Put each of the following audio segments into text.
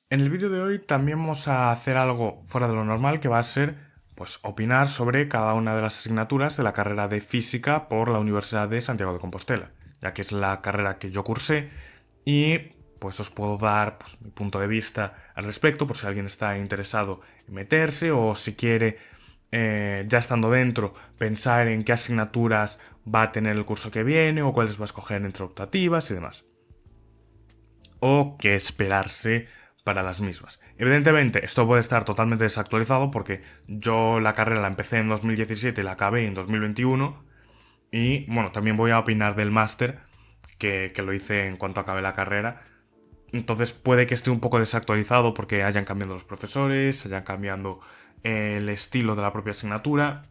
En el vídeo de hoy también vamos a hacer algo fuera de lo normal, que va a ser pues opinar sobre cada una de las asignaturas de la carrera de física por la Universidad de Santiago de Compostela, ya que es la carrera que yo cursé y pues os puedo dar pues, mi punto de vista al respecto por si alguien está interesado en meterse o si quiere, ya estando dentro, pensar en qué asignaturas va a tener el curso que viene o cuáles va a escoger entre optativas y demás. O qué esperarse para las mismas. Evidentemente, esto puede estar totalmente desactualizado porque yo la carrera la empecé en 2017 y la acabé en 2021. Y bueno, también voy a opinar del máster que lo hice en cuanto acabé la carrera. Entonces puede que esté un poco desactualizado porque hayan cambiado los profesores, hayan cambiado el estilo de la propia asignatura.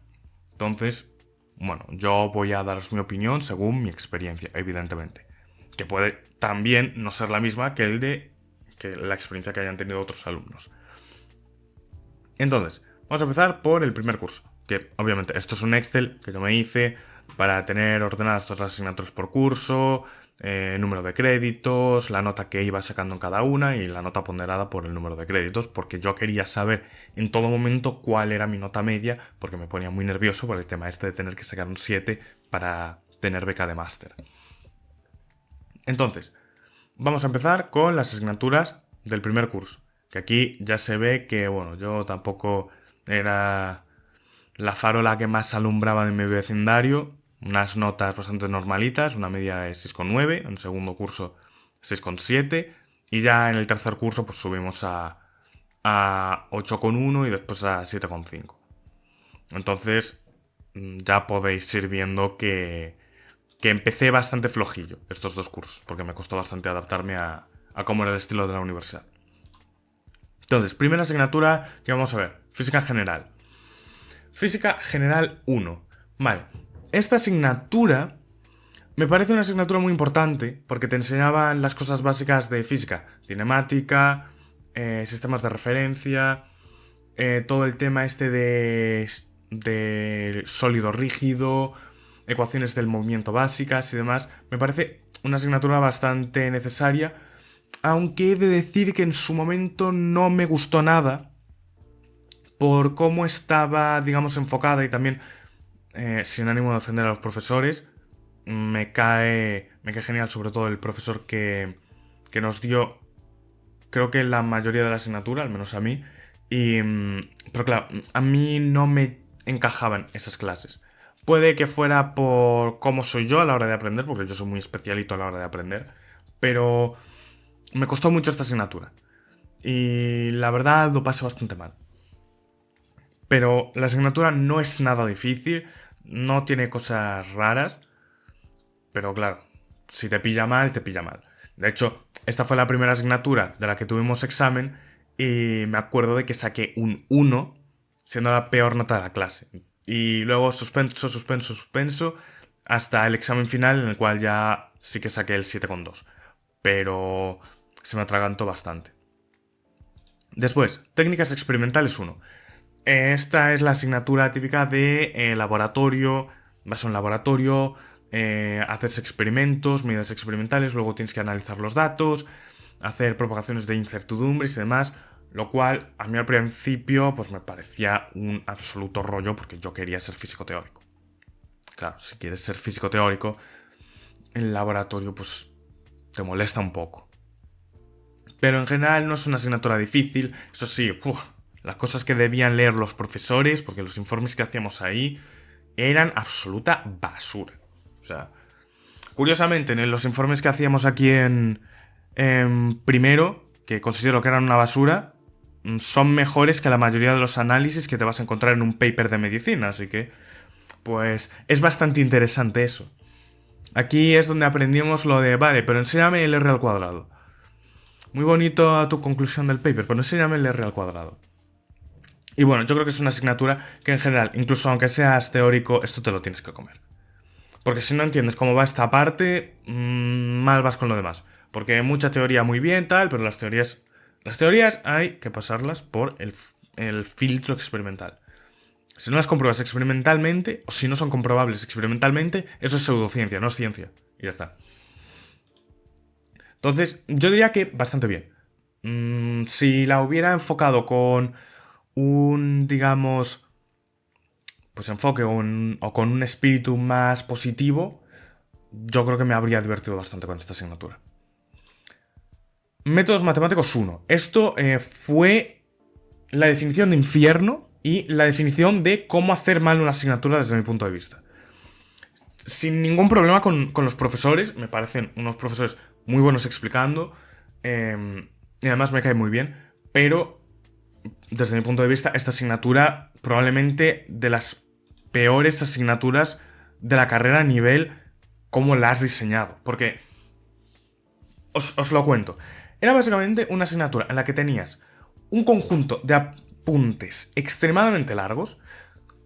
Entonces, bueno, yo voy a daros mi opinión según mi experiencia, evidentemente. Que puede también no ser la misma que la experiencia que hayan tenido otros alumnos. Entonces, vamos a empezar por el primer curso. Que obviamente esto es un Excel que yo me hice para tener ordenadas todas las asignaturas por curso, número de créditos, la nota que iba sacando en cada una y la nota ponderada por el número de créditos, porque yo quería saber en todo momento cuál era mi nota media, porque me ponía muy nervioso por el tema este de tener que sacar un 7 para tener beca de máster. Entonces, vamos a empezar con las asignaturas del primer curso. Que aquí ya se ve que, bueno, yo tampoco era la farola que más alumbraba de mi vecindario. Unas notas bastante normalitas, una media de 6,9, en el segundo curso 6,7 y ya en el tercer curso pues subimos a 8,1 y después a 7,5. Entonces ya podéis ir viendo que empecé bastante flojillo estos dos cursos, porque me costó bastante adaptarme a cómo era el estilo de la universidad. Entonces, primera asignatura que vamos a ver, física general. Física general 1. Vale, esta asignatura me parece una asignatura muy importante porque te enseñaban las cosas básicas de física, cinemática, sistemas de referencia, todo el tema este de sólido rígido, ecuaciones del movimiento básicas y demás. Me parece una asignatura bastante necesaria, aunque he de decir que en su momento no me gustó nada por cómo estaba, digamos, enfocada y también, sin ánimo de ofender a los profesores, me cae genial sobre todo el profesor que nos dio, creo que la mayoría de la asignatura, al menos a mí, pero claro, a mí no me encajaban esas clases. Puede que fuera por cómo soy yo a la hora de aprender, porque yo soy muy especialito a la hora de aprender, pero me costó mucho esta asignatura. Y la verdad lo pasé bastante mal. Pero la asignatura no es nada difícil, no tiene cosas raras, pero claro, si te pilla mal, te pilla mal. De hecho, esta fue la primera asignatura de la que tuvimos examen y me acuerdo de que saqué un 1, siendo la peor nota de la clase. Y luego suspenso, suspenso, suspenso, hasta el examen final en el cual ya sí que saqué el 7,2. Pero se me atragantó bastante. Después, técnicas experimentales 1. Esta es la asignatura típica de laboratorio, vas a un laboratorio, haces experimentos, medidas experimentales, luego tienes que analizar los datos, hacer propagaciones de incertidumbres y demás, lo cual a mí al principio pues me parecía un absoluto rollo porque yo quería ser físico teórico. Claro, si quieres ser físico teórico, el laboratorio pues te molesta un poco. Pero en general no es una asignatura difícil, eso sí, las cosas que debían leer los profesores, porque los informes que hacíamos ahí eran absoluta basura. O sea, curiosamente, en los informes que hacíamos aquí en primero, que considero que eran una basura, son mejores que la mayoría de los análisis que te vas a encontrar en un paper de medicina, así que, pues, es bastante interesante eso. Aquí es donde aprendimos lo de, vale, pero enséñame el R al cuadrado. Muy bonito tu conclusión del paper, pero enséñame el R al cuadrado. Y bueno, yo creo que es una asignatura que en general, incluso aunque seas teórico, esto te lo tienes que comer. Porque si no entiendes cómo va esta parte, mal vas con lo demás. Porque mucha teoría muy bien, tal, pero las teorías. Las teorías hay que pasarlas por el filtro experimental. Si no las compruebas experimentalmente, o si no son comprobables experimentalmente, eso es pseudociencia, no es ciencia. Y ya está. Entonces, yo diría que bastante bien. Si la hubiera enfocado con un, digamos, pues enfoque o con un espíritu más positivo, yo creo que me habría divertido bastante con esta asignatura. Métodos matemáticos 1. Esto fue la definición de infierno y la definición de cómo hacer mal una asignatura desde mi punto de vista. Sin ningún problema con los profesores, me parecen unos profesores muy buenos explicando, y además me cae muy bien, pero desde mi punto de vista esta asignatura probablemente de las peores asignaturas de la carrera a nivel cómo la has diseñado, porque os lo cuento. Era básicamente una asignatura en la que tenías un conjunto de apuntes extremadamente largos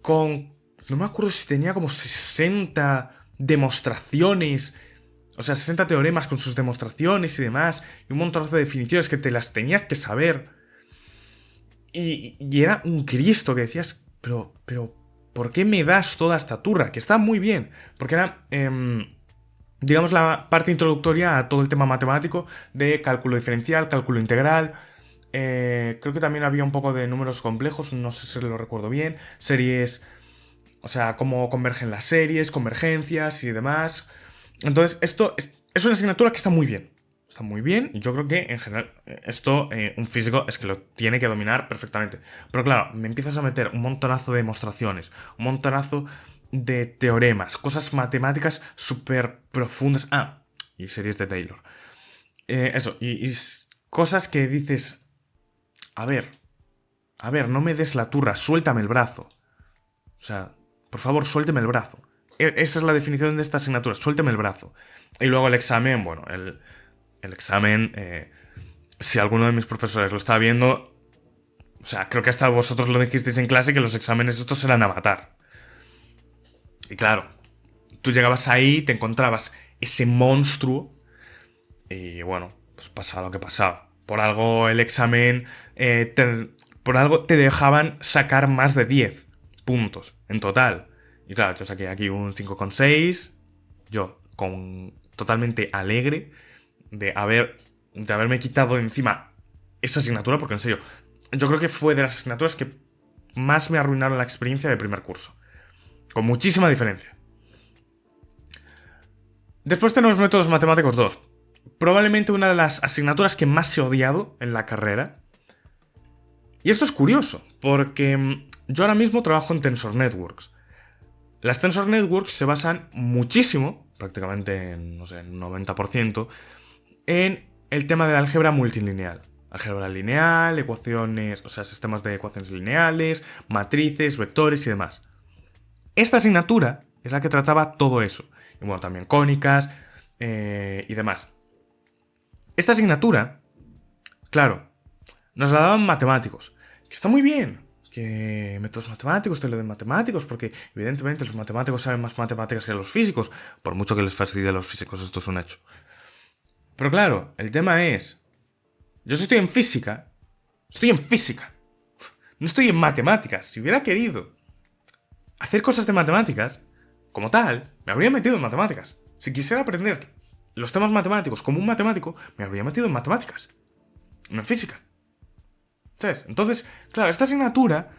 con... No me acuerdo si tenía como 60 demostraciones, o sea, 60 teoremas con sus demostraciones y demás, y un montón de definiciones que te las tenías que saber. Y era un Cristo que decías, pero, ¿por qué me das toda esta turra? Que está muy bien, porque era... digamos, la parte introductoria a todo el tema matemático de cálculo diferencial, cálculo integral. Creo que también había un poco de números complejos, no sé si lo recuerdo bien. Series, o sea, cómo convergen las series, convergencias y demás. Entonces, esto es una asignatura que está muy bien. Está muy bien, y yo creo que en general esto un físico es que lo tiene que dominar perfectamente. Pero claro, me empiezas a meter un montonazo de demostraciones, un montonazo de teoremas, cosas matemáticas súper profundas. Ah, y series de Taylor. Eso, y cosas que dices, a ver, no me des la turra, suéltame el brazo. O sea, por favor, suélteme el brazo. Esa es la definición de esta asignatura, suélteme el brazo. Y luego el examen, bueno, el examen, si alguno de mis profesores lo está viendo, o sea, creo que hasta vosotros lo dijisteis en clase, que los exámenes estos eran a matar. Y claro, tú llegabas ahí, te encontrabas ese monstruo y bueno, pues pasaba lo que pasaba. Por algo el examen, por algo te dejaban sacar más de 10 puntos en total. Y claro, yo saqué aquí un 5,6, yo totalmente alegre de haberme quitado de encima esa asignatura, porque en serio, yo creo que fue de las asignaturas que más me arruinaron la experiencia de primer curso. Con muchísima diferencia. Después tenemos métodos matemáticos 2. Probablemente una de las asignaturas que más he odiado en la carrera. Y esto es curioso, porque yo ahora mismo trabajo en Tensor Networks. Las Tensor Networks se basan muchísimo, prácticamente en, no sé, en 90%, en el tema de la álgebra multilineal. Álgebra lineal, ecuaciones, o sea, sistemas de ecuaciones lineales, matrices, vectores y demás. Esta asignatura es la que trataba todo eso. Y bueno, también cónicas y demás. Esta asignatura, claro, nos la daban matemáticos. Que está muy bien. Que métodos matemáticos te lo den matemáticos, porque evidentemente los matemáticos saben más matemáticas que los físicos. Por mucho que les fastidie a los físicos, esto es un hecho. Pero claro, el tema es... Yo estoy en física. Estoy en física. No estoy en matemáticas. Si hubiera querido hacer cosas de matemáticas, como tal, me habría metido en matemáticas. Si quisiera aprender los temas matemáticos como un matemático, me habría metido en matemáticas, no en física. ¿Sabes? Entonces, claro, esta asignatura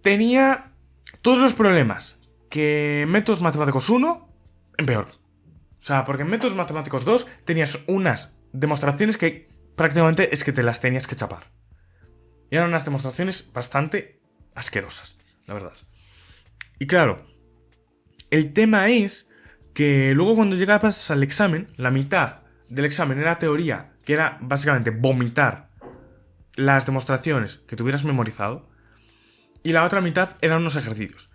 tenía todos los problemas que métodos matemáticos 1 en peor. O sea, porque en métodos matemáticos 2 tenías unas demostraciones que prácticamente es que te las tenías que chapar. Y eran unas demostraciones bastante asquerosas, la verdad. Y claro, el tema es que luego cuando llegabas al examen, la mitad del examen era teoría, que era básicamente vomitar las demostraciones que tuvieras memorizado, y la otra mitad eran unos ejercicios.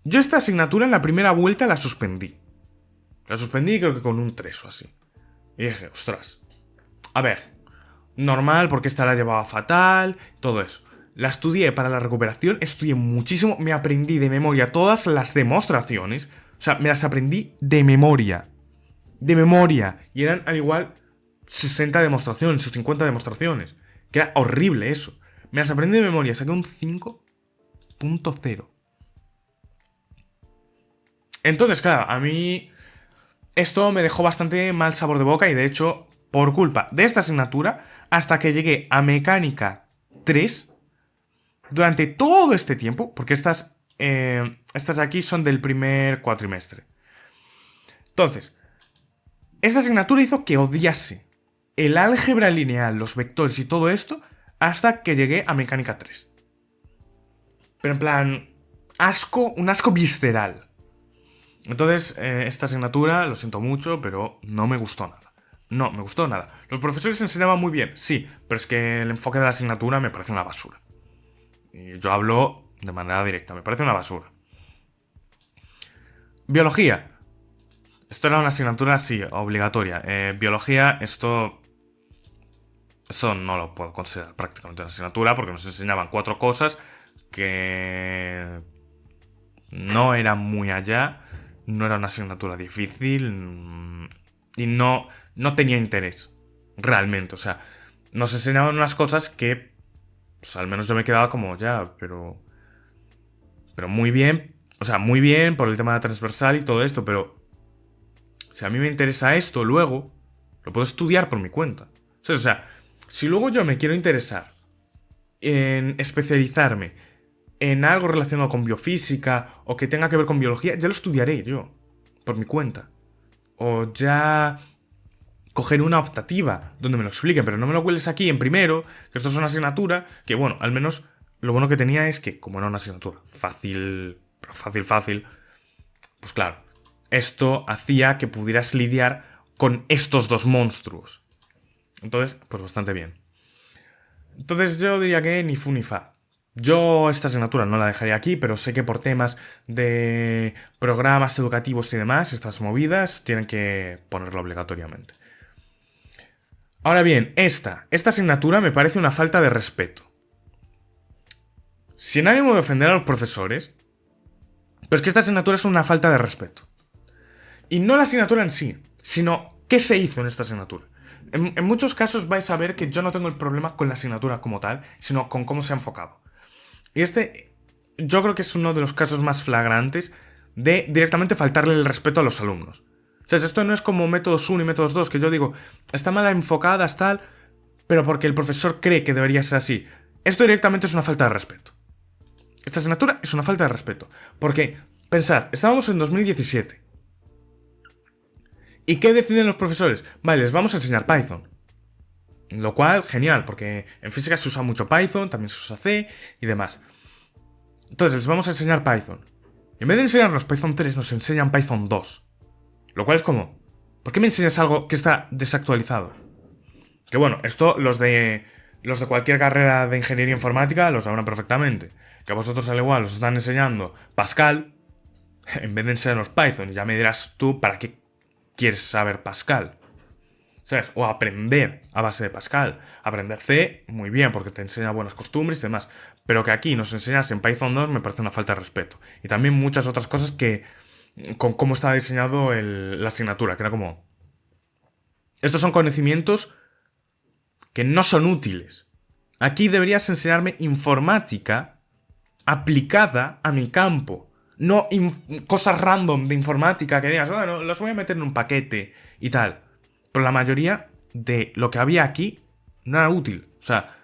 Yo esta asignatura en la primera vuelta la suspendí. La suspendí creo que con un 3 o así. Y dije, ostras, a ver, normal porque esta la llevaba fatal, todo eso. La estudié para la recuperación, estudié muchísimo, me aprendí de memoria todas las demostraciones. O sea, me las aprendí de memoria. De memoria. Y eran al igual 60 demostraciones o 50 demostraciones. Que era horrible eso. Me las aprendí de memoria, saqué un 5,0. Entonces, claro, a mí esto me dejó bastante mal sabor de boca y de hecho por culpa de esta asignatura hasta que llegué a Mecánica 3. Durante todo este tiempo, porque estas de aquí son del primer cuatrimestre. Entonces, esta asignatura hizo que odiase el álgebra lineal, los vectores y todo esto hasta que llegué a Mecánica 3. Pero en plan, un asco visceral. Entonces, esta asignatura, lo siento mucho, pero no me gustó nada. No me gustó nada. Los profesores enseñaban muy bien, sí, pero es que el enfoque de la asignatura me parece una basura. Y yo hablo de manera directa, me parece una basura. Biología. Esto era una asignatura, sí, obligatoria. Biología, esto no lo puedo considerar prácticamente una asignatura porque nos enseñaban 4 cosas que no eran muy allá, no era una asignatura difícil y no tenía interés, realmente. O sea, nos enseñaban unas cosas que, pues, al menos yo me quedaba como, ya, pero muy bien, o sea, muy bien por el tema de la transversal y todo esto, pero si a mí me interesa esto luego, lo puedo estudiar por mi cuenta. O sea, si luego yo me quiero interesar en especializarme en algo relacionado con biofísica o que tenga que ver con biología, ya lo estudiaré yo, por mi cuenta. O ya cogeré una optativa donde me lo expliquen, pero no me lo cueles aquí en primero, que esto es una asignatura que, bueno, al menos lo bueno que tenía es que, como era una asignatura fácil, pero fácil, pues claro, esto hacía que pudieras lidiar con estos dos monstruos. Entonces, pues bastante bien. Entonces yo diría que ni fu ni fa. Yo esta asignatura no la dejaría aquí, pero sé que por temas de programas educativos y demás, estas movidas tienen que ponerlo obligatoriamente. Ahora bien, esta asignatura me parece una falta de respeto. Sin ánimo de ofender a los profesores, pero es que esta asignatura es una falta de respeto. Y no la asignatura en sí, sino qué se hizo en esta asignatura. En muchos casos vais a ver que yo no tengo el problema con la asignatura como tal, sino con cómo se ha enfocado. Y yo creo que es uno de los casos más flagrantes de directamente faltarle el respeto a los alumnos. O sea, esto no es como métodos 1 y métodos 2, que yo digo, está mal enfocada, tal, pero porque el profesor cree que debería ser así. Esto directamente es una falta de respeto. Esta asignatura es una falta de respeto. Porque, pensad, estábamos en 2017. ¿Y qué deciden los profesores? Vale, les vamos a enseñar Python. Lo cual, genial, porque en física se usa mucho Python, también se usa C y demás. Entonces, les vamos a enseñar Python. En vez de enseñarnos Python 3, nos enseñan Python 2. Lo cual es como, ¿por qué me enseñas algo que está desactualizado? Que bueno, esto los de cualquier carrera de ingeniería informática lo sabrán perfectamente. Que a vosotros al igual os están enseñando Pascal en vez de enseñarnos Python. Y ya me dirás tú para qué quieres saber Pascal. ¿Sabes? O aprender a base de Pascal. Aprender C, muy bien, porque te enseña buenas costumbres y demás. Pero que aquí nos enseñas en Python 2 me parece una falta de respeto. Y también muchas otras cosas que, con cómo estaba diseñado la asignatura, que era como, estos son conocimientos que no son útiles. Aquí deberías enseñarme informática aplicada a mi campo. No cosas random de informática que digas, bueno, las voy a meter en un paquete y tal. Pero la mayoría de lo que había aquí no era útil. O sea,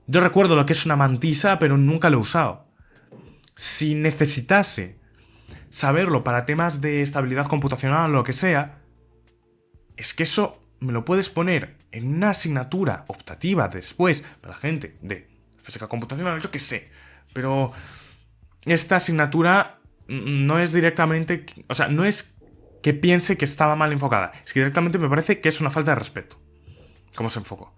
yo recuerdo lo que es una mantisa, pero nunca lo he usado. Si necesitase saberlo para temas de estabilidad computacional o lo que sea, es que eso me lo puedes poner en una asignatura optativa después para la gente de física computacional, yo qué sé. Pero esta asignatura no es directamente, o sea, no es que piense que estaba mal enfocada, es que directamente me parece que es una falta de respeto cómo se enfocó.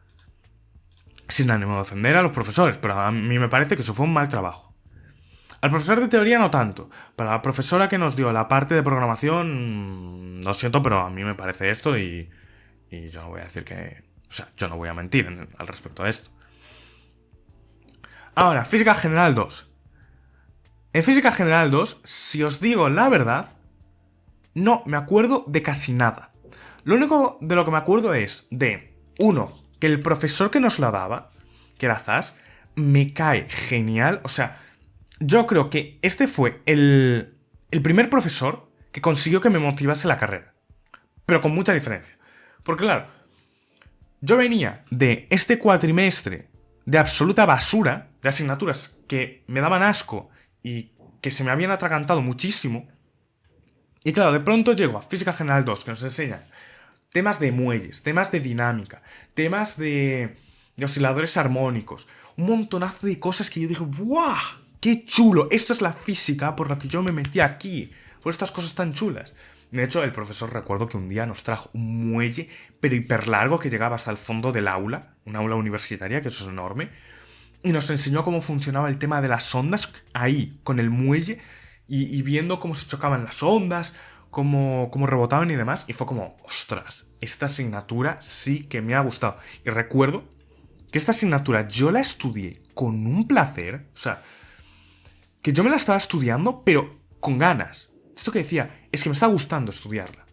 Sin ánimo de ofender a los profesores, pero a mí me parece que eso fue un mal trabajo. Al profesor de teoría no tanto. Para la profesora que nos dio la parte de programación, lo siento, pero a mí me parece esto y yo no voy a decir que... O sea, yo no voy a mentir al respecto a esto. Ahora, Física General 2. En Física General 2, si os digo la verdad, no me acuerdo de casi nada. Lo único de lo que me acuerdo es de, uno, que el profesor que nos la daba, que era Zas, me cae genial. O sea, yo creo que este fue el primer profesor que consiguió que me motivase la carrera. Pero con mucha diferencia. Porque claro, yo venía de este cuatrimestre de absoluta basura, de asignaturas que me daban asco y que se me habían atragantado muchísimo. Y claro, de pronto llego a Física General 2, que nos enseña temas de muelles, temas de dinámica, temas de osciladores armónicos, un montonazo de cosas que yo dije, ¡buah! ¡Qué chulo! Esto es la física por la que yo me metí aquí, por estas cosas tan chulas. De hecho, el profesor, recuerdo que un día nos trajo un muelle, pero hiper largo, que llegaba hasta el fondo del aula, un aula universitaria, que eso es enorme, y nos enseñó cómo funcionaba el tema de las ondas ahí, con el muelle, y viendo cómo se chocaban las ondas, cómo rebotaban y demás, y fue como, ostras, esta asignatura sí que me ha gustado. Y recuerdo que esta asignatura yo la estudié con un placer, o sea, que yo me la estaba estudiando, pero con ganas. Esto que decía, es que me está gustando estudiarla.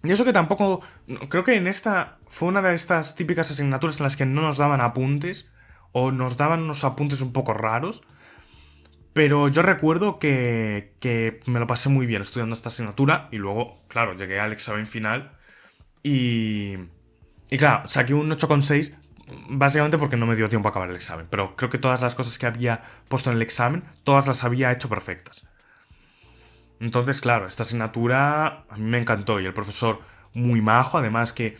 Y eso que tampoco, creo que en esta fue una de estas típicas asignaturas en las que no nos daban apuntes, o nos daban unos apuntes un poco raros. Pero yo recuerdo que me lo pasé muy bien estudiando esta asignatura y luego, claro, llegué al examen final y... Y claro, saqué un 8,6 básicamente porque no me dio tiempo a acabar el examen. Pero creo que todas las cosas que había puesto en el examen, todas las había hecho perfectas. Entonces, claro, esta asignatura a mí me encantó y el profesor muy majo, además que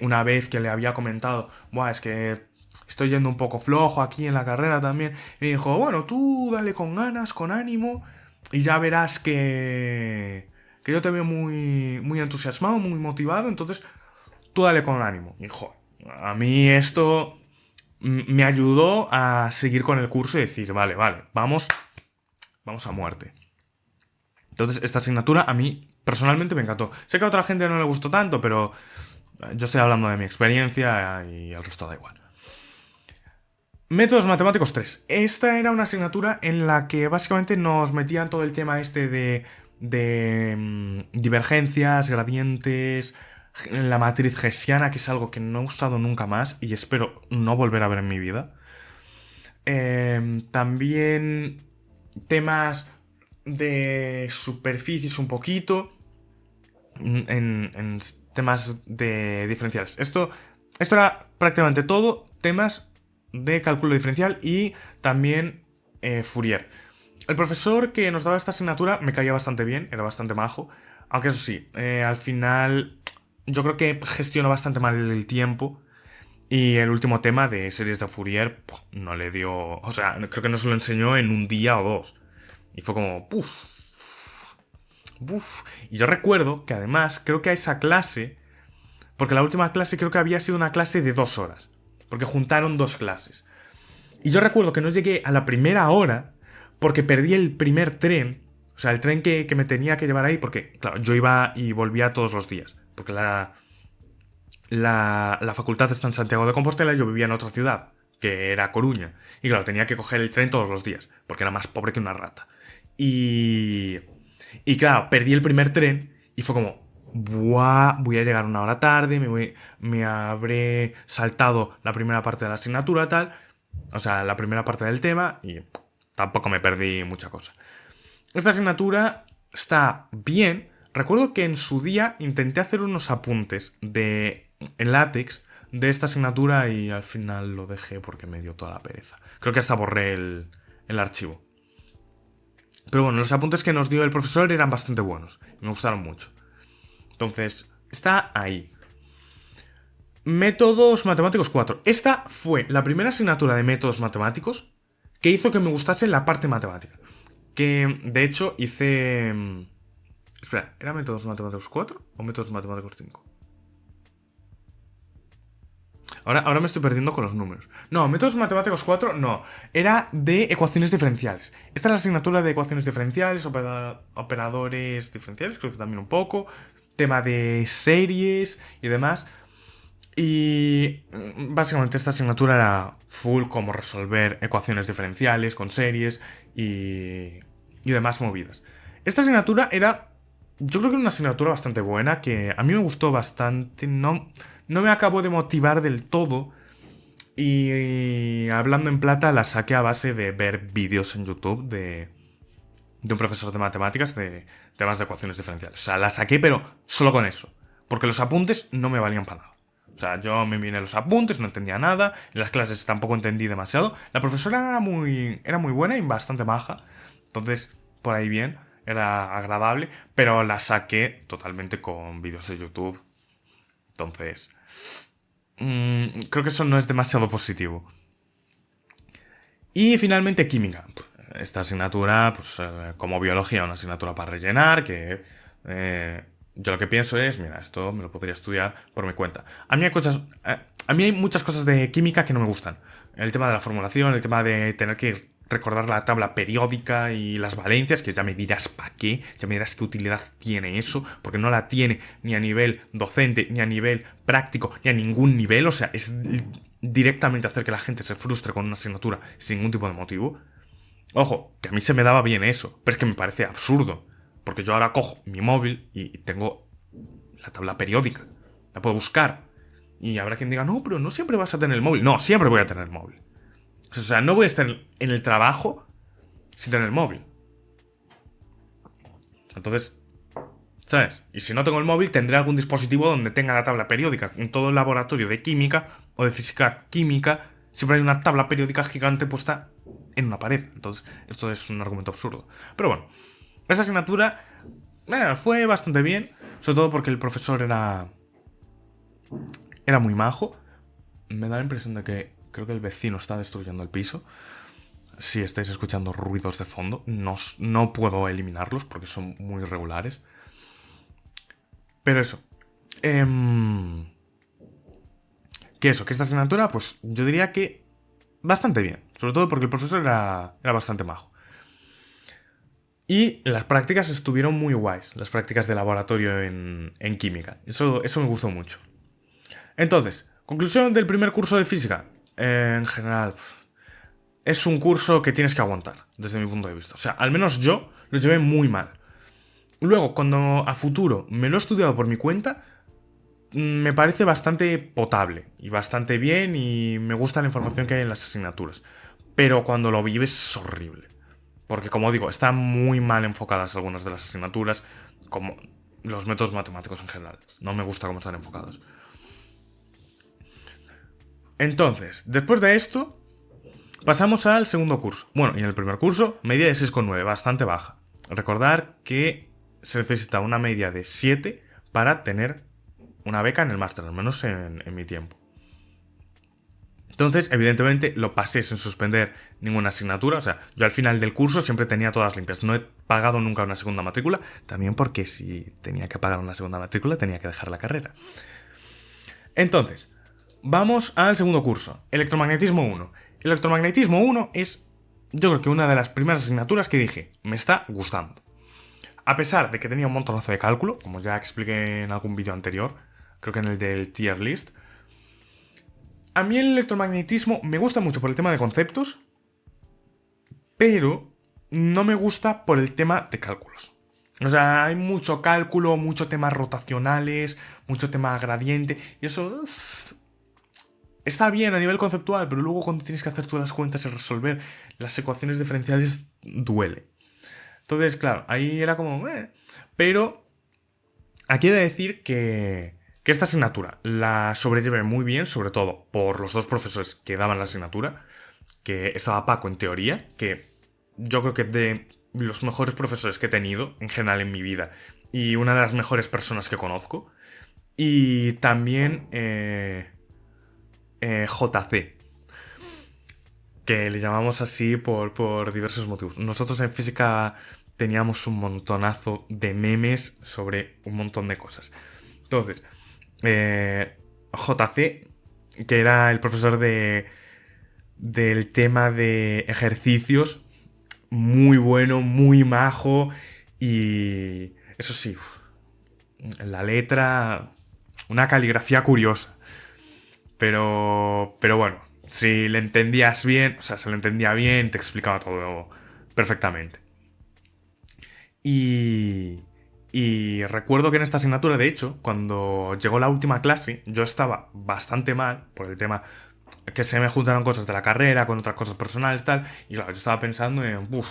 una vez que le había comentado, buah, es que estoy yendo un poco flojo aquí en la carrera también, me dijo, bueno, tú dale con ganas, con ánimo y ya verás que yo te veo muy entusiasmado, muy motivado, entonces tú dale con ánimo. Y joder, a mí esto me ayudó a seguir con el curso y decir, vale, vamos a muerte. Entonces, esta asignatura a mí personalmente me encantó. Sé que a otra gente no le gustó tanto, pero yo estoy hablando de mi experiencia y el resto da igual. Métodos matemáticos 3. Esta era una asignatura en la que básicamente nos metían todo el tema este de divergencias, gradientes, la matriz hessiana, que es algo que no he usado nunca más y espero no volver a ver en mi vida. También temas de superficies un poquito en temas de diferenciales. Esto era prácticamente todo temas de cálculo diferencial y también Fourier. El profesor que nos daba esta asignatura me caía bastante bien, era bastante majo, aunque eso sí, al final yo creo que gestionó bastante mal el tiempo y el último tema de series de Fourier no le dio, o sea, creo que nos lo enseñó en un día o dos. Y fue como, ¡puf! Y yo recuerdo que además, creo que a esa clase, porque la última clase creo que había sido una clase de 2 horas, porque juntaron 2 clases. Y yo recuerdo que no llegué a la primera hora porque perdí el primer tren, o sea, el tren que me tenía que llevar ahí, porque, claro, yo iba y volvía todos los días, porque la facultad está en Santiago de Compostela y yo vivía en otra ciudad, que era Coruña. Y claro, tenía que coger el tren todos los días, porque era más pobre que una rata. Y claro, perdí el primer tren y fue como, ¡buah! Voy a llegar una hora tarde, me habré saltado la primera parte de la asignatura, tal. O sea, la primera parte del tema y tampoco me perdí mucha cosa. Esta asignatura está bien. Recuerdo que en su día intenté hacer unos apuntes en látex de esta asignatura y al final lo dejé porque me dio toda la pereza. Creo que hasta borré el archivo. Pero bueno, los apuntes que nos dio el profesor eran bastante buenos. Me gustaron mucho. Entonces, está ahí. Métodos matemáticos 4. Esta fue la primera asignatura de métodos matemáticos que hizo que me gustase la parte matemática. Que, de hecho, hice... Espera, ¿era métodos matemáticos 4 o métodos matemáticos 5? Ahora me estoy perdiendo con los números. No, métodos matemáticos 4 no. Era de ecuaciones diferenciales. Esta es la asignatura de ecuaciones diferenciales, operadores diferenciales, creo que también un poco. Tema de series y demás. Y básicamente esta asignatura era full como resolver ecuaciones diferenciales con series y demás movidas. Esta asignatura era... Yo creo que era una asignatura bastante buena, que a mí me gustó bastante, no me acabó de motivar del todo. Y hablando en plata, la saqué a base de ver vídeos en YouTube de un profesor de matemáticas de temas de ecuaciones diferenciales. O sea, la saqué, pero solo con eso. Porque los apuntes no me valían para nada. O sea, yo me vine los apuntes, no entendía nada, en las clases tampoco entendí demasiado. La profesora era muy buena y bastante maja, entonces por ahí bien, era agradable, pero la saqué totalmente con vídeos de YouTube. Entonces, creo que eso no es demasiado positivo. Y finalmente química. Esta asignatura, pues como biología, una asignatura para rellenar, que yo lo que pienso es, mira, esto me lo podría estudiar por mi cuenta. A mí hay muchas cosas de química que no me gustan. El tema de la formulación, el tema de tener que recordar la tabla periódica y las valencias, que ya me dirás para qué, ya me dirás qué utilidad tiene eso, porque no la tiene ni a nivel docente, ni a nivel práctico, ni a ningún nivel, o sea, es directamente hacer que la gente se frustre con una asignatura sin ningún tipo de motivo. Ojo, que a mí se me daba bien eso, pero es que me parece absurdo, porque yo ahora cojo mi móvil y tengo la tabla periódica, la puedo buscar, y habrá quien diga, no, pero no siempre vas a tener el móvil. No, siempre voy a tener el móvil. O sea, no voy a estar en el trabajo sin tener el móvil. Entonces, ¿sabes? Y si no tengo el móvil, tendré algún dispositivo donde tenga la tabla periódica. En todo el laboratorio de química o de física química, siempre hay una tabla periódica gigante puesta en una pared. Entonces, esto es un argumento absurdo. Pero bueno, esa asignatura fue bastante bien, sobre todo porque el profesor era muy majo. Me da la impresión de que creo que el vecino está destruyendo el piso. Si estáis escuchando ruidos de fondo, no puedo eliminarlos porque son muy regulares. Pero eso. Que esta asignatura, pues yo diría que bastante bien. Sobre todo porque el profesor era bastante majo. Y las prácticas estuvieron muy guays. Las prácticas de laboratorio en química. Eso me gustó mucho. Entonces, conclusión del primer curso de física. En general, es un curso que tienes que aguantar, desde mi punto de vista. O sea, al menos yo lo llevé muy mal. Luego, cuando a futuro me lo he estudiado por mi cuenta, me parece bastante potable y bastante bien y me gusta la información que hay en las asignaturas. Pero cuando lo vives es horrible. Porque, como digo, están muy mal enfocadas algunas de las asignaturas, como los métodos matemáticos en general. No me gusta cómo están enfocados. Entonces, después de esto, pasamos al segundo curso. Bueno, y en el primer curso, media de 6,9, bastante baja. Recordar que se necesita una media de 7 para tener una beca en el máster, al menos en mi tiempo. Entonces, evidentemente, lo pasé sin suspender ninguna asignatura. O sea, yo al final del curso siempre tenía todas limpias. No he pagado nunca una segunda matrícula, también porque si tenía que pagar una segunda matrícula tenía que dejar la carrera. Entonces, vamos al segundo curso, Electromagnetismo 1. Electromagnetismo 1 es, yo creo que una de las primeras asignaturas que dije, me está gustando. A pesar de que tenía un montonazo de cálculo, como ya expliqué en algún vídeo anterior, creo que en el del tier list, a mí el electromagnetismo me gusta mucho por el tema de conceptos, pero no me gusta por el tema de cálculos. O sea, hay mucho cálculo, mucho temas rotacionales, mucho tema gradiente, y eso está bien a nivel conceptual, pero luego cuando tienes que hacer todas las cuentas y resolver las ecuaciones diferenciales, duele. Entonces, claro, ahí era como... Pero aquí he de decir que esta asignatura la sobrellevé muy bien, sobre todo por los dos profesores que daban la asignatura, que estaba Paco en teoría, que yo creo que de los mejores profesores que he tenido en general en mi vida y una de las mejores personas que conozco, y también JC, que le llamamos así por diversos motivos. Nosotros en física teníamos un montonazo de memes sobre un montón de cosas. Entonces, JC, que era el profesor del tema de ejercicios, muy bueno, muy majo, y eso sí, la letra, una caligrafía curiosa. Pero bueno, si le entendías bien, o sea, se le entendía bien, te explicaba todo perfectamente. Y recuerdo que en esta asignatura, de hecho, cuando llegó la última clase, yo estaba bastante mal por el tema que se me juntaron cosas de la carrera con otras cosas personales y tal. Y claro, yo estaba pensando en, pues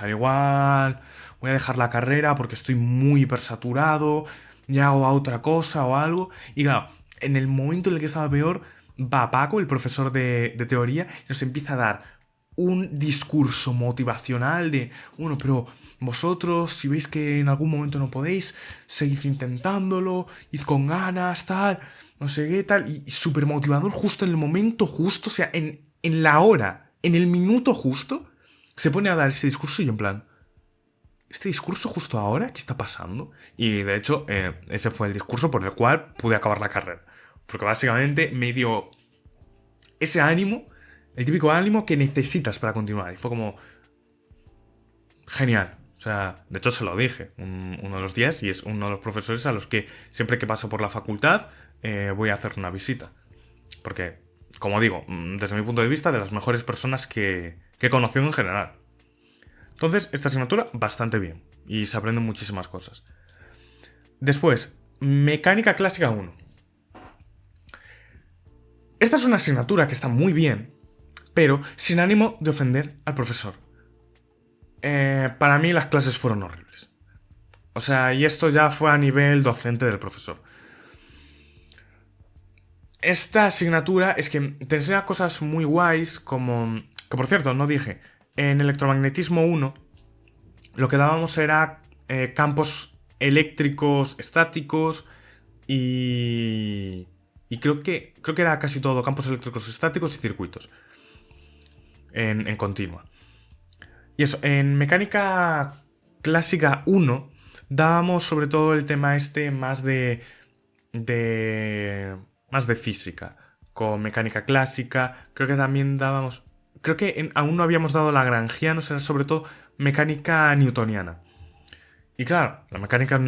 al igual voy a dejar la carrera porque estoy muy hipersaturado, y hago a otra cosa o algo. Y claro, en el momento en el que estaba peor, va Paco, el profesor de teoría, y nos empieza a dar un discurso motivacional de, bueno, pero vosotros, si veis que en algún momento no podéis, seguid intentándolo, id con ganas, tal, no sé qué, tal, y súper motivador justo en el momento justo, o sea, en la hora, en el minuto justo, se pone a dar ese discurso y yo en plan, ¿este discurso justo ahora? ¿Qué está pasando? Y de hecho, ese fue el discurso por el cual pude acabar la carrera. Porque básicamente me dio ese ánimo, el típico ánimo que necesitas para continuar. Y fue como... genial. O sea, de hecho se lo dije uno de los días y es uno de los profesores a los que siempre que paso por la facultad voy a hacer una visita. Porque, como digo, desde mi punto de vista, de las mejores personas que he conocido en general. Entonces, esta asignatura, bastante bien. Y se aprenden muchísimas cosas. Después, Mecánica Clásica 1. Esta es una asignatura que está muy bien, pero sin ánimo de ofender al profesor. Para mí las clases fueron horribles. O sea, y esto ya fue a nivel docente del profesor. Esta asignatura es que te enseña cosas muy guays como... que por cierto, no dije. En electromagnetismo 1 lo que dábamos era campos eléctricos estáticos y creo que era casi todo campos eléctricos estáticos y circuitos en continua. Y eso, en mecánica clásica 1 dábamos sobre todo el tema este más de más de física. Con mecánica clásica, creo que también dábamos... Creo que aún no habíamos dado la grangiana, o sea, sobre todo mecánica newtoniana. Y claro, la mecánica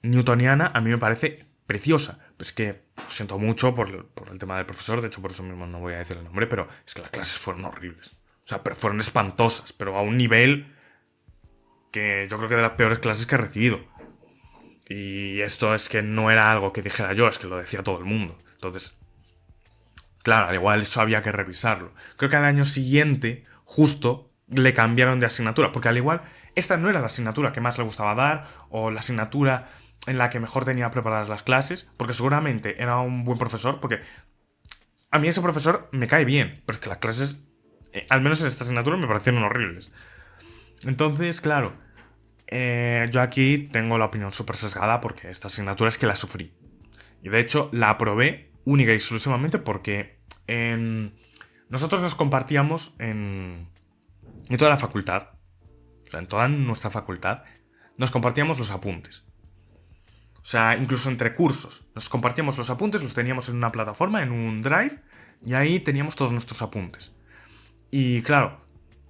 newtoniana a mí me parece preciosa. Pues que lo siento mucho por el tema del profesor, de hecho por eso mismo no voy a decir el nombre, pero es que las clases fueron horribles. O sea, pero fueron espantosas, pero a un nivel que yo creo que de las peores clases que he recibido. Y esto es que no era algo que dijera yo, es que lo decía todo el mundo. Entonces, claro, al igual eso había que revisarlo. Creo que al año siguiente, justo, le cambiaron de asignatura. Porque al igual, esta no era la asignatura que más le gustaba dar, o la asignatura en la que mejor tenía preparadas las clases, porque seguramente era un buen profesor, porque a mí ese profesor me cae bien, pero es que las clases, al menos en esta asignatura, me parecieron horribles. Entonces, claro, yo aquí tengo la opinión súper sesgada porque esta asignatura es que la sufrí. Y de hecho la aprobé única y exclusivamente porque nosotros nos compartíamos en toda la facultad, o sea, en toda nuestra facultad, nos compartíamos los apuntes. O sea, incluso entre cursos. Nos compartíamos los apuntes, los teníamos en una plataforma, en un drive, y ahí teníamos todos nuestros apuntes. Y claro,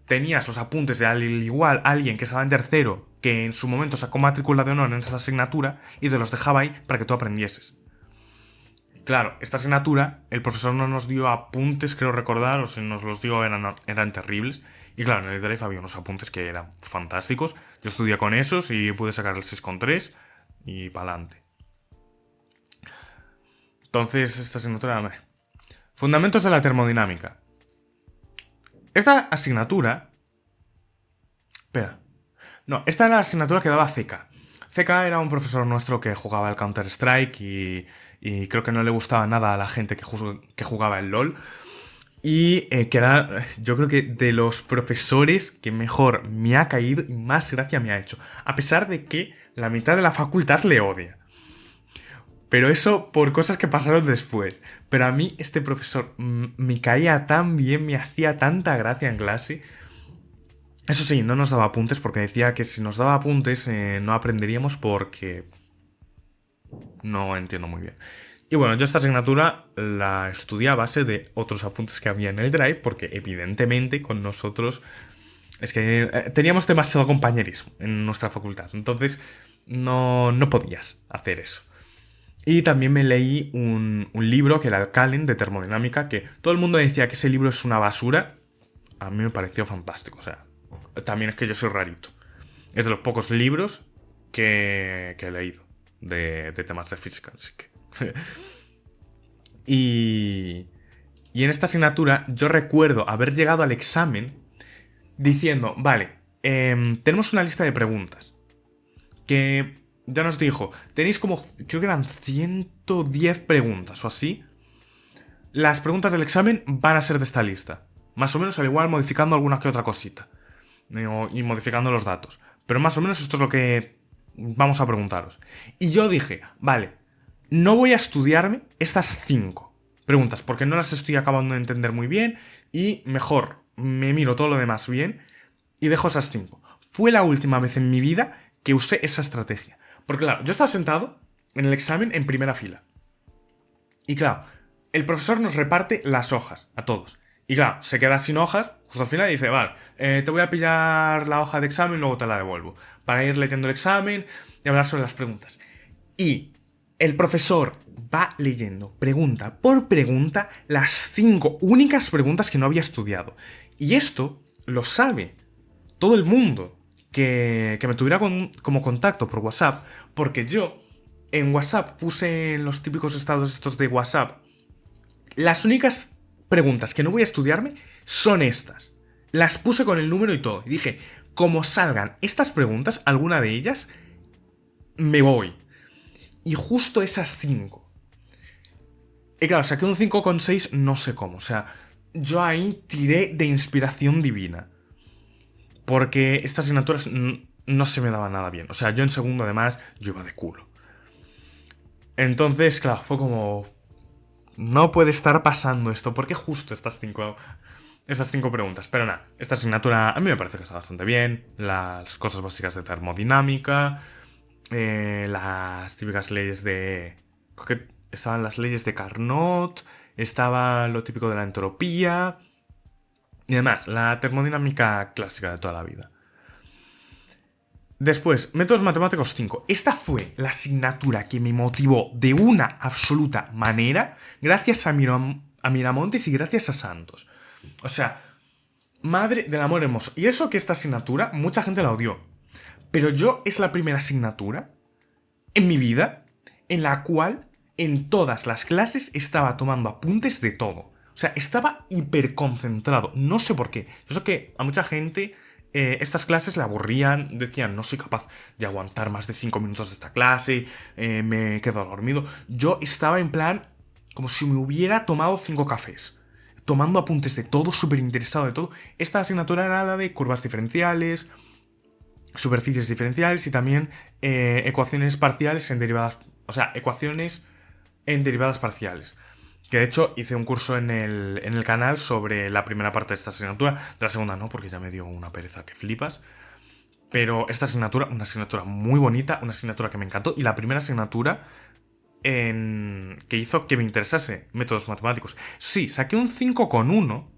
tenías los apuntes de al igual alguien que estaba en tercero, que en su momento sacó matrícula de honor en esa asignatura, y te los dejaba ahí para que tú aprendieses. Claro, esta asignatura, el profesor no nos dio apuntes, creo recordar, o si nos los dio eran terribles. Y claro, en el drive había unos apuntes que eran fantásticos. Yo estudié con esos y pude sacar el 6,3 y pa'lante. Entonces, esta asignatura... Fundamentos de la termodinámica. Esta asignatura... Espera. No, esta era la asignatura que daba CK. CK era un profesor nuestro que jugaba al Counter-Strike y creo que no le gustaba nada a la gente que jugaba el LoL. Y que era, yo creo que de los profesores que mejor me ha caído y más gracia me ha hecho. A pesar de que la mitad de la facultad le odia. Pero eso por cosas que pasaron después. Pero a mí este profesor me caía tan bien, me hacía tanta gracia en clase. Eso sí, no nos daba apuntes porque decía que si nos daba apuntes no aprenderíamos porque... No entiendo muy bien. Y bueno, yo esta asignatura la estudié a base de otros apuntes que había en el drive porque evidentemente con nosotros es que teníamos demasiado compañerismo en nuestra facultad. Entonces no podías hacer eso. Y también me leí un libro que era el Calen de termodinámica, que todo el mundo decía que ese libro es una basura. A mí me pareció fantástico, o sea, también es que yo soy rarito. Es de los pocos libros que he leído de temas de física, así que... y en esta asignatura yo recuerdo haber llegado al examen diciendo, vale, tenemos una lista de preguntas que ya nos dijo, tenéis como, creo que eran 110 preguntas o así. Las preguntas del examen van a ser de esta lista. Más o menos al igual modificando alguna que otra cosita. Y modificando los datos. Pero más o menos esto es lo que vamos a preguntaros. Y yo dije, vale, no voy a estudiarme estas 5 preguntas porque no las estoy acabando de entender muy bien y mejor me miro todo lo demás bien y dejo esas 5. Fue la última vez en mi vida que usé esa estrategia. Porque claro, yo estaba sentado en el examen en primera fila. Y claro, el profesor nos reparte las hojas a todos. Y claro, se queda sin hojas justo al final y dice, vale, te voy a pillar la hoja de examen y luego te la devuelvo. Para ir leyendo el examen y hablar sobre las preguntas. Y el profesor va leyendo pregunta por pregunta las 5 únicas preguntas que no había estudiado. Y esto lo sabe todo el mundo que me tuviera como contacto por WhatsApp, porque yo en WhatsApp puse en los típicos estados estos de WhatsApp las únicas preguntas que no voy a estudiarme son estas. Las puse con el número y todo. Y dije, como salgan estas preguntas, alguna de ellas, me voy. Y justo esas 5. Y claro, saqué un 5,6 no sé cómo. O sea, yo ahí tiré de inspiración divina. Porque estas asignaturas no se me daban nada bien. O sea, yo en segundo además, yo iba de culo. Entonces, claro, fue como... No puede estar pasando esto. ¿Por qué justo estas 5 preguntas? Pero nada, esta asignatura a mí me parece que está bastante bien. Las cosas básicas de termodinámica. Las típicas leyes de... Creo que estaban las leyes de Carnot. Estaba lo típico de la entropía. Y además, la termodinámica clásica de toda la vida. Después, métodos matemáticos 5. Esta fue la asignatura que me motivó de una absoluta manera gracias a Miramontes y gracias a Santos. O sea, madre del amor hermoso. Y eso que esta asignatura, mucha gente la odió. Pero yo es la primera asignatura en mi vida en la cual en todas las clases estaba tomando apuntes de todo. O sea, estaba hiperconcentrado. No sé por qué. Yo sé que a mucha gente... estas clases le aburrían, decían, no soy capaz de aguantar más de 5 minutos de esta clase, me quedo dormido. Yo estaba en plan, como si me hubiera tomado 5 cafés, tomando apuntes de todo, súper interesado de todo. Esta asignatura era la de curvas diferenciales, superficies diferenciales y también ecuaciones parciales en derivadas, o sea, ecuaciones en derivadas parciales. Que de hecho hice un curso en el canal sobre la primera parte de esta asignatura. De la segunda no, porque ya me dio una pereza que flipas. Pero esta asignatura, una asignatura muy bonita, una asignatura que me encantó. Y la primera asignatura que hizo que me interesase métodos matemáticos. Sí, saqué un 5,1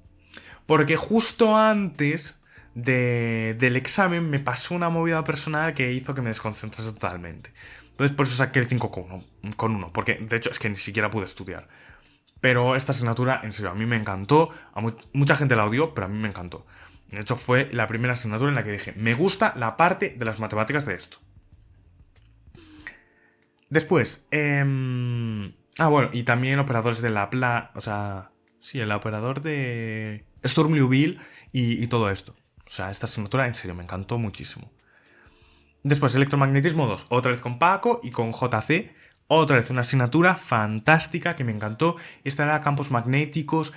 porque justo antes del examen me pasó una movida personal que hizo que me desconcentrase totalmente. Entonces por eso saqué el 5,1. Porque de hecho es que ni siquiera pude estudiar. Pero esta asignatura, en serio, a mí me encantó. Mucha gente la odió, pero a mí me encantó. De hecho, fue la primera asignatura en la que dije, me gusta la parte de las matemáticas de esto. Después, bueno, y también operadores de Laplace, o sea, sí, el operador de Sturm-Liouville y todo esto. O sea, esta asignatura, en serio, me encantó muchísimo. Después, electromagnetismo 2, otra vez con Paco y con JC. Otra vez una asignatura fantástica que me encantó. Esta era campos magnéticos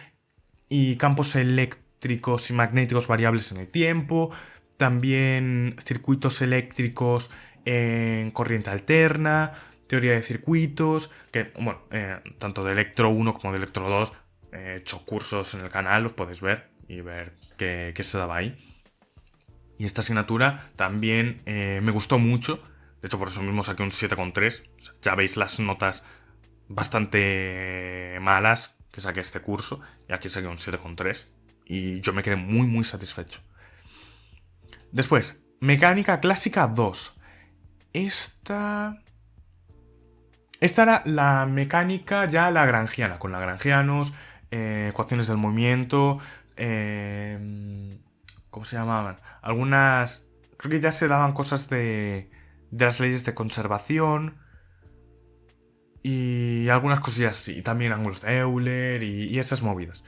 y campos eléctricos y magnéticos variables en el tiempo. También circuitos eléctricos en corriente alterna. Teoría de circuitos. Que, bueno, tanto de Electro 1 como de Electro 2. He hecho cursos en el canal, los podéis ver y ver qué se daba ahí. Y esta asignatura también me gustó mucho. De hecho, por eso mismo saqué un 7,3. O sea, ya veis las notas bastante malas que saqué este curso. Y aquí saqué un 7,3. Y yo me quedé muy, muy satisfecho. Después, mecánica clásica 2. Esta era la mecánica ya lagrangiana, con lagrangianos, ecuaciones del movimiento, ¿cómo se llamaban? Algunas... Creo que ya se daban cosas de las leyes de conservación y algunas cosillas así. Y también ángulos de Euler y esas movidas.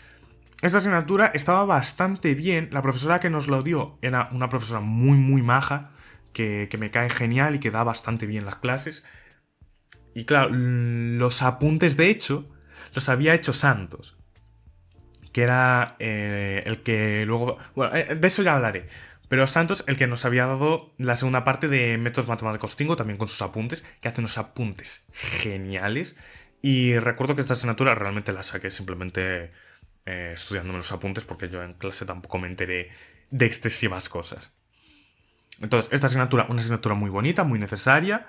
Esta asignatura estaba bastante bien. La profesora que nos lo dio era una profesora muy, muy maja. que me cae genial y que da bastante bien las clases. Y claro, los apuntes de hecho los había hecho Santos, que era el que luego... Bueno, de eso ya hablaré. Pero Santos, el que nos había dado la segunda parte de Métodos Matemáticos 5, también con sus apuntes, que hace unos apuntes geniales. Y recuerdo que esta asignatura realmente la saqué simplemente estudiándome los apuntes, porque yo en clase tampoco me enteré de excesivas cosas. Entonces, esta asignatura, una asignatura muy bonita, muy necesaria,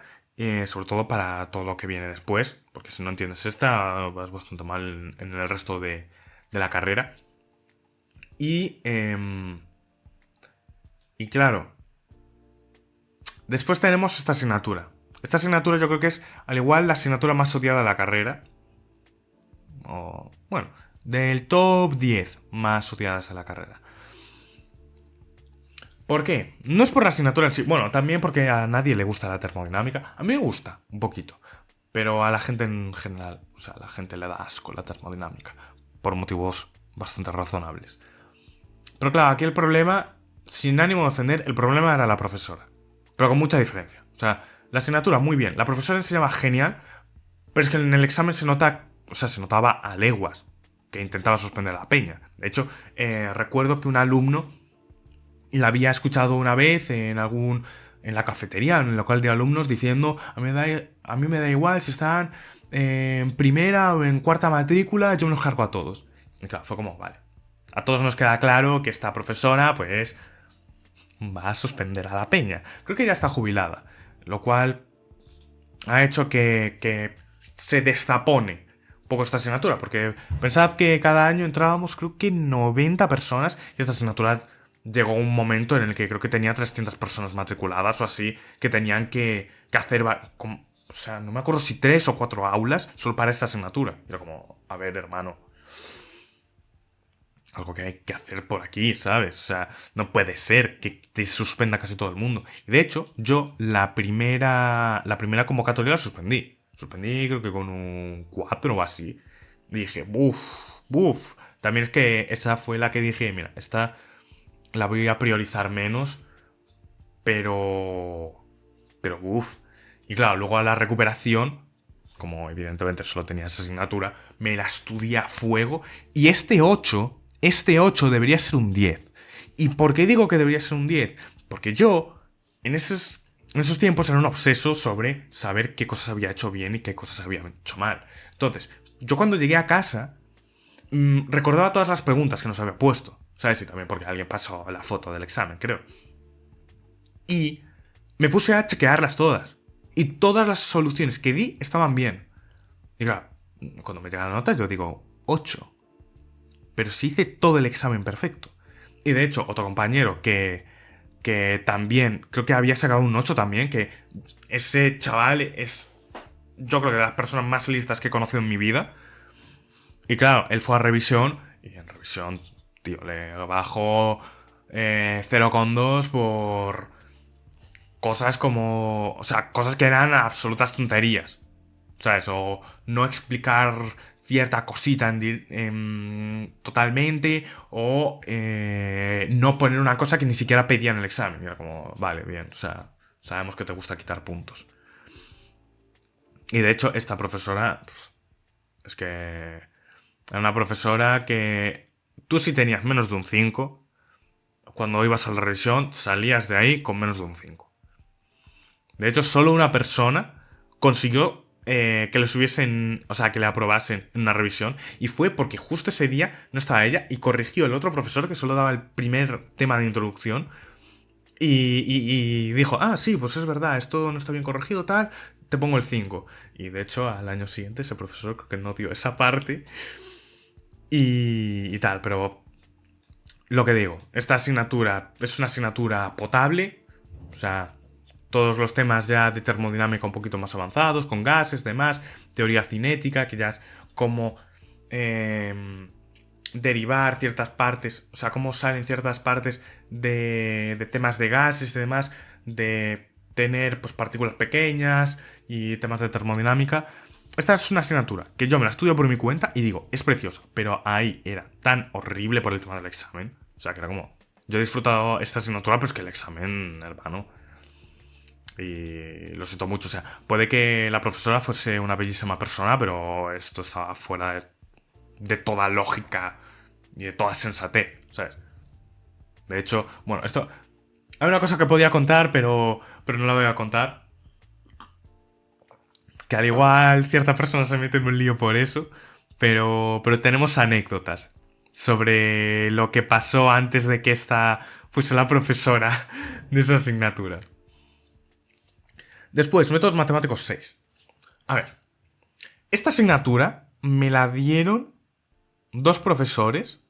sobre todo para todo lo que viene después, porque si no entiendes esta, vas bastante mal en el resto de la carrera. Y claro, después tenemos esta asignatura. Esta asignatura yo creo que es, al igual, la asignatura más odiada de la carrera. O, bueno, del top 10 más odiadas de la carrera. ¿Por qué? No es por la asignatura en sí. Bueno, también porque a nadie le gusta la termodinámica. A mí me gusta, un poquito. Pero a la gente en general, o sea, a la gente le da asco la termodinámica. Por motivos bastante razonables. Pero claro, aquí el problema, sin ánimo de ofender, el problema era la profesora. Pero con mucha diferencia. O sea, la asignatura muy bien. La profesora enseñaba genial, pero es que en el examen se nota, o sea, se notaba a leguas que intentaba suspender a la peña. De hecho, recuerdo que un alumno la había escuchado una vez en la cafetería, en el local de alumnos, diciendo a mí me da igual si están en primera o en cuarta matrícula, yo me los cargo a todos. Y claro, fue como, vale. A todos nos queda claro que esta profesora, pues, va a suspender a la peña. Creo que ya está jubilada, lo cual ha hecho que se destapone un poco esta asignatura, porque pensad que cada año entrábamos creo que 90 personas y esta asignatura llegó un momento en el que creo que tenía 300 personas matriculadas o así, que tenían que hacer... O sea, no me acuerdo si 3 o 4 aulas solo para esta asignatura. Y era como, a ver, hermano, algo que hay que hacer por aquí, ¿sabes? O sea, no puede ser que te suspenda casi todo el mundo. Y de hecho, yo la primera convocatoria la suspendí. Suspendí creo que con un 4 o así. Dije, buf, buf. También es que esa fue la que dije, mira, esta la voy a priorizar menos, pero... Pero, uff. Y claro, luego a la recuperación, como evidentemente solo tenía esa asignatura, me la estudié a fuego. Y este 8 debería ser un 10. ¿Y por qué digo que debería ser un 10? Porque yo, en esos tiempos, era un obseso sobre saber qué cosas había hecho bien y qué cosas había hecho mal. Entonces, yo cuando llegué a casa, recordaba todas las preguntas que nos había puesto. ¿Sabes? Y también porque alguien pasó la foto del examen, creo. Y me puse a chequearlas todas. Y todas las soluciones que di estaban bien. Y claro, cuando me llega la nota yo digo 8. Pero si hice todo el examen perfecto. Y de hecho, otro compañero que también, creo que había sacado un 8 también, que ese chaval es, yo creo que de las personas más listas que he conocido en mi vida. Y claro, él fue a revisión, y en revisión, tío, le bajó 0,2 por cosas como... O sea, cosas que eran absolutas tonterías. ¿Sabes? O no explicar cierta cosita totalmente, o no poner una cosa que ni siquiera pedía en el examen. Y era como, vale, bien, o sea, sabemos que te gusta quitar puntos. Y de hecho, esta profesora, es que era una profesora que tú si tenías menos de un 5, cuando ibas a la revisión salías de ahí con menos de un 5. De hecho, solo una persona consiguió que le subiesen, o sea, que le aprobasen en una revisión, y fue porque justo ese día no estaba ella y corrigió el otro profesor que solo daba el primer tema de introducción y dijo, ah, sí, pues es verdad, esto no está bien corregido, tal, te pongo el 5. Y de hecho, al año siguiente ese profesor creo que no dio esa parte y tal, pero lo que digo, esta asignatura es una asignatura potable, o sea, todos los temas ya de termodinámica un poquito más avanzados, con gases, demás, teoría cinética, que ya es cómo derivar ciertas partes, o sea, cómo salen ciertas partes de temas de gases y demás, de tener pues partículas pequeñas y temas de termodinámica. Esta es una asignatura que yo me la estudio por mi cuenta y digo, es preciosa, pero ahí era tan horrible por el tema del examen. O sea, que era como, yo he disfrutado esta asignatura, pero es que el examen, hermano, Y lo siento mucho, o sea, puede que la profesora fuese una bellísima persona, pero esto estaba fuera de toda lógica y de toda sensatez, ¿sabes? De hecho, bueno, esto... Hay una cosa que podía contar, pero no la voy a contar. Que al igual cierta persona se mete en un lío por eso, pero tenemos anécdotas sobre lo que pasó antes de que esta fuese la profesora de esa asignatura. Después, métodos matemáticos 6. A ver, esta asignatura me la dieron dos profesores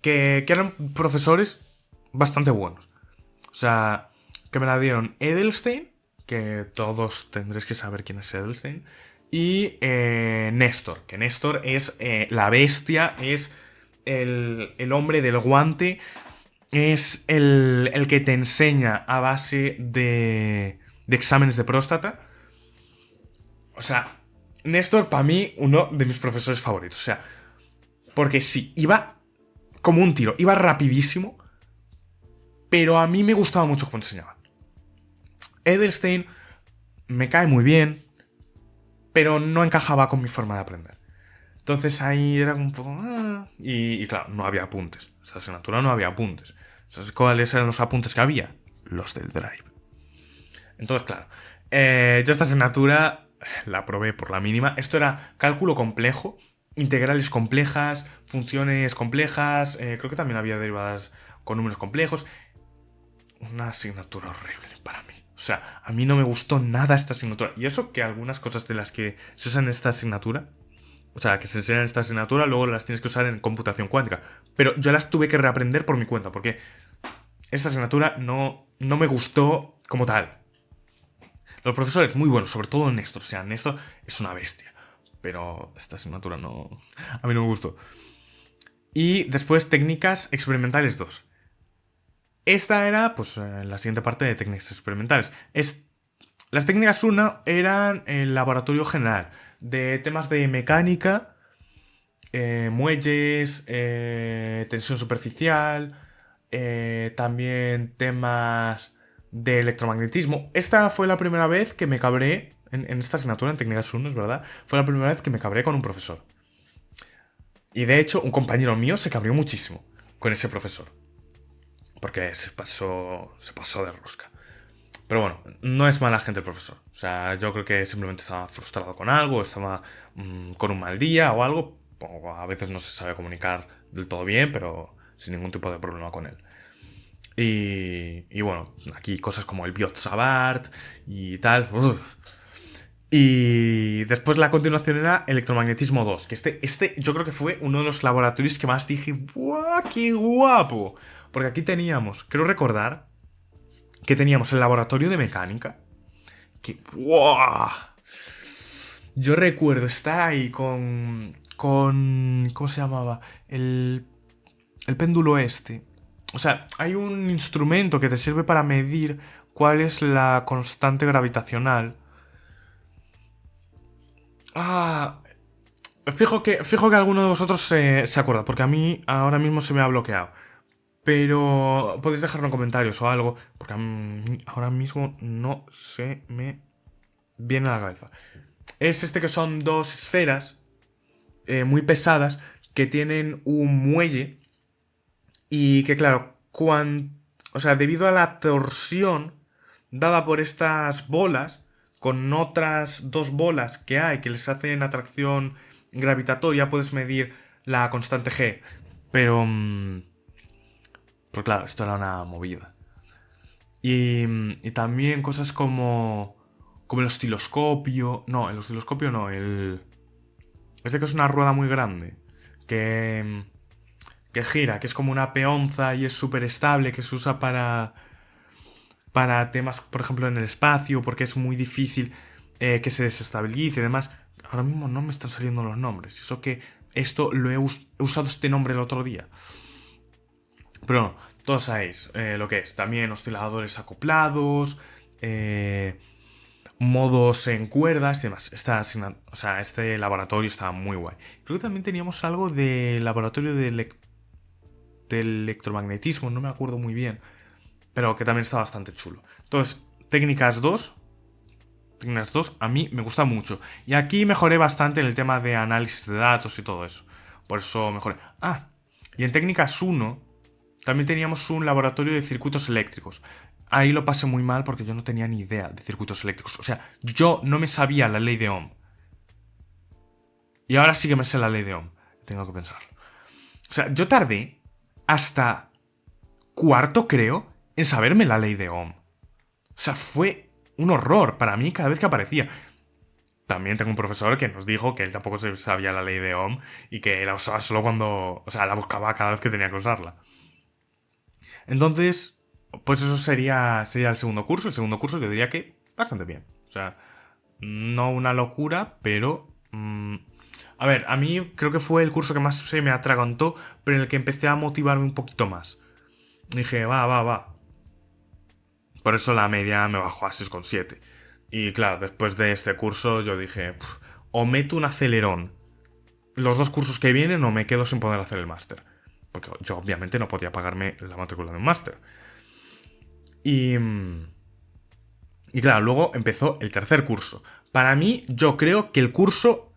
que eran profesores bastante buenos. O sea, que me la dieron Edelstein, que todos tendréis que saber quién es Edelstein, y Néstor, que Néstor es la bestia, es el hombre del guante, es el que te enseña a base de exámenes de próstata. O sea, Néstor, para mí, uno de mis profesores favoritos. O sea, porque sí, iba como un tiro, iba rapidísimo, pero a mí me gustaba mucho cómo enseñaba. Edelstein me cae muy bien, pero no encajaba con mi forma de aprender. Entonces ahí era un poco... Y claro, no había apuntes. Esta asignatura no había apuntes. ¿Sabes cuáles eran los apuntes que había? Los del Drive. Entonces, claro, yo esta asignatura la probé por la mínima. Esto era cálculo complejo, integrales complejas, funciones complejas, creo que también había derivadas con números complejos. Una asignatura horrible para mí. O sea, a mí no me gustó nada esta asignatura. Y eso que algunas cosas de las que se usan en esta asignatura, o sea, que se enseñan en esta asignatura, luego las tienes que usar en computación cuántica. Pero yo las tuve que reaprender por mi cuenta, porque esta asignatura no me gustó como tal. Los profesores, muy buenos, sobre todo Néstor. O sea, Néstor es una bestia. Pero esta asignatura no... A mí no me gustó. Y después técnicas experimentales 2. Esta era, pues, la siguiente parte de técnicas experimentales. Las técnicas 1 eran el laboratorio general, de temas de mecánica, muelles, tensión superficial, también temas de electromagnetismo. Esta fue la primera vez que me cabré, en esta asignatura, en técnicas 1, es verdad, fue la primera vez que me cabré con un profesor. Y de hecho, un compañero mío se cabreó muchísimo con ese profesor. Porque se pasó de rosca. Pero bueno, no es mala gente el profesor. O sea, yo creo que simplemente estaba frustrado con algo, estaba con un mal día o algo. O a veces no se sabe comunicar del todo bien, pero sin ningún tipo de problema con él. Y bueno, aquí cosas como el Biot-Savart y tal. Y después la continuación era electromagnetismo 2, que este yo creo que fue uno de los laboratorios que más dije, ¡buah, qué guapo! Porque aquí teníamos, creo recordar, que teníamos el laboratorio de mecánica, que ¡buah! Yo recuerdo estar ahí con ¿cómo se llamaba? El péndulo este. O sea, hay un instrumento que te sirve para medir cuál es la constante gravitacional. Fijo que alguno de vosotros se acuerda, porque a mí ahora mismo se me ha bloqueado. Pero podéis dejarlo en comentarios o algo, porque a mí ahora mismo no se me viene a la cabeza. Es este que son dos esferas muy pesadas que tienen un muelle y que claro, o sea, debido a la torsión dada por estas bolas, con otras dos bolas que hay que les hacen atracción gravitatoria, puedes medir la constante G. Pero... pues claro, esto era una movida. Y también cosas como el osciloscopio. No, el osciloscopio no, este que es una rueda muy grande. Que gira, que es como una peonza y es súper estable, que se usa para temas, por ejemplo, en el espacio, porque es muy difícil que se desestabilice y demás. Ahora mismo no me están saliendo los nombres. Eso que esto lo he usado este nombre el otro día. Pero no, todos sabéis lo que es. También osciladores acoplados, modos en cuerdas y demás. Este laboratorio estaba muy guay. Creo que también teníamos algo de laboratorio de electromagnetismo, no me acuerdo muy bien. Pero que también está bastante chulo. Entonces, técnicas 2. Técnicas 2 a mí me gusta mucho. Y aquí mejoré bastante en el tema de análisis de datos y todo eso. Por eso mejoré. Y en técnicas 1 también teníamos un laboratorio de circuitos eléctricos. Ahí lo pasé muy mal porque yo no tenía ni idea de circuitos eléctricos. O sea, yo no me sabía la ley de Ohm. Y ahora sí que me sé la ley de Ohm. Tengo que pensarlo. O sea, yo tardé hasta cuarto, creo, en saberme la ley de Ohm. O sea, fue un horror para mí cada vez que aparecía. También tengo un profesor que nos dijo que él tampoco se sabía la ley de Ohm y que la usaba solo cuando... O sea, la buscaba cada vez que tenía que usarla. Entonces, pues eso sería el segundo curso. El segundo curso yo diría que bastante bien. O sea, no una locura, pero... a ver, a mí creo que fue el curso que más se me atragantó, pero en el que empecé a motivarme un poquito más. Dije, va. Por eso la media me bajó a 6,7. Y claro, después de este curso yo dije, o meto un acelerón los 2 cursos que vienen o me quedo sin poder hacer el máster. Porque yo obviamente no podía pagarme la matrícula de un máster. Y claro, luego empezó el tercer curso. Para mí, yo creo que el curso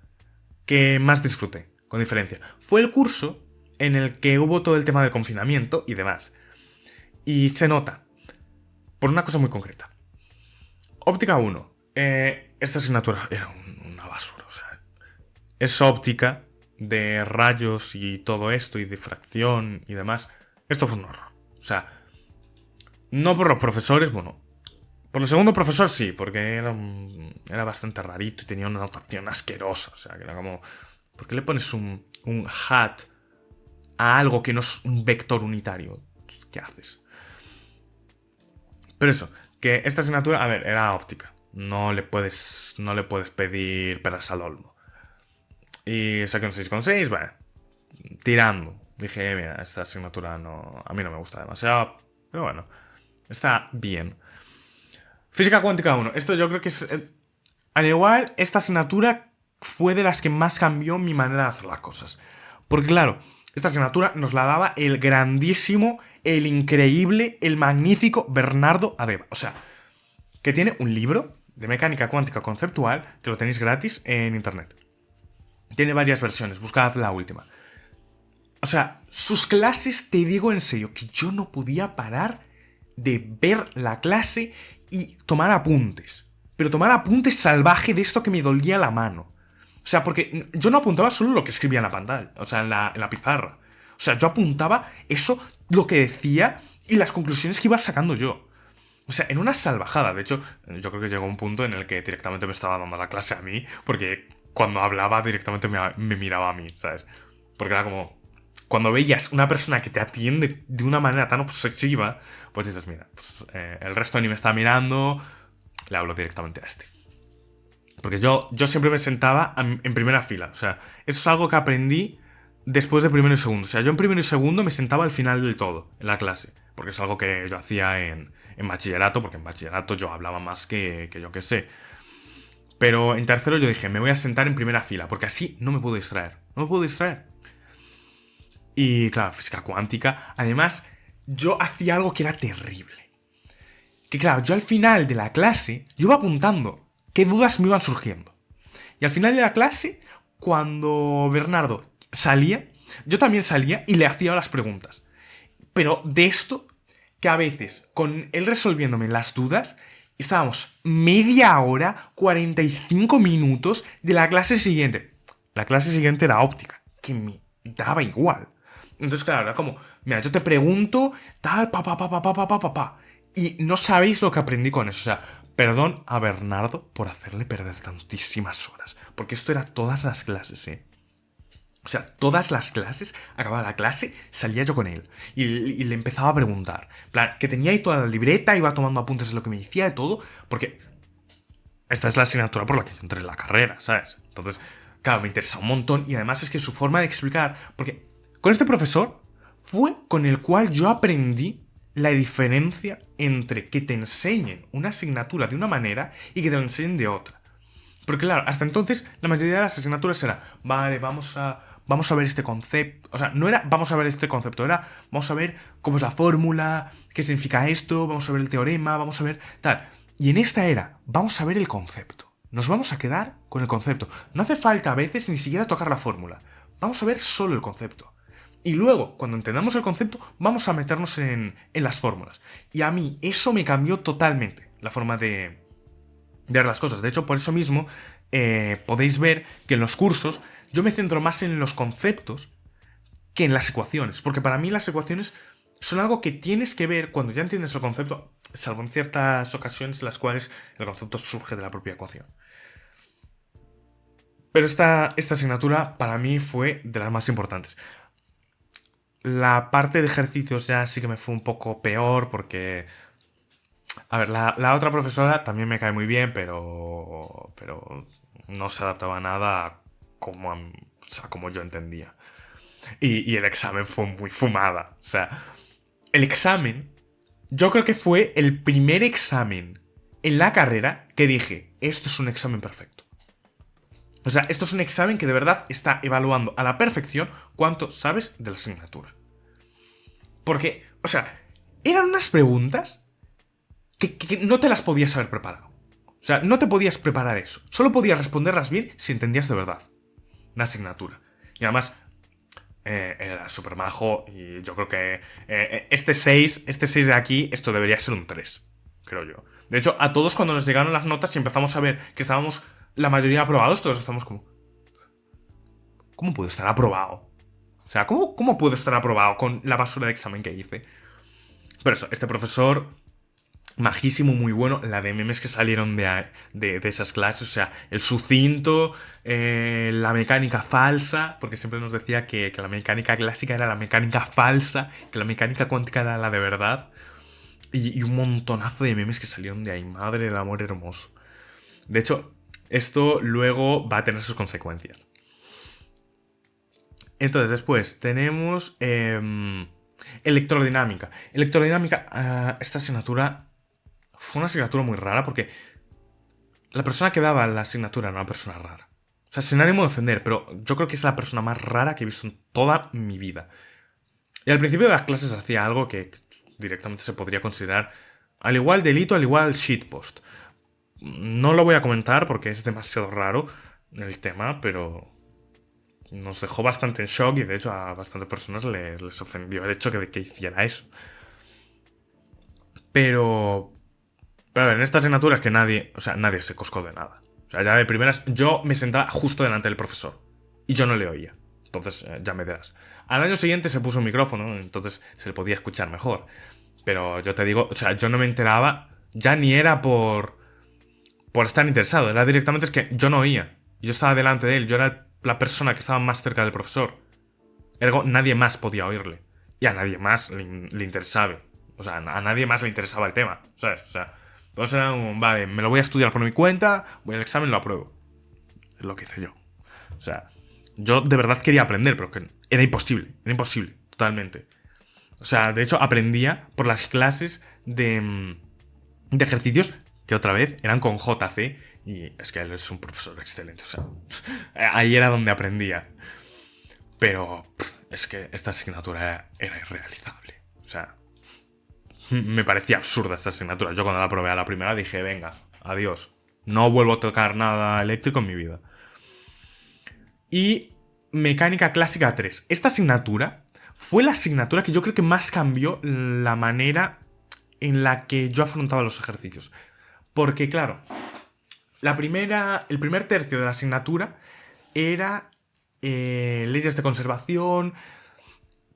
que más disfruté, con diferencia, fue el curso en el que hubo todo el tema del confinamiento y demás. Y se nota por una cosa muy concreta. Óptica 1. Esta asignatura era una basura, o sea, es óptica de rayos y todo esto, y difracción y demás. Esto fue un horror. O sea, no por los profesores, bueno, por el segundo profesor sí, porque era bastante rarito y tenía una notación asquerosa. O sea, que era como... ¿Por qué le pones un hat a algo que no es un vector unitario? ¿Qué haces? Pero eso, que esta asignatura, a ver, era óptica. No le puedes pedir peras al olmo. Y saqué un 6,6, bueno, tirando. Dije, mira, esta asignatura a mí no me gusta demasiado, pero bueno, está bien. Física cuántica 1. Esto yo creo que es... al igual, esta asignatura fue de las que más cambió mi manera de hacer las cosas. Porque claro, esta asignatura nos la daba el grandísimo, el increíble, el magnífico Bernardo Adeba. O sea, que tiene un libro de mecánica cuántica conceptual que lo tenéis gratis en internet. Tiene varias versiones, buscad la última. O sea, sus clases, te digo en serio, que yo no podía parar de ver la clase y tomar apuntes. Pero tomar apuntes salvaje de esto que me dolía la mano. O sea, porque yo no apuntaba solo lo que escribía en la pantalla, o sea, en la pizarra. O sea, yo apuntaba eso, lo que decía y las conclusiones que iba sacando yo. O sea, en una salvajada. De hecho, yo creo que llegó un punto en el que directamente me estaba dando la clase a mí, porque cuando hablaba directamente me miraba a mí, ¿sabes? Porque era como... Cuando veías una persona que te atiende de una manera tan obsesiva, pues dices, mira, pues, el resto ni me está mirando, le hablo directamente a este. Porque yo siempre me sentaba en primera fila. O sea, eso es algo que aprendí después de primero y segundo. O sea, yo en primero y segundo me sentaba al final del todo, en la clase. Porque es algo que yo hacía en bachillerato, porque en bachillerato yo hablaba más que yo qué sé. Pero en tercero yo dije, me voy a sentar en primera fila, porque así no me puedo distraer. No me puedo distraer. Y claro, física cuántica. Además, yo hacía algo que era terrible. Que claro, yo al final de la clase, yo iba apuntando qué dudas me iban surgiendo. Y al final de la clase, cuando Bernardo salía, yo también salía y le hacía las preguntas. Pero de esto, que a veces, con él resolviéndome las dudas, estábamos media hora, 45 minutos de la clase siguiente. La clase siguiente era óptica, que me daba igual. Entonces, claro, era como, mira, yo te pregunto, tal, pa. Y no sabéis lo que aprendí con eso. O sea, perdón a Bernardo por hacerle perder tantísimas horas. Porque esto era todas las clases, ¿eh? O sea, todas las clases, acababa la clase, salía yo con él. Y le empezaba a preguntar. En plan, que tenía ahí toda la libreta, iba tomando apuntes de lo que me decía y todo. Porque esta es la asignatura por la que yo entré en la carrera, ¿sabes? Entonces, claro, me interesa un montón. Y además es que su forma de explicar... Porque con este profesor fue con el cual yo aprendí la diferencia entre que te enseñen una asignatura de una manera y que te la enseñen de otra. Porque claro, hasta entonces la mayoría de las asignaturas era, vale, vamos a ver este concepto. O sea, no era vamos a ver este concepto, era vamos a ver cómo es la fórmula, qué significa esto, vamos a ver el teorema, vamos a ver tal. Y en esta era vamos a ver el concepto. Nos vamos a quedar con el concepto. No hace falta a veces ni siquiera tocar la fórmula. Vamos a ver solo el concepto. Y luego, cuando entendamos el concepto, vamos a meternos en las fórmulas. Y a mí eso me cambió totalmente la forma de ver las cosas. De hecho, por eso mismo podéis ver que en los cursos yo me centro más en los conceptos que en las ecuaciones. Porque para mí las ecuaciones son algo que tienes que ver cuando ya entiendes el concepto, salvo en ciertas ocasiones en las cuales el concepto surge de la propia ecuación. Pero esta asignatura para mí fue de las más importantes. La parte de ejercicios ya sí que me fue un poco peor porque... A ver, la otra profesora también me cae muy bien, pero no se adaptaba a nada como, o sea, como yo entendía. Y el examen fue muy fumada. O sea, el examen, yo creo que fue el primer examen en la carrera que dije, esto es un examen perfecto. O sea, esto es un examen que de verdad está evaluando a la perfección cuánto sabes de la asignatura. Porque, o sea, eran unas preguntas que no te las podías haber preparado. O sea, no te podías preparar eso. Solo podías responderlas bien si entendías de verdad la asignatura. Y además, era súper majo y yo creo que este 6 de aquí, esto debería ser un 3, creo yo. De hecho, a todos cuando nos llegaron las notas y empezamos a ver que estábamos la mayoría aprobados, todos estamos como... ¿Cómo puedo estar aprobado? O sea, ¿cómo puedo estar aprobado con la basura de examen que hice? Pero eso, este profesor... majísimo, muy bueno. La de memes que salieron de esas clases. O sea, el sucinto, la mecánica falsa, porque siempre nos decía que la mecánica clásica era la mecánica falsa, que la mecánica cuántica era la de verdad. Y un montonazo de memes que salieron de ahí. Madre del amor hermoso. De hecho, esto luego va a tener sus consecuencias. Entonces, después tenemos electrodinámica. Electrodinámica, esta asignatura fue una asignatura muy rara porque la persona que daba la asignatura era una persona rara. O sea, sin ánimo de ofender, pero yo creo que es la persona más rara que he visto en toda mi vida. Y al principio de las clases hacía algo que directamente se podría considerar al igual delito, al igual shitpost. No lo voy a comentar porque es demasiado raro el tema, pero nos dejó bastante en shock y de hecho a bastantes personas les ofendió el hecho de que hiciera eso. Pero a ver, en esta asignatura es que nadie se coscó de nada. O sea, ya de primeras, yo me sentaba justo delante del profesor y yo no le oía. Entonces, ya me dirás. Al año siguiente se puso un micrófono, entonces se le podía escuchar mejor. Pero yo te digo, o sea, yo no me enteraba, ya ni era por estar interesado, era directamente es que yo no oía. Yo estaba delante de él, yo era la persona que estaba más cerca del profesor. Ergo, nadie más podía oírle. Y a nadie más le interesaba. O sea, a nadie más le interesaba el tema, ¿sabes? O sea, entonces era un, vale, me lo voy a estudiar por mi cuenta, voy al examen, lo apruebo. Es lo que hice yo. O sea, yo de verdad quería aprender, pero que era imposible, totalmente. O sea, de hecho, aprendía por las clases de ejercicios que otra vez eran con JC y es que él es un profesor excelente. O sea, ahí era donde aprendía. Pero es que esta asignatura era irrealizable. O sea, me parecía absurda esta asignatura. Yo cuando la probé a la primera dije, venga, adiós. No vuelvo a tocar nada eléctrico en mi vida. Y mecánica clásica 3. Esta asignatura fue la asignatura que yo creo que más cambió la manera en la que yo afrontaba los ejercicios. Porque, claro, el primer tercio de la asignatura era leyes de conservación,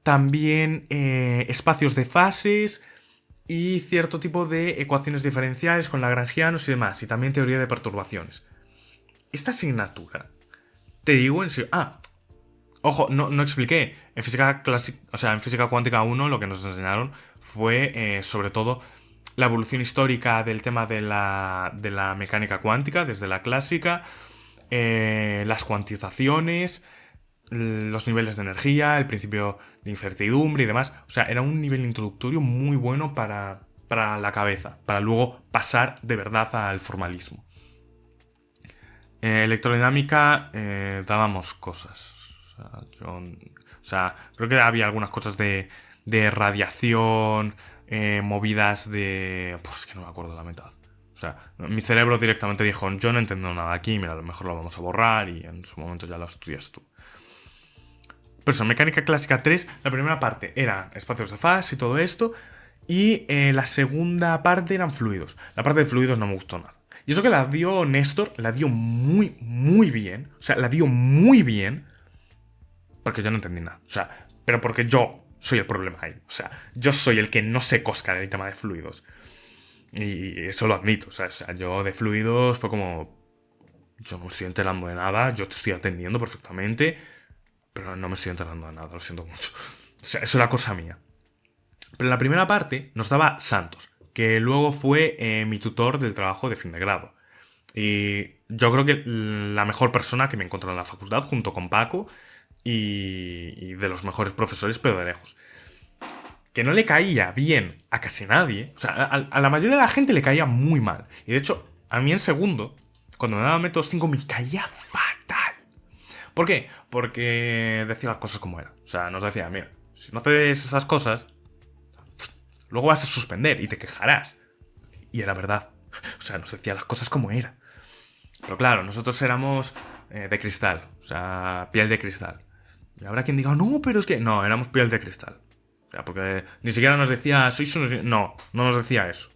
también espacios de fases y cierto tipo de ecuaciones diferenciales con lagrangianos y demás, y también teoría de perturbaciones. Esta asignatura, te digo en serio... Ojo, no expliqué. En física clásica, o sea, en física cuántica 1 lo que nos enseñaron fue sobre todo la evolución histórica del tema de la mecánica cuántica, desde la clásica, las cuantizaciones, los niveles de energía, el principio de incertidumbre y demás. O sea, era un nivel introductorio muy bueno para la cabeza, para luego pasar de verdad al formalismo. Electrodinámica, dábamos cosas. O sea, creo que había algunas cosas de radiación, movidas de... Pues es que no me acuerdo la mitad. O sea, mi cerebro directamente dijo, yo no entiendo nada aquí, mira, a lo mejor lo vamos a borrar y en su momento ya lo estudias tú. Pero eso, Mecánica Clásica 3, la primera parte era espacios de fase y todo esto, y la segunda parte eran fluidos. La parte de fluidos no me gustó nada. Y eso que la dio Néstor, la dio muy, muy bien. O sea, la dio muy bien. Porque yo no entendí nada. O sea, pero porque yo soy el problema ahí. O sea, yo soy el que no se cosca en el tema de fluidos. Y eso lo admito. O sea, yo de fluidos fue como... Yo no me estoy enterando de nada. Yo te estoy atendiendo perfectamente. Pero no me estoy enterando de nada. Lo siento mucho. O sea, eso era cosa mía. Pero en la primera parte nos daba Santos, que luego fue mi tutor del trabajo de fin de grado. Y yo creo que la mejor persona que me encontré en la facultad, junto con Paco, y de los mejores profesores, pero de lejos. Que no le caía bien a casi nadie. O sea, a la mayoría de la gente le caía muy mal. Y de hecho, a mí en segundo, cuando me daba métodos 5, me caía fatal. ¿Por qué? Porque decía las cosas como eran. O sea, nos decía, mira, si no haces esas cosas, luego vas a suspender y te quejarás. Y era verdad. O sea, nos decía las cosas como era. Pero claro, nosotros éramos de cristal. O sea, piel de cristal. Y habrá quien diga, no, pero es que... No, éramos piel de cristal. O sea, porque ni siquiera nos decía, sois unos... No, no nos decía eso.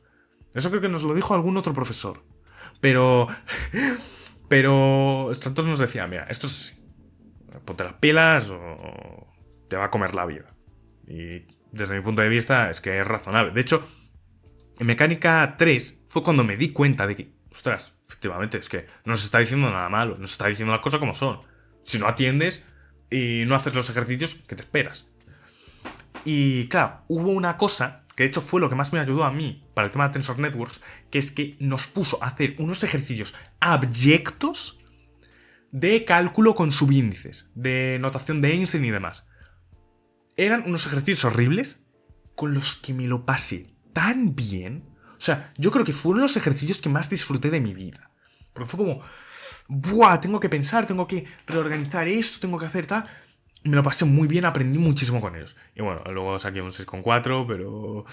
Eso creo que nos lo dijo algún otro profesor. Pero... Pero Santos nos decía, mira, esto es así. Ponte las pilas o te va a comer la vida. Y desde mi punto de vista es que es razonable. De hecho, en Mecánica 3 fue cuando me di cuenta de que, ostras, efectivamente, es que no nos está diciendo nada malo, nos está diciendo las cosas como son. Si no atiendes y no haces los ejercicios, ¿qué te esperas? Y claro, hubo una cosa, que de hecho fue lo que más me ayudó a mí para el tema de Tensor Networks, que es que nos puso a hacer unos ejercicios abyectos de cálculo con subíndices, de notación de Einstein y demás. Eran unos ejercicios horribles con los que me lo pasé tan bien. O sea, yo creo que fueron los ejercicios que más disfruté de mi vida. Porque fue como, ¡buah! Tengo que pensar, tengo que reorganizar esto, tengo que hacer tal. Y me lo pasé muy bien, aprendí muchísimo con ellos. Y bueno, luego saqué un 6,4, pero...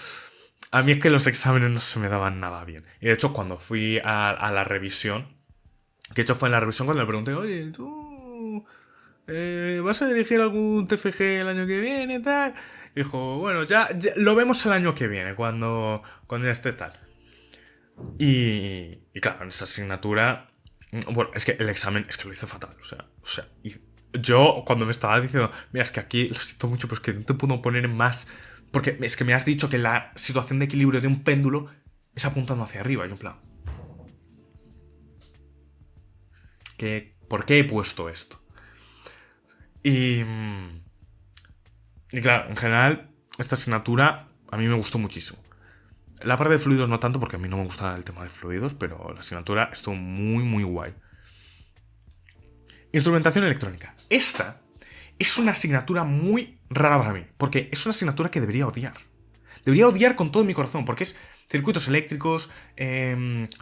A mí es que los exámenes no se me daban nada bien. Y de hecho, cuando fui a la revisión, que de hecho fue en la revisión cuando le pregunté, oye, ¿tú vas a dirigir algún TFG el año que viene, tal? Dijo, bueno, ya lo vemos el año que viene, cuando ya estés tal. Y claro, en esa asignatura... Bueno, es que el examen es que lo hice fatal. O sea, y yo cuando me estaba diciendo, mira, es que aquí lo siento mucho, pero es que no te puedo poner más... Porque es que me has dicho que la situación de equilibrio de un péndulo es apuntando hacia arriba. Y yo en plan... ¿Por qué he puesto esto? Y claro, en general, esta asignatura a mí me gustó muchísimo. La parte de fluidos no tanto, porque a mí no me gusta el tema de fluidos, pero la asignatura estuvo muy, muy guay. Instrumentación electrónica. Esta es una asignatura muy rara para mí, porque es una asignatura que debería odiar. Debería odiar con todo mi corazón, porque es circuitos eléctricos,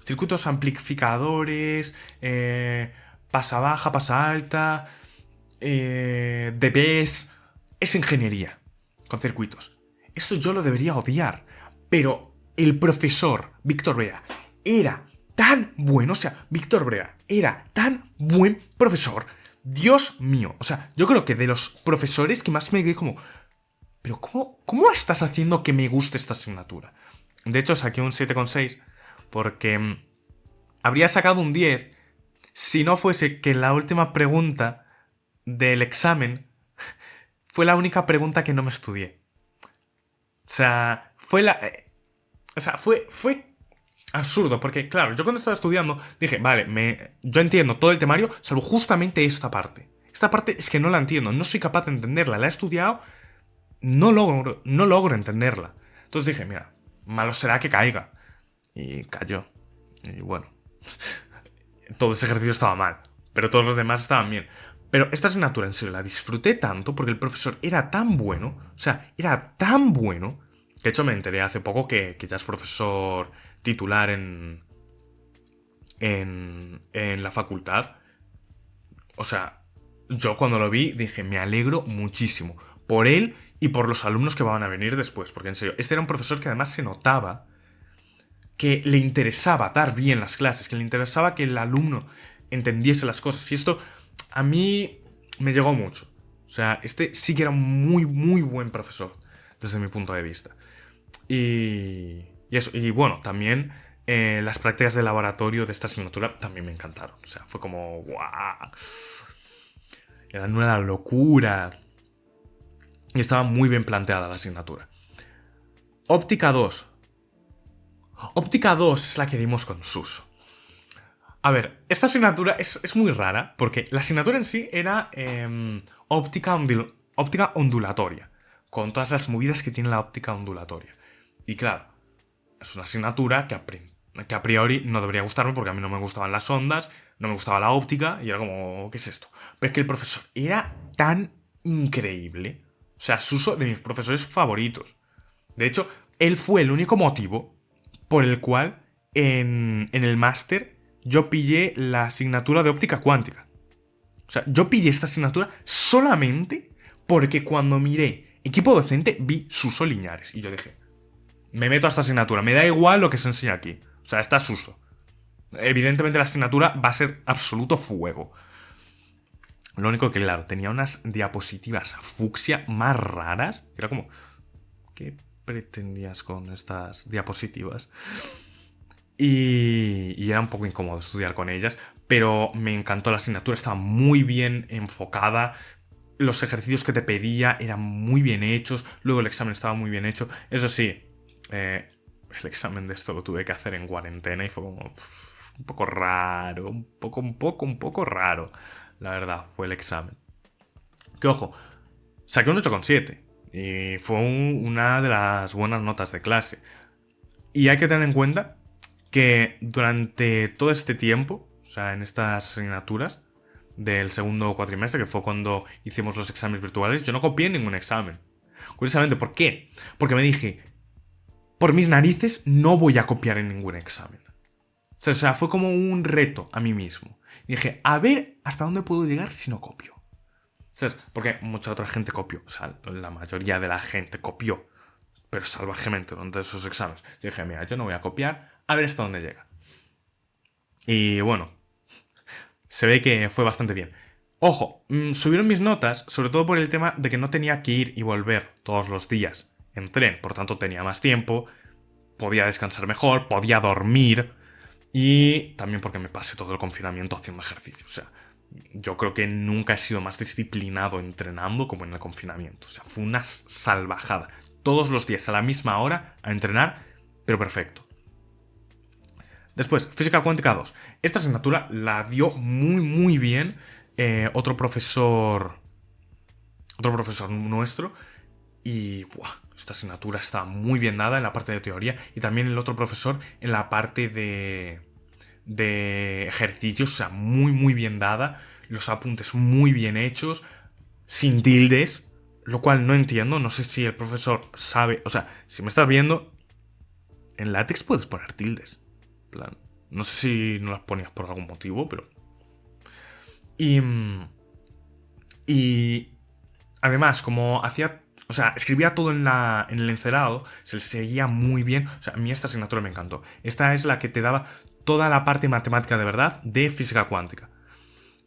circuitos amplificadores, pasa baja, pasa alta, dBs. Es ingeniería con circuitos. Esto yo lo debería odiar, pero el profesor Víctor Brea era tan bueno, o sea, Víctor Brea era tan buen profesor, Dios mío, o sea, yo creo que de los profesores que más me quedé como, pero ¿cómo estás haciendo que me guste esta asignatura? De hecho, saqué un 7,6 porque habría sacado un 10 si no fuese que la última pregunta del examen fue la única pregunta que no me estudié. O sea, fue absurdo, porque claro, yo cuando estaba estudiando dije, vale, yo entiendo todo el temario, salvo justamente esta parte. Esta parte es que no la entiendo, no soy capaz de entenderla, la he estudiado, no logro entenderla. Entonces dije, mira, malo será que caiga. Y cayó. Y bueno, todo ese ejercicio estaba mal, pero todos los demás estaban bien. Pero esta asignatura en serio la disfruté tanto porque el profesor era tan bueno, o sea, era tan bueno, que de hecho me enteré hace poco que ya es profesor titular en la facultad. O sea, yo cuando lo vi dije, me alegro muchísimo por él y por los alumnos que van a venir después, porque en serio, este era un profesor que además se notaba que le interesaba dar bien las clases, que le interesaba que el alumno entendiese las cosas. Y esto a mí me llegó mucho. O sea, este sí que era un muy, muy buen profesor, desde mi punto de vista. Y eso. Y bueno, también las prácticas de laboratorio de esta asignatura también me encantaron. O sea, fue como, ¡guau! Era una locura. Y estaba muy bien planteada la asignatura. Óptica 2. Óptica 2 es la que dimos con Suso. A ver, esta asignatura es muy rara, porque la asignatura en sí era óptica ondulatoria, con todas las movidas que tiene la óptica ondulatoria. Y claro, es una asignatura que a priori no debería gustarme, porque a mí no me gustaban las ondas, no me gustaba la óptica, y era como, ¿qué es esto? Pero es que el profesor era tan increíble. O sea, Suso, de mis profesores favoritos. De hecho, él fue el único motivo por el cual en el máster yo pillé la asignatura de óptica cuántica. O sea, yo pillé esta asignatura solamente porque cuando miré equipo docente vi Suso Liñares. Y yo dije, me meto a esta asignatura, me da igual lo que se enseña aquí. O sea, está Suso. Evidentemente la asignatura va a ser absoluto fuego. Lo único que, claro, tenía unas diapositivas fucsia más raras. Era como, ¿qué pretendías con estas diapositivas? Y era un poco incómodo estudiar con ellas, pero me encantó la asignatura, estaba muy bien enfocada, los ejercicios que te pedía eran muy bien hechos, luego el examen estaba muy bien hecho. Eso sí, el examen de esto lo tuve que hacer en cuarentena y fue como un poco raro, un poco raro, la verdad, fue el examen. Que ojo, saqué un 8,7 y fue una de las buenas notas de clase. Y hay que tener en cuenta que durante todo este tiempo, o sea, en estas asignaturas del segundo cuatrimestre, que fue cuando hicimos los exámenes virtuales, yo no copié ningún examen. Curiosamente, ¿por qué? Porque me dije, por mis narices no voy a copiar en ningún examen. O sea, fue como un reto a mí mismo. Y dije, a ver hasta dónde puedo llegar si no copio. ¿Sabes? Porque mucha otra gente copió. O sea, la mayoría de la gente copió, pero salvajemente durante esos exámenes. Yo dije, mira, yo no voy a copiar, a ver hasta dónde llega. Y bueno, se ve que fue bastante bien. Ojo, subieron mis notas, sobre todo por el tema de que no tenía que ir y volver todos los días en tren, por tanto tenía más tiempo, podía descansar mejor, podía dormir y también porque me pasé todo el confinamiento haciendo ejercicio. O sea, yo creo que nunca he sido más disciplinado entrenando como en el confinamiento. O sea, fue una salvajada. Todos los días a la misma hora a entrenar, pero perfecto. Después, Física Cuántica 2. Esta asignatura la dio muy bien otro profesor nuestro. Y esta asignatura está muy bien dada en la parte de teoría. Y también el otro profesor en la parte de ejercicios. O sea, muy bien dada. Los apuntes muy bien hechos. Sin tildes. Lo cual no entiendo. No sé si el profesor sabe. O sea, si me estás viendo, en LaTeX puedes poner tildes. Plan, no sé si no las ponías por algún motivo, pero... Y además, como hacía... O sea, escribía todo en el encerado, se le seguía muy bien. O sea, a mí esta asignatura me encantó. Esta es la que te daba toda la parte matemática de verdad de física cuántica.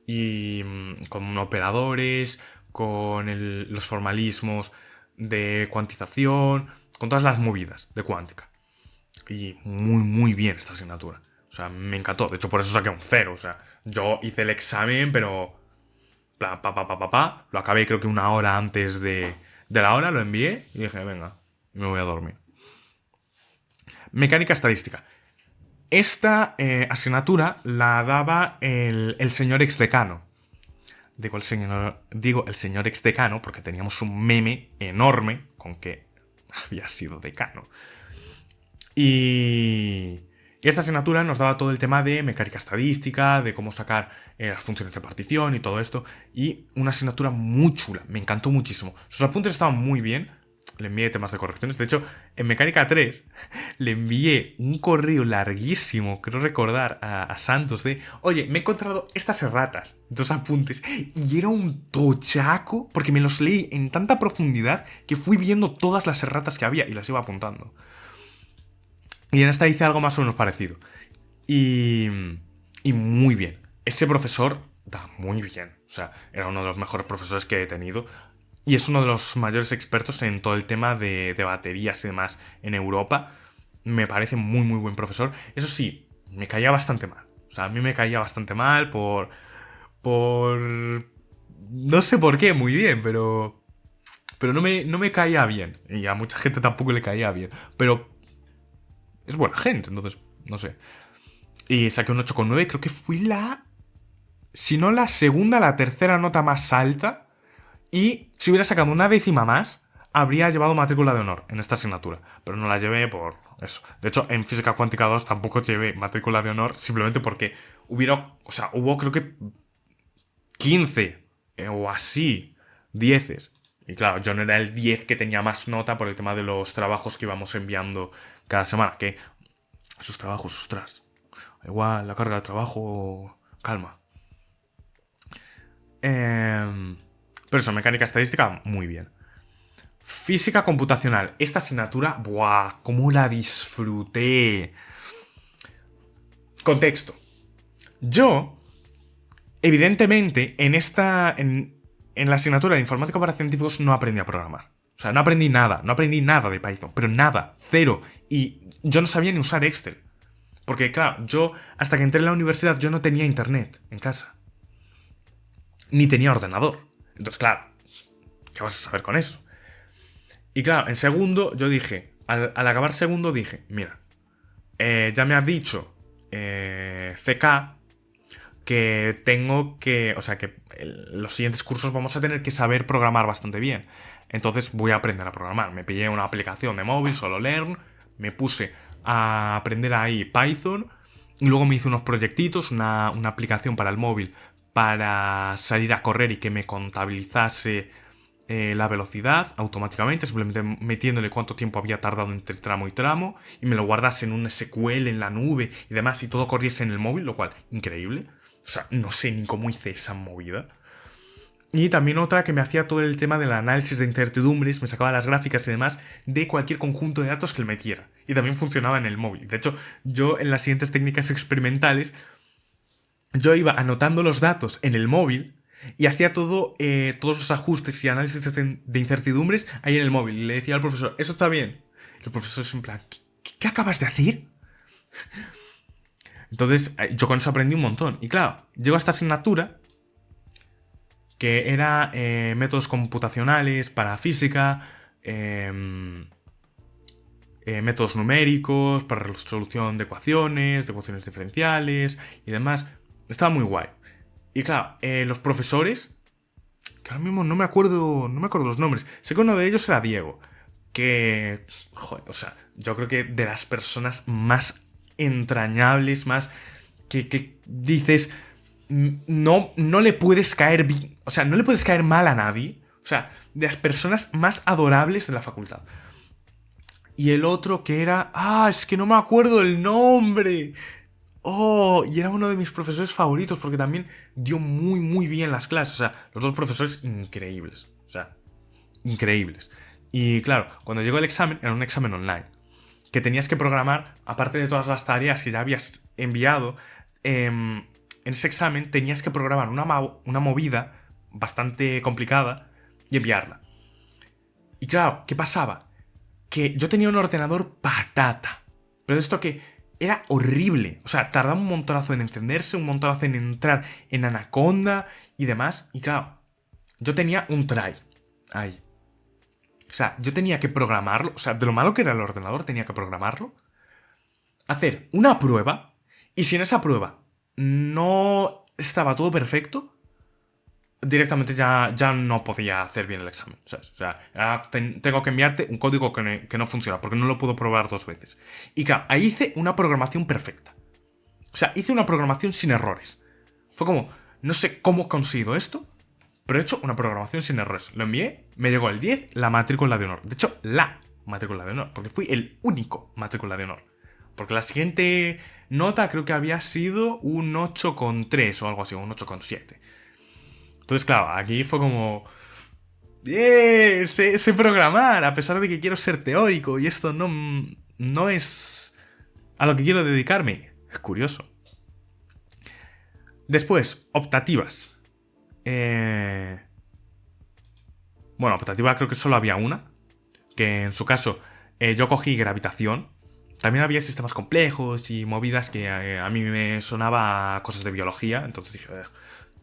Y con operadores, con los formalismos de cuantización, con todas las movidas de cuántica. Y muy bien esta asignatura. O sea, me encantó. De hecho, por eso saqué un 0. O sea, yo hice el examen, pero... Lo acabé creo que una hora antes de la hora, lo envié y dije, venga, me voy a dormir. Mecánica estadística. Esta asignatura la daba el señor exdecano. Digo el señor exdecano porque teníamos un meme enorme con que había sido decano. Y esta asignatura nos daba todo el tema de mecánica estadística, de cómo sacar las funciones de partición y todo esto. Y una asignatura muy chula, me encantó muchísimo. Sus apuntes estaban muy bien, le envié temas de correcciones. De hecho, en mecánica 3 le envié un correo larguísimo, creo recordar, a Santos de, oye, me he encontrado estas erratas, 2 apuntes. Y era un tochaco, porque me los leí en tanta profundidad que fui viendo todas las erratas que había y las iba apuntando. Y en esta hice algo más o menos parecido. Y, y muy bien. Ese profesor da muy bien. O sea, era uno de los mejores profesores que he tenido. Y es uno de los mayores expertos en todo el tema de baterías y demás en Europa. Me parece muy, muy buen profesor. Eso sí, me caía bastante mal. O sea, a mí me caía bastante mal por... No sé por qué, muy bien, pero no me caía bien. Y a mucha gente tampoco le caía bien. Pero es buena gente, entonces, no sé. Y saqué un 8,9. Creo que fui si no la segunda, la tercera nota más alta. Y si hubiera sacado una décima más, habría llevado matrícula de honor en esta asignatura. Pero no la llevé por eso. De hecho, en Física Cuántica 2 tampoco llevé matrícula de honor, simplemente porque hubo creo que 15 o así, 10. Y claro, yo no era el 10 que tenía más nota por el tema de los trabajos que íbamos enviando cada semana. Que esos trabajos, ostras. Igual la carga de trabajo, calma. Pero eso, mecánica estadística, muy bien. Física computacional. Esta asignatura, ¡buah! ¡Cómo la disfruté! Contexto. Yo, evidentemente, en la asignatura de informática para científicos no aprendí a programar. O sea, no aprendí nada de Python, pero nada, cero. Y yo no sabía ni usar Excel. Porque, claro, yo, hasta que entré en la universidad, yo no tenía internet en casa. Ni tenía ordenador. Entonces, claro, ¿qué vas a saber con eso? Y claro, en segundo yo dije, al acabar segundo dije, mira, ya me has dicho CK que tengo que, o sea, que los siguientes cursos vamos a tener que saber programar bastante bien. Entonces voy a aprender a programar. Me pillé una aplicación de móvil, solo Learn, me puse a aprender ahí Python y luego me hice unos proyectitos, una aplicación para el móvil para salir a correr y que me contabilizase la velocidad automáticamente, simplemente metiéndole cuánto tiempo había tardado entre tramo y tramo, y me lo guardase en un SQL en la nube y demás, y todo corriese en el móvil, lo cual, increíble. O sea, no sé ni cómo hice esa movida. Y también otra que me hacía todo el tema del análisis de incertidumbres, me sacaba las gráficas y demás de cualquier conjunto de datos que le metiera. Y también funcionaba en el móvil. De hecho, yo en las siguientes técnicas experimentales, yo iba anotando los datos en el móvil y hacía todos los ajustes y análisis de incertidumbres ahí en el móvil. Y le decía al profesor, eso está bien. Y el profesor es en plan, ¿qué acabas de hacer? Entonces, yo con eso aprendí un montón. Y claro, llego a esta asignatura que era métodos computacionales para física, métodos numéricos para resolución de ecuaciones diferenciales y demás. Estaba muy guay. Y claro, los profesores, que ahora mismo no me acuerdo los nombres. Sé que uno de ellos era Diego, que, joder, o sea, yo creo que de las personas más entrañables, más que dices, no le puedes caer bien, o sea, no le puedes caer mal a nadie. O sea, de las personas más adorables de la facultad. Y el otro que era, es que no me acuerdo el nombre. Oh, y era uno de mis profesores favoritos porque también dio muy, muy bien las clases. O sea, los dos profesores increíbles. O sea, increíbles. Y claro, cuando llegó el examen, era un examen online. Que tenías que programar, aparte de todas las tareas que ya habías enviado, en ese examen tenías que programar una movida bastante complicada y enviarla. Y claro, ¿qué pasaba? Que yo tenía un ordenador patata. Pero esto que era horrible. O sea, tardaba un montonazo en encenderse, un montonazo en entrar en Anaconda y demás. Y claro, yo tenía un try ahí. O sea, yo tenía que programarlo. O sea, de lo malo que era el ordenador, tenía que programarlo. Hacer una prueba. Y si en esa prueba no estaba todo perfecto, directamente ya no podía hacer bien el examen. O sea, tengo que enviarte un código que no funciona, porque no lo puedo probar 2 veces. Y claro, ahí hice una programación perfecta. O sea, hice una programación sin errores. Fue como, no sé cómo he conseguido esto, pero he hecho una programación sin errores. Lo envié, me llegó el 10, la matrícula de honor. De hecho, la matrícula de honor, porque fui el único matrícula de honor. Porque la siguiente nota creo que había sido un 8,3 o algo así, un 8,7. Entonces, claro, aquí fue como... sé programar, a pesar de que quiero ser teórico y esto no es a lo que quiero dedicarme. Es curioso. Después, optativas. Bueno, optativa creo que solo había una. Que en su caso yo cogí gravitación. También había sistemas complejos y movidas que a mí me sonaba a cosas de biología. Entonces dije,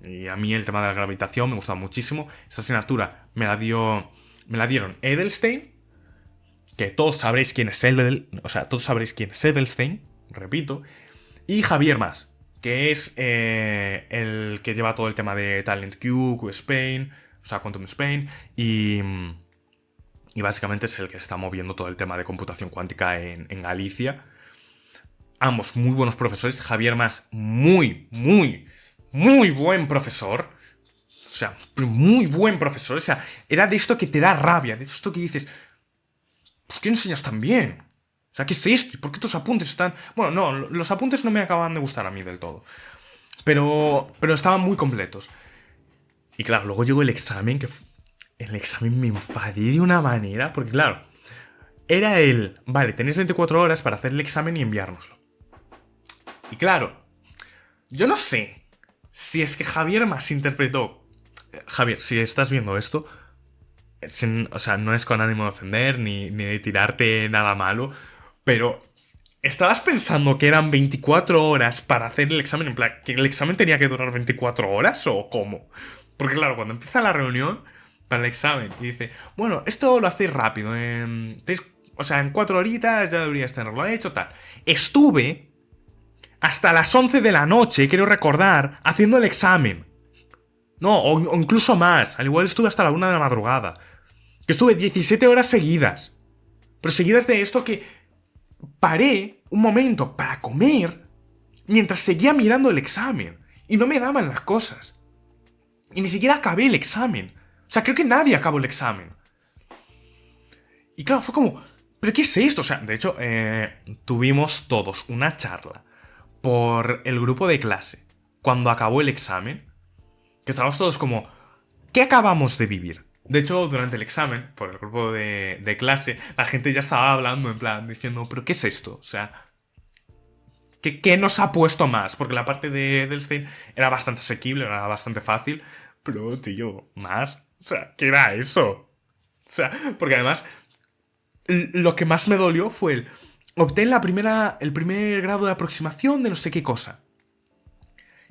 y a mí el tema de la gravitación me gustaba muchísimo. Esta asignatura me la dieron Edelstein, que todos sabréis quién es todos sabréis quién es Edelstein, repito, y Javier Mas, que es el que lleva todo el tema de Talent Q, Spain, o sea, Quantum Spain, y básicamente es el que está moviendo todo el tema de computación cuántica en Galicia. Ambos muy buenos profesores. Javier Mas, muy buen profesor. O sea, muy buen profesor. O sea, era de esto que te da rabia, de esto que dices, ¿por qué enseñas tan bien? O sea, ¿qué es esto? ¿Y por qué tus apuntes están...? Bueno, no, los apuntes no me acaban de gustar a mí del todo. Pero estaban muy completos. Y claro, luego llegó el examen, el examen me enfadé de una manera, porque claro, era vale, tenéis 24 horas para hacer el examen y enviárnoslo. Y claro, yo no sé si es que Javier Mas interpretó... Javier, si estás viendo esto, o sea, no es con ánimo de ofender ni de tirarte nada malo, pero ¿estabas pensando que eran 24 horas para hacer el examen? En plan, ¿que el examen tenía que durar 24 horas o cómo? Porque claro, cuando empieza la reunión para el examen y dice, bueno, esto lo hacéis rápido, o sea, en 4 horitas ya deberíais tenerlo hecho, tal. Estuve hasta las 11 de la noche, quiero recordar, haciendo el examen. No, o incluso más. Al igual estuve hasta la 1 de la madrugada. Que estuve 17 horas seguidas. Pero seguidas de esto que paré un momento para comer mientras seguía mirando el examen. Y no me daban las cosas. Y ni siquiera acabé el examen. O sea, creo que nadie acabó el examen. Y claro, fue como, ¿pero qué es esto? O sea, de hecho, tuvimos todos una charla por el grupo de clase cuando acabó el examen. Que estábamos todos como, ¿qué acabamos de vivir? De hecho, durante el examen, por el grupo de clase, la gente ya estaba hablando en plan, diciendo, ¿pero qué es esto? O sea, ¿qué nos ha puesto más? Porque la parte de Edelstein era bastante asequible, era bastante fácil. Pero, tío, ¿más? O sea, ¿qué era eso? O sea, porque además, lo que más me dolió fue obtén el primer grado de aproximación de no sé qué cosa.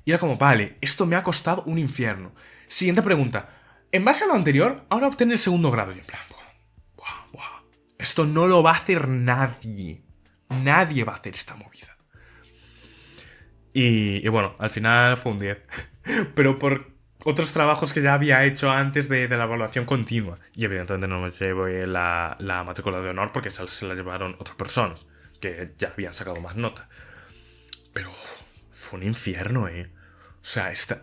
Y era como, vale, esto me ha costado un infierno. Siguiente pregunta. En base a lo anterior, ahora obtén el segundo grado. Y en plan, buah. Esto no lo va a hacer nadie. Nadie va a hacer esta movida. Y bueno, al final fue un 10. Pero por otros trabajos que ya había hecho antes de la evaluación continua. Y evidentemente no me llevé la matrícula de honor porque se la llevaron otras personas que ya habían sacado más nota. Pero fue un infierno, O sea, esto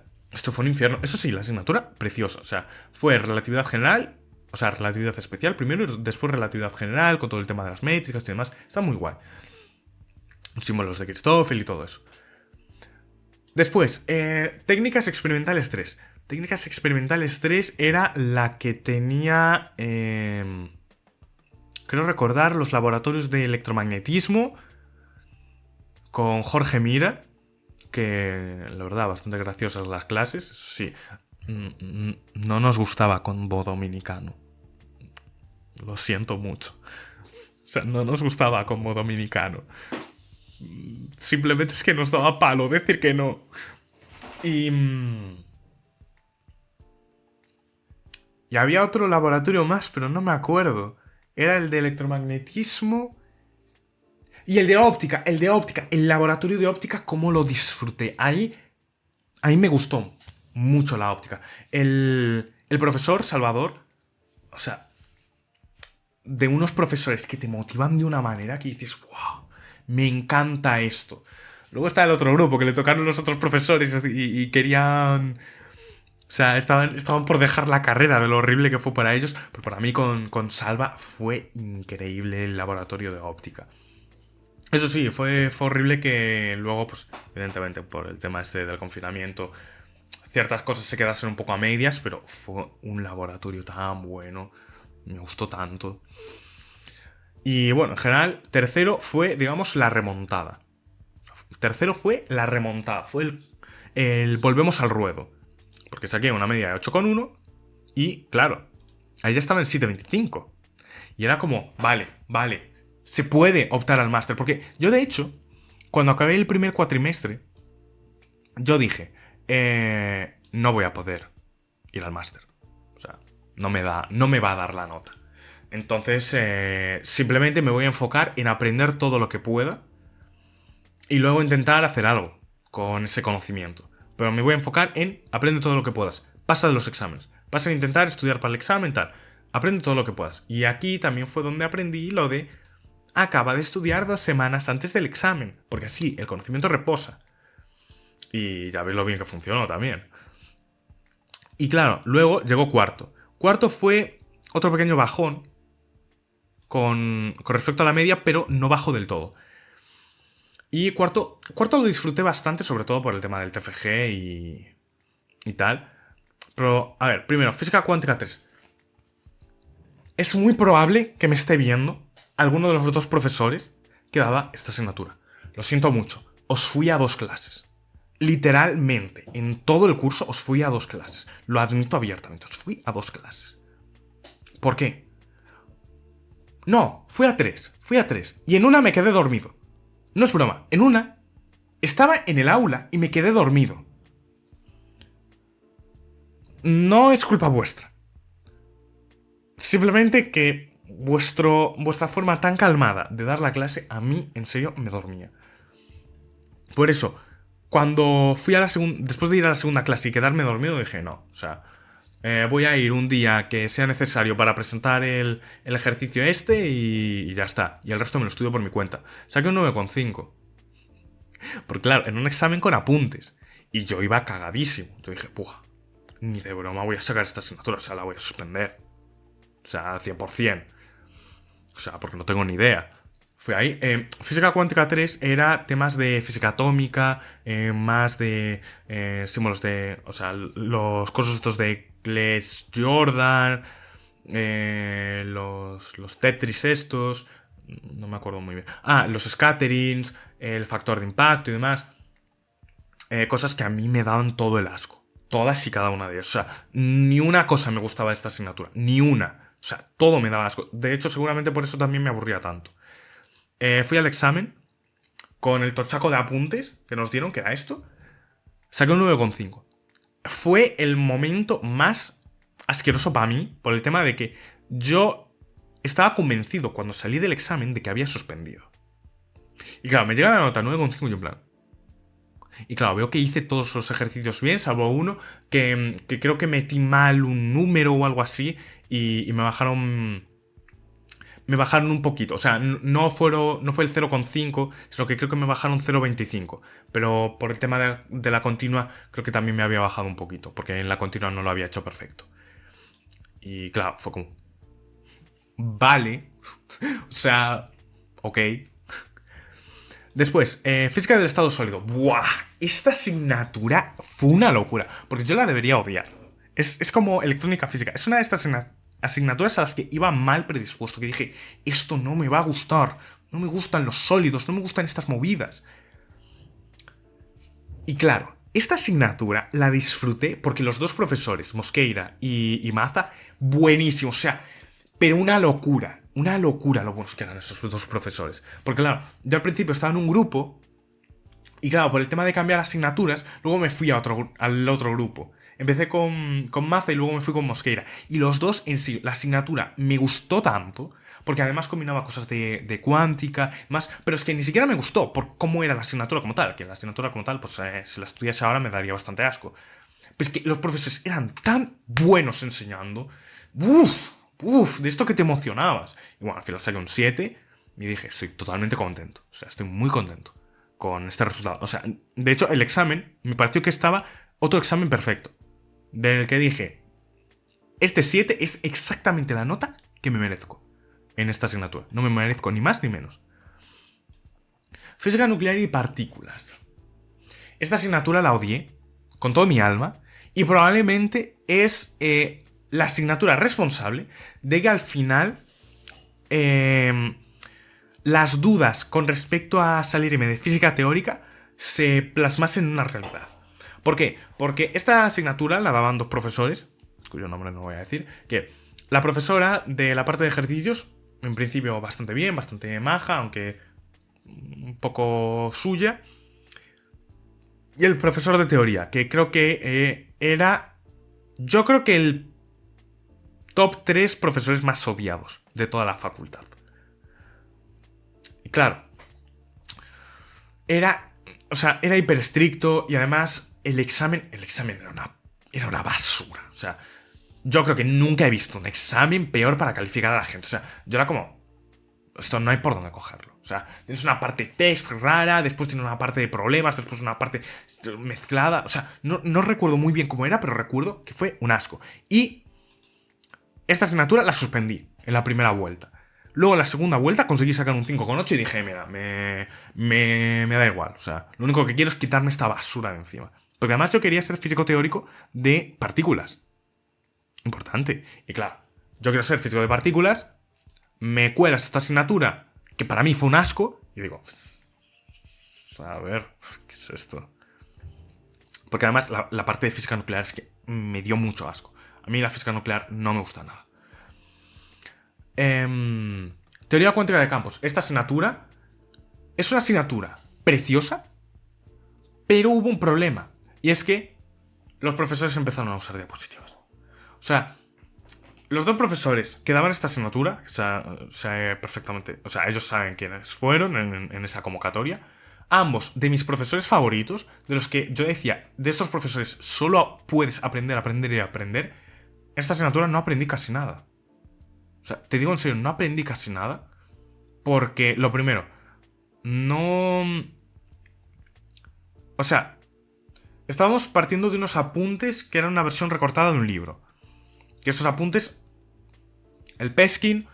fue un infierno. Eso sí, la asignatura, preciosa. O sea, fue relatividad general, o sea, relatividad especial primero y después relatividad general con todo el tema de las métricas y demás. Está muy guay. Símbolos de Christoffel y todo eso. Después, técnicas experimentales 3. Técnicas experimentales 3 era la que tenía... creo recordar los laboratorios de electromagnetismo con Jorge Mira, que la verdad bastante graciosas las clases, eso sí, no nos gustaba combo dominicano. Lo siento mucho. O sea, no nos gustaba combo dominicano. Simplemente es que nos daba palo decir que no. Y había otro laboratorio más, pero no me acuerdo. Era el de electromagnetismo... Y el de óptica, el laboratorio de óptica, cómo lo disfruté. Ahí me gustó mucho la óptica. El profesor Salvador, o sea, de unos profesores que te motivan de una manera que dices, wow, me encanta esto. Luego está el otro grupo que le tocaron los otros profesores y querían... O sea, estaban por dejar la carrera de lo horrible que fue para ellos. Pero para mí con Salva fue increíble el laboratorio de óptica. Eso sí, fue horrible que luego, pues, evidentemente, por el tema este del confinamiento, ciertas cosas se quedasen un poco a medias, pero fue un laboratorio tan bueno. Me gustó tanto. Y bueno, en general, tercero fue, digamos, la remontada. Tercero fue la remontada, fue el volvemos al ruedo. Porque saqué una media de 8,1 y, claro, ahí ya estaba en 7,25. Y era como, vale, se puede optar al máster. Porque yo, de hecho, cuando acabé el primer cuatrimestre, yo dije, no voy a poder ir al máster. O sea, no me va a dar la nota. Entonces, simplemente me voy a enfocar en aprender todo lo que pueda y luego intentar hacer algo con ese conocimiento. Pero me voy a enfocar en aprende todo lo que puedas. Pasa de los exámenes. Pasa a intentar estudiar para el examen, tal. Aprende todo lo que puedas. Y aquí también fue donde aprendí lo de acaba de estudiar 2 semanas antes del examen. Porque así el conocimiento reposa. Y ya ves lo bien que funcionó también. Y claro, luego llegó cuarto. Cuarto fue otro pequeño bajón con respecto a la media, pero no bajó del todo. Y cuarto lo disfruté bastante, sobre todo por el tema del TFG y tal. Pero, a ver, primero, física cuántica 3. Es muy probable que me esté viendo alguno de los otros profesores que daba esta asignatura. Lo siento mucho, os fui a 2 clases. Literalmente, en todo el curso os fui a 2 clases. Lo admito abiertamente, os fui a 2 clases. ¿Por qué? No, fui a 3. Y en una me quedé dormido. No es broma, en una estaba en el aula y me quedé dormido. No es culpa vuestra. Simplemente que vuestra forma tan calmada de dar la clase, a mí, en serio, me dormía. Por eso, cuando fui a la segunda, después de ir a la segunda clase y quedarme dormido, dije, no, o sea, voy a ir un día que sea necesario para presentar el ejercicio este y ya está. Y el resto me lo estudio por mi cuenta. Saqué un 9,5. Porque claro, en un examen con apuntes. Y yo iba cagadísimo. Yo dije, puah, ni de broma voy a sacar esta asignatura, o sea, la voy a suspender. O sea, 100%. O sea, porque no tengo ni idea. Fue ahí. Física cuántica 3 era temas de física atómica, más de símbolos de... O sea, los cosas estos de Les Jordan, los Tetris estos... No me acuerdo muy bien. Ah, los scatterings, el factor de impacto y demás. Cosas que a mí me daban todo el asco. Todas y cada una de ellas. O sea, ni una cosa me gustaba de esta asignatura. Ni una. O sea, todo me daba asco. De hecho, seguramente por eso también me aburría tanto. Fui al examen con el tochaco de apuntes que nos dieron, que era esto. Saqué un 9,5. Fue el momento más asqueroso para mí por el tema de que yo estaba convencido cuando salí del examen de que había suspendido. Y claro, me llega la nota 9,5 y yo en plan... Y claro, veo que hice todos los ejercicios bien, salvo uno que creo que metí mal un número o algo así y me bajaron... Me bajaron un poquito, o sea, no fue el 0,5, sino que creo que me bajaron 0,25. Pero por el tema de la continua, creo que también me había bajado un poquito, porque en la continua no lo había hecho perfecto. Y claro, fue como... Vale. O sea... Ok. Después, física del estado sólido. ¡Buah! Esta asignatura fue una locura, porque yo la debería odiar. Es como electrónica física. Es una de estas asignaturas a las que iba mal predispuesto, que dije, esto no me va a gustar. No me gustan los sólidos, no me gustan estas movidas. Y claro, esta asignatura la disfruté porque los dos profesores, Mosqueira y Maza, buenísimos. O sea, pero una locura lo buenos que eran esos dos profesores. Porque claro, yo al principio estaba en un grupo y claro, por el tema de cambiar asignaturas, luego me fui al otro grupo. Empecé con Maza y luego me fui con Mosqueira. Y los dos en sí, la asignatura me gustó tanto, porque además combinaba cosas de cuántica, más, pero es que ni siquiera me gustó por cómo era la asignatura como tal, que la asignatura como tal, pues si la estudiase ahora me daría bastante asco. Pero es que los profesores eran tan buenos enseñando. De esto que te emocionabas. Y bueno, al final saqué un 7 y dije, estoy totalmente contento. O sea, estoy muy contento con este resultado. O sea, de hecho, el examen me pareció que estaba otro examen perfecto. Del que dije, este 7 es exactamente la nota que me merezco en esta asignatura. No me merezco ni más ni menos. Física nuclear y partículas. Esta asignatura la odié con todo mi alma y probablemente es la asignatura responsable de que al final las dudas con respecto a salirme de física teórica se plasmasen en una realidad. ¿Por qué? Porque esta asignatura la daban dos profesores, cuyo nombre no voy a decir, que la profesora de la parte de ejercicios, en principio bastante bien, bastante maja, aunque un poco suya, y el profesor de teoría, que creo que era, yo creo que el top 3 profesores más odiados de toda la facultad. Y claro, era hiper estricto y además el examen era una basura. O sea, yo creo que nunca he visto un examen peor para calificar a la gente. O sea, yo era como, esto no hay por dónde cogerlo. O sea, tienes una parte test rara, después tienes una parte de problemas, después una parte mezclada. O sea, no recuerdo muy bien cómo era, pero recuerdo que fue un asco. Y esta asignatura la suspendí en la primera vuelta. Luego en la segunda vuelta conseguí sacar un 5,8 y dije, mira, me da igual. O sea, lo único que quiero es quitarme esta basura de encima. Porque además yo quería ser físico teórico de partículas. Importante. Y claro, yo quiero ser físico de partículas, me cuelas esta asignatura, que para mí fue un asco, y digo, a ver, ¿qué es esto? Porque además la parte de física nuclear es que me dio mucho asco. A mí la física nuclear no me gusta nada. Teoría cuántica de campos. Esta asignatura es una asignatura preciosa, pero hubo un problema. Y es que los profesores empezaron a usar diapositivas. O sea, los dos profesores que daban esta asignatura, perfectamente, o sea, ellos saben quiénes fueron en esa convocatoria. Ambos de mis profesores favoritos, de los que yo decía, de estos profesores solo puedes aprender, aprender y aprender. Esta asignatura no aprendí casi nada. O sea, te digo en serio, no aprendí casi nada. Porque, lo primero, no... O sea, estábamos partiendo de unos apuntes que eran una versión recortada de un libro. Que esos apuntes, el Peskin,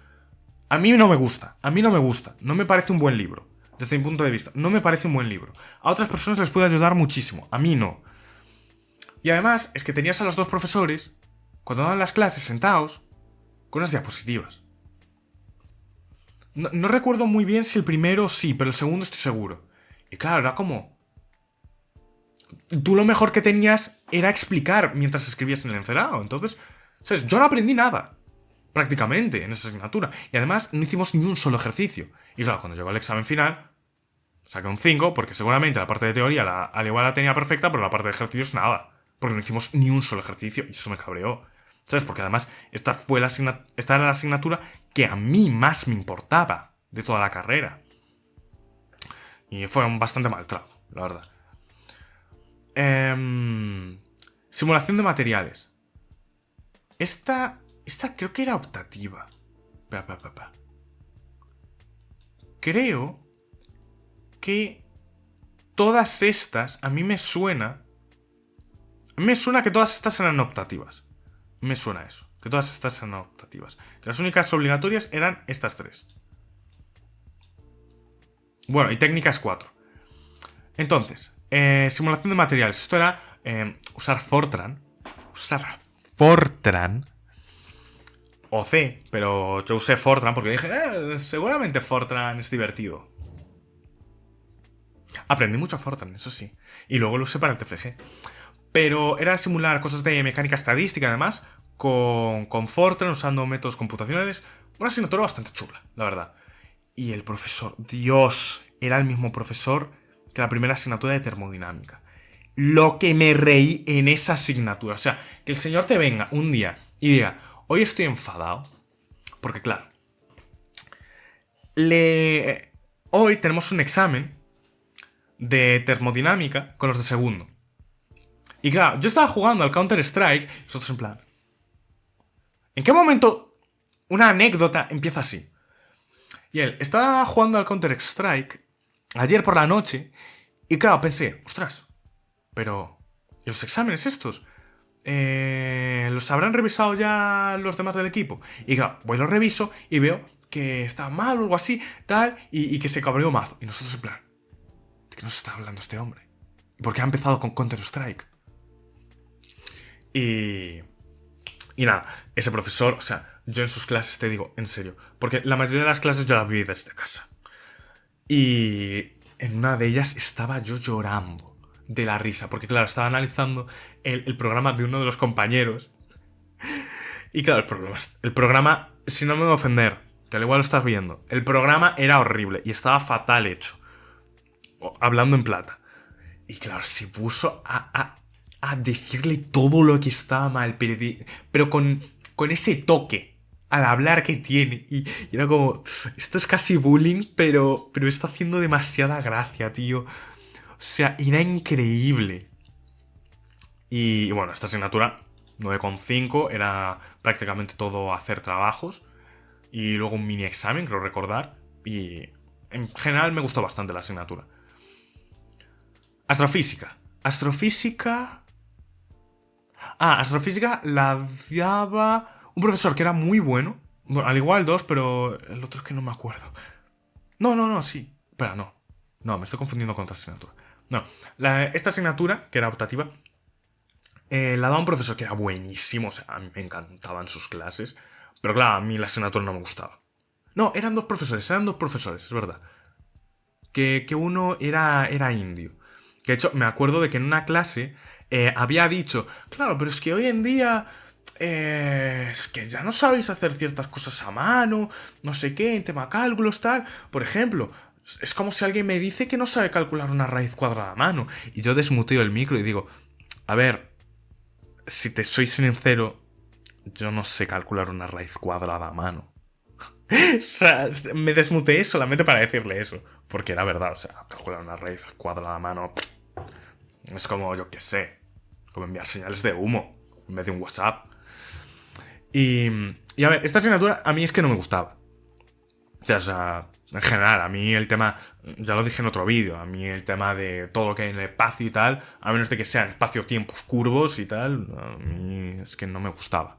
a mí no me gusta. A mí no me gusta. No me parece un buen libro. Desde mi punto de vista, no me parece un buen libro. A otras personas les puede ayudar muchísimo. A mí no. Y además, es que tenías a los dos profesores, cuando daban las clases, sentados, con unas diapositivas. No recuerdo muy bien si el primero sí, pero el segundo estoy seguro. Y claro, era como... Tú lo mejor que tenías era explicar mientras escribías en el encerado. Entonces, ¿sabes? Yo no aprendí nada, prácticamente, en esa asignatura. Y además, no hicimos ni un solo ejercicio. Y claro, cuando llegó el examen final, saqué un 5, porque seguramente la parte de teoría al igual la tenía perfecta, pero la parte de ejercicios nada. Porque no hicimos ni un solo ejercicio y eso me cabreó. ¿Sabes? Porque además esta era la asignatura que a mí más me importaba de toda la carrera. Y fue un bastante mal trago, la verdad. Simulación de materiales. Esta creo que era optativa. Creo que todas estas, a mí me suena que todas estas eran optativas. Me suena eso, que todas estas eran optativas. Que las únicas obligatorias eran estas tres. Bueno, y técnicas 4. Entonces, simulación de materiales. Esto era usar Fortran. O C, pero yo usé Fortran porque dije, seguramente Fortran es divertido. Aprendí mucho Fortran, eso sí. Y luego lo usé para el TFG. Pero era simular cosas de mecánica estadística, además, con Fortran, usando métodos computacionales. Una asignatura bastante chula, la verdad. Y el profesor, Dios, era el mismo profesor que la primera asignatura de termodinámica. Lo que me reí en esa asignatura. O sea, que el señor te venga un día y diga, hoy estoy enfadado. Porque claro, hoy tenemos un examen de termodinámica con los de segundo. Y claro, yo estaba jugando al Counter-Strike y nosotros en plan... ¿En qué momento una anécdota empieza así? Y él estaba jugando al Counter-Strike ayer por la noche y claro, pensé, ostras, pero... ¿y los exámenes estos? ¿Los habrán revisado ya los demás del equipo? Y claro, voy y los reviso y veo que está mal o algo así, tal, y que se cabreó mazo. Y nosotros en plan, ¿de qué nos está hablando este hombre? ¿Y por qué ha empezado con Counter-Strike? Y nada, ese profesor, o sea, yo en sus clases te digo, en serio, porque la mayoría de las clases yo las vi desde casa. Y en una de ellas estaba yo llorando de la risa, porque claro, estaba analizando el programa de uno de los compañeros. Y claro, el programa, si no me voy a ofender, que al igual lo estás viendo, el programa era horrible y estaba fatal hecho, hablando en plata. Y claro, se puso a decirle todo lo que estaba mal, pero con ese toque al hablar que tiene. Y era como, esto es casi bullying, pero está haciendo demasiada gracia, tío. O sea, era increíble. Y bueno, esta asignatura, 9,5, era prácticamente todo hacer trabajos. Y luego un mini examen, creo recordar. Y en general me gustó bastante la asignatura. Astrofísica. Astrofísica la daba un profesor que era muy bueno. Bueno, al igual dos, pero el otro es que no me acuerdo. No, sí. Espera, no. No, me estoy confundiendo con otra asignatura. No, esta asignatura, que era optativa, la daba un profesor que era buenísimo. O sea, a mí me encantaban sus clases. Pero claro, a mí la asignatura no me gustaba. No, eran dos profesores, es verdad. Que uno era indio. Que de hecho, me acuerdo de que en una clase había dicho, claro, pero es que hoy en día es que ya no sabéis hacer ciertas cosas a mano, no sé qué, en tema cálculos, tal. Por ejemplo, es como si alguien me dice que no sabe calcular una raíz cuadrada a mano. Y yo desmuteo el micro y digo, a ver, si te soy sincero, yo no sé calcular una raíz cuadrada a mano. O sea, me desmuteé solamente para decirle eso. Porque era verdad, o sea, calcular una raíz cuadrada a mano es como, yo qué sé, como enviar señales de humo en vez de un WhatsApp. Y a ver, esta asignatura a mí es que no me gustaba. O sea, en general, a mí el tema, ya lo dije en otro vídeo, a mí el tema de todo lo que hay en el espacio y tal, a menos de que sean espacio-tiempos curvos y tal, a mí es que no me gustaba.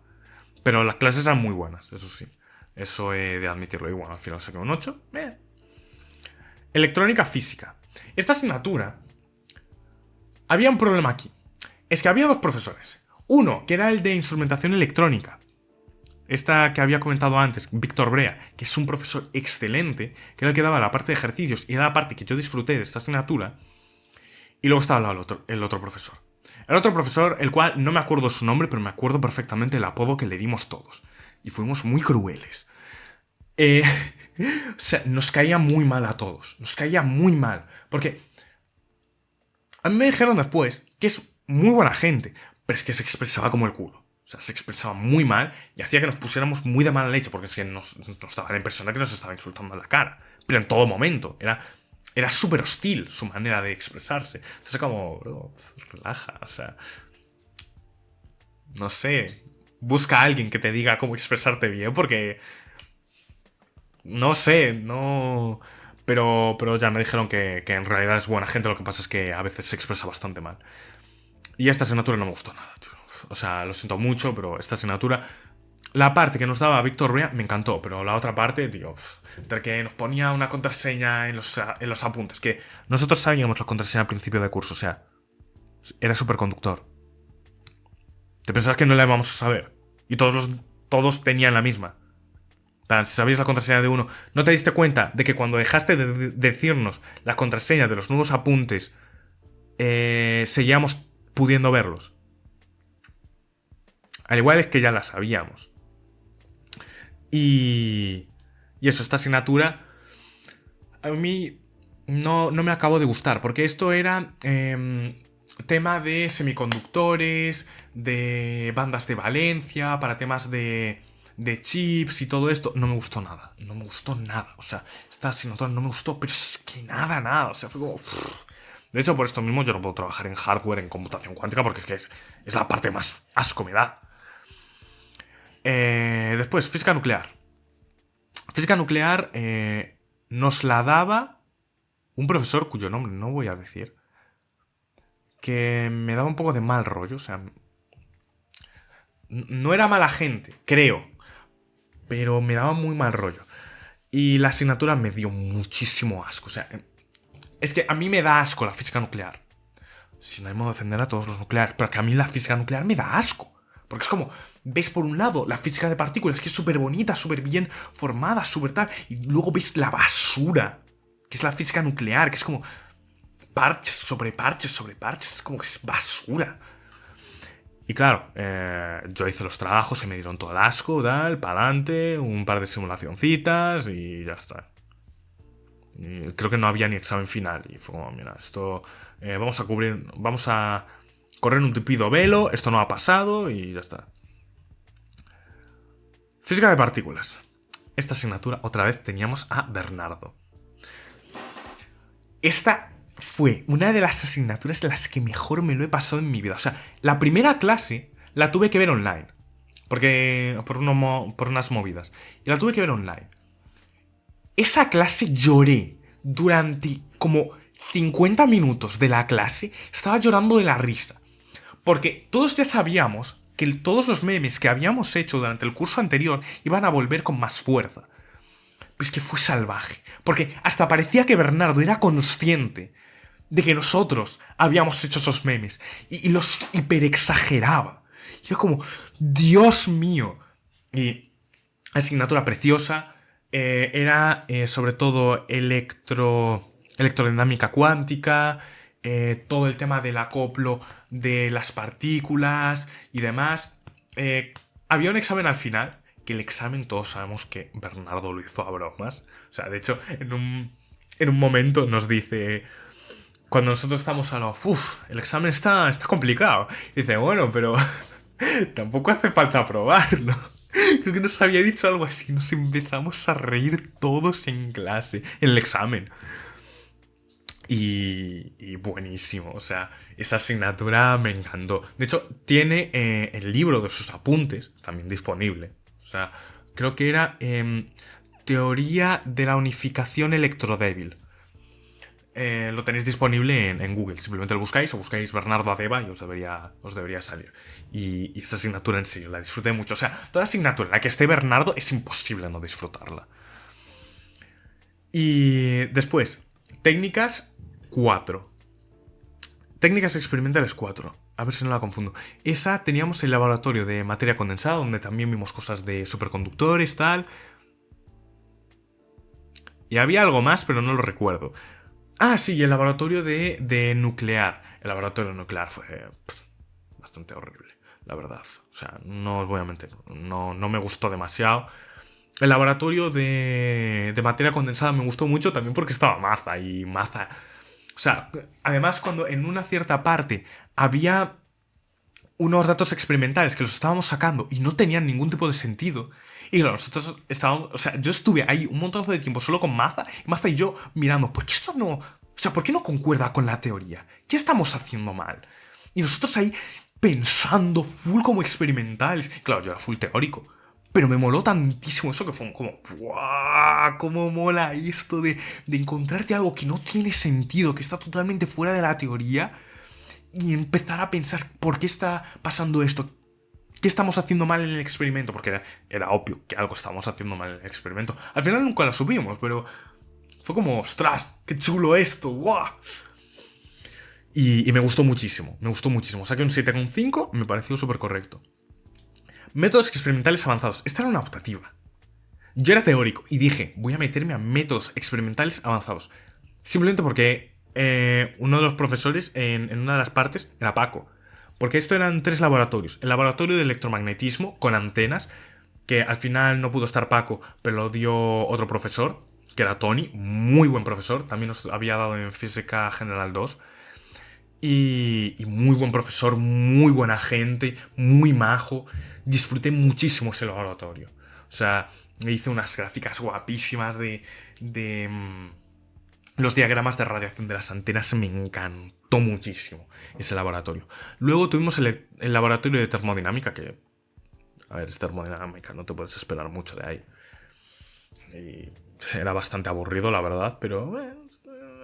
Pero las clases eran muy buenas, eso sí. Eso he de admitirlo. Y bueno, al final saqué un 8. Electrónica física. Esta asignatura, había un problema aquí. Es que había dos profesores. Uno, que era el de instrumentación electrónica. Esta que había comentado antes, Víctor Brea, que es un profesor excelente, que era el que daba la parte de ejercicios y era la parte que yo disfruté de esta asignatura. Y luego estaba el otro profesor. El otro profesor, el cual no me acuerdo su nombre, pero me acuerdo perfectamente el apodo que le dimos todos. Y fuimos muy crueles. O sea, nos caía muy mal a todos. Nos caía muy mal. Porque a mí me dijeron después que es muy buena gente, pero es que se expresaba como el culo. O sea, se expresaba muy mal y hacía que nos pusiéramos muy de mala leche, porque es que nos daba la impresión de que nos estaba insultando en la cara. Pero en todo momento. Era súper hostil su manera de expresarse. Entonces, como, bro, relaja, o sea. No sé. Busca a alguien que te diga cómo expresarte bien, porque. No sé, no. Pero ya me dijeron que en realidad es buena gente, lo que pasa es que a veces se expresa bastante mal. Y esta asignatura no me gustó nada, tío. O sea, lo siento mucho, pero esta asignatura. La parte que nos daba Víctor Brea me encantó, pero la otra parte, tío, entre que nos ponía una contraseña en los apuntes, que nosotros sabíamos la contraseña al principio de curso, o sea, era superconductor. ¿Te pensabas que no la íbamos a saber? Y todos tenían la misma. Si sabías la contraseña de uno, ¿no te diste cuenta de que cuando dejaste de decirnos la contraseña de los nuevos apuntes, seguíamos pudiendo verlos? Al igual es que ya la sabíamos. Y eso, esta asignatura a mí no me acabó de gustar, porque esto era tema de semiconductores, de bandas de valencia, para temas de chips y todo esto. No me gustó nada, o sea, esta asignatura no me gustó, pero es que nada, o sea, fue como... De hecho, por esto mismo yo no puedo trabajar en hardware, en computación cuántica, porque es que es la parte más asco me da. Después, física nuclear. Física nuclear nos la daba un profesor cuyo nombre no voy a decir, que me daba un poco de mal rollo, o sea, no era mala gente, creo, pero me daba muy mal rollo. Y la asignatura me dio muchísimo asco, o sea, es que a mí me da asco la física nuclear. Sin ánimo de defender a todos los nucleares, pero que a mí la física nuclear me da asco. Porque es como, ves por un lado la física de partículas, que es súper bonita, súper bien formada, súper tal, y luego ves la basura que es la física nuclear, que es como parches sobre parches sobre parches, es como que es basura. Y claro, yo hice los trabajos que me dieron todo el asco, tal, para adelante, un par de simulacioncitas y ya está. Y creo que no había ni examen final. Y fue como, mira, esto vamos a correr un tupido velo, esto no ha pasado y ya está. Física de partículas. Esta asignatura, otra vez, teníamos a Bernardo. Esta fue una de las asignaturas en las que mejor me lo he pasado en mi vida. O sea, la primera clase la tuve que ver online. Porque. Por unas movidas. Y la tuve que ver online. Esa clase lloré durante como 50 minutos de la clase. Estaba llorando de la risa. Porque todos ya sabíamos que todos los memes que habíamos hecho durante el curso anterior iban a volver con más fuerza. Pues que fue salvaje. Porque hasta parecía que Bernardo era consciente de que nosotros habíamos hecho esos memes. Y los hiperexageraba. Y era como, Dios mío. Y asignatura preciosa. Era sobre todo electrodinámica cuántica. Todo el tema del acoplo de las partículas y demás. Había un examen al final, que el examen todos sabemos que Bernardo lo hizo a bromas. O sea, de hecho, en un momento nos dice, cuando nosotros estamos a lo, el examen está complicado. Y dice, bueno, pero tampoco hace falta aprobarlo. Creo que nos había dicho algo así. Nos empezamos a reír todos en clase, en el examen. Y buenísimo, o sea, esa asignatura me encantó. De hecho, tiene el libro de sus apuntes también disponible. O sea, creo que era Teoría de la unificación electrodébil. Lo tenéis disponible en Google. Simplemente lo buscáis o buscáis Bernardo Adeba y os debería salir. Y esa asignatura en sí, la disfruté mucho. O sea, toda asignatura en la que esté Bernardo es imposible no disfrutarla. Y después, técnicas 4. Técnicas experimentales 4. A ver si no la confundo. Esa teníamos el laboratorio de materia condensada, donde también vimos cosas de superconductores, tal. Y había algo más, pero no lo recuerdo. Ah, sí, el laboratorio de nuclear. El laboratorio nuclear fue bastante horrible, la verdad. O sea, no os voy a mentir. No me gustó demasiado. El laboratorio de materia condensada me gustó mucho también porque estaba Maza. Y Maza... O sea, además cuando en una cierta parte había unos datos experimentales que los estábamos sacando y no tenían ningún tipo de sentido. Y claro, nosotros estábamos... O sea, yo estuve ahí un montón de tiempo solo con Maza y yo mirando, ¿por qué esto no... O sea, ¿por qué no concuerda con la teoría? ¿Qué estamos haciendo mal? Y nosotros ahí pensando full como experimentales. Claro, yo era full teórico. Pero me moló tantísimo eso que fue como, ¡guau! ¿Cómo mola esto de encontrarte algo que no tiene sentido, que está totalmente fuera de la teoría y empezar a pensar por qué está pasando esto? ¿Qué estamos haciendo mal en el experimento? Porque era obvio que algo estábamos haciendo mal en el experimento. Al final nunca lo supimos, pero fue como, ¡ostras! ¡Qué chulo esto! ¡Guau! Y me gustó muchísimo, Saqué un 7,5, me pareció súper correcto. Métodos experimentales avanzados. Esta era una optativa. Yo era teórico y dije, voy a meterme a métodos experimentales avanzados. Simplemente porque uno de los profesores en una de las partes era Paco. Porque esto eran 3 laboratorios. El laboratorio de electromagnetismo con antenas, que al final no pudo estar Paco, pero lo dio otro profesor, que era Tony, muy buen profesor. También nos había dado en Física General 2. Y muy buen profesor, muy buena gente, muy majo. Disfruté muchísimo ese laboratorio. O sea, hice unas gráficas guapísimas de los diagramas de radiación de las antenas. Me encantó muchísimo ese laboratorio. Luego tuvimos el laboratorio de termodinámica, que... A ver, es termodinámica, no te puedes esperar mucho de ahí. Y era bastante aburrido, la verdad, pero... bueno,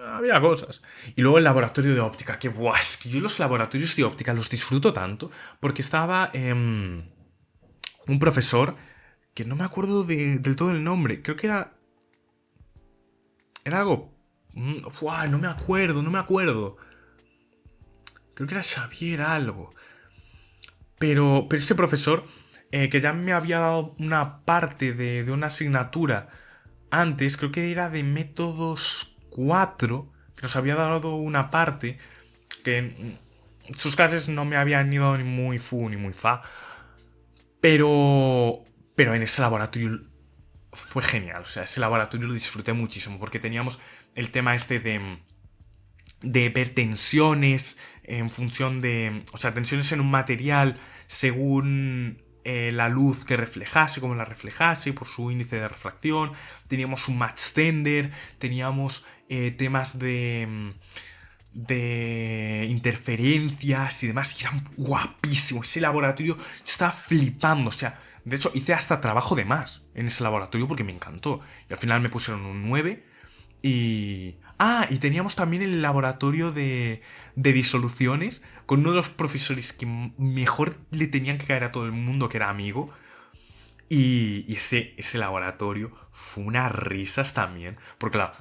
había cosas. Y luego el laboratorio de óptica, que buah, es que yo los laboratorios de óptica los disfruto tanto, porque estaba un profesor que no me acuerdo del todo el nombre, creo que era algo... buah, no me acuerdo. Creo que era Xavier algo. Pero ese profesor, que ya me había dado una parte de una asignatura antes, creo que era de métodos 4, que nos había dado una parte que sus clases no me habían ido ni muy fu ni muy fa, pero en ese laboratorio fue genial. O sea, ese laboratorio lo disfruté muchísimo porque teníamos el tema este de ver tensiones en función de... O sea, tensiones en un material según la luz que reflejase, cómo la reflejase, por su índice de refracción. Teníamos un Match-Zehnder, teníamos temas de interferencias y demás, y eran guapísimos. Ese laboratorio, yo estaba flipando, o sea, de hecho hice hasta trabajo de más en ese laboratorio porque me encantó. Y al final me pusieron un 9 y... Ah, y teníamos también el laboratorio de disoluciones con uno de los profesores que mejor le tenían que caer a todo el mundo, que era amigo. Y ese laboratorio fue unas risas también. Porque claro,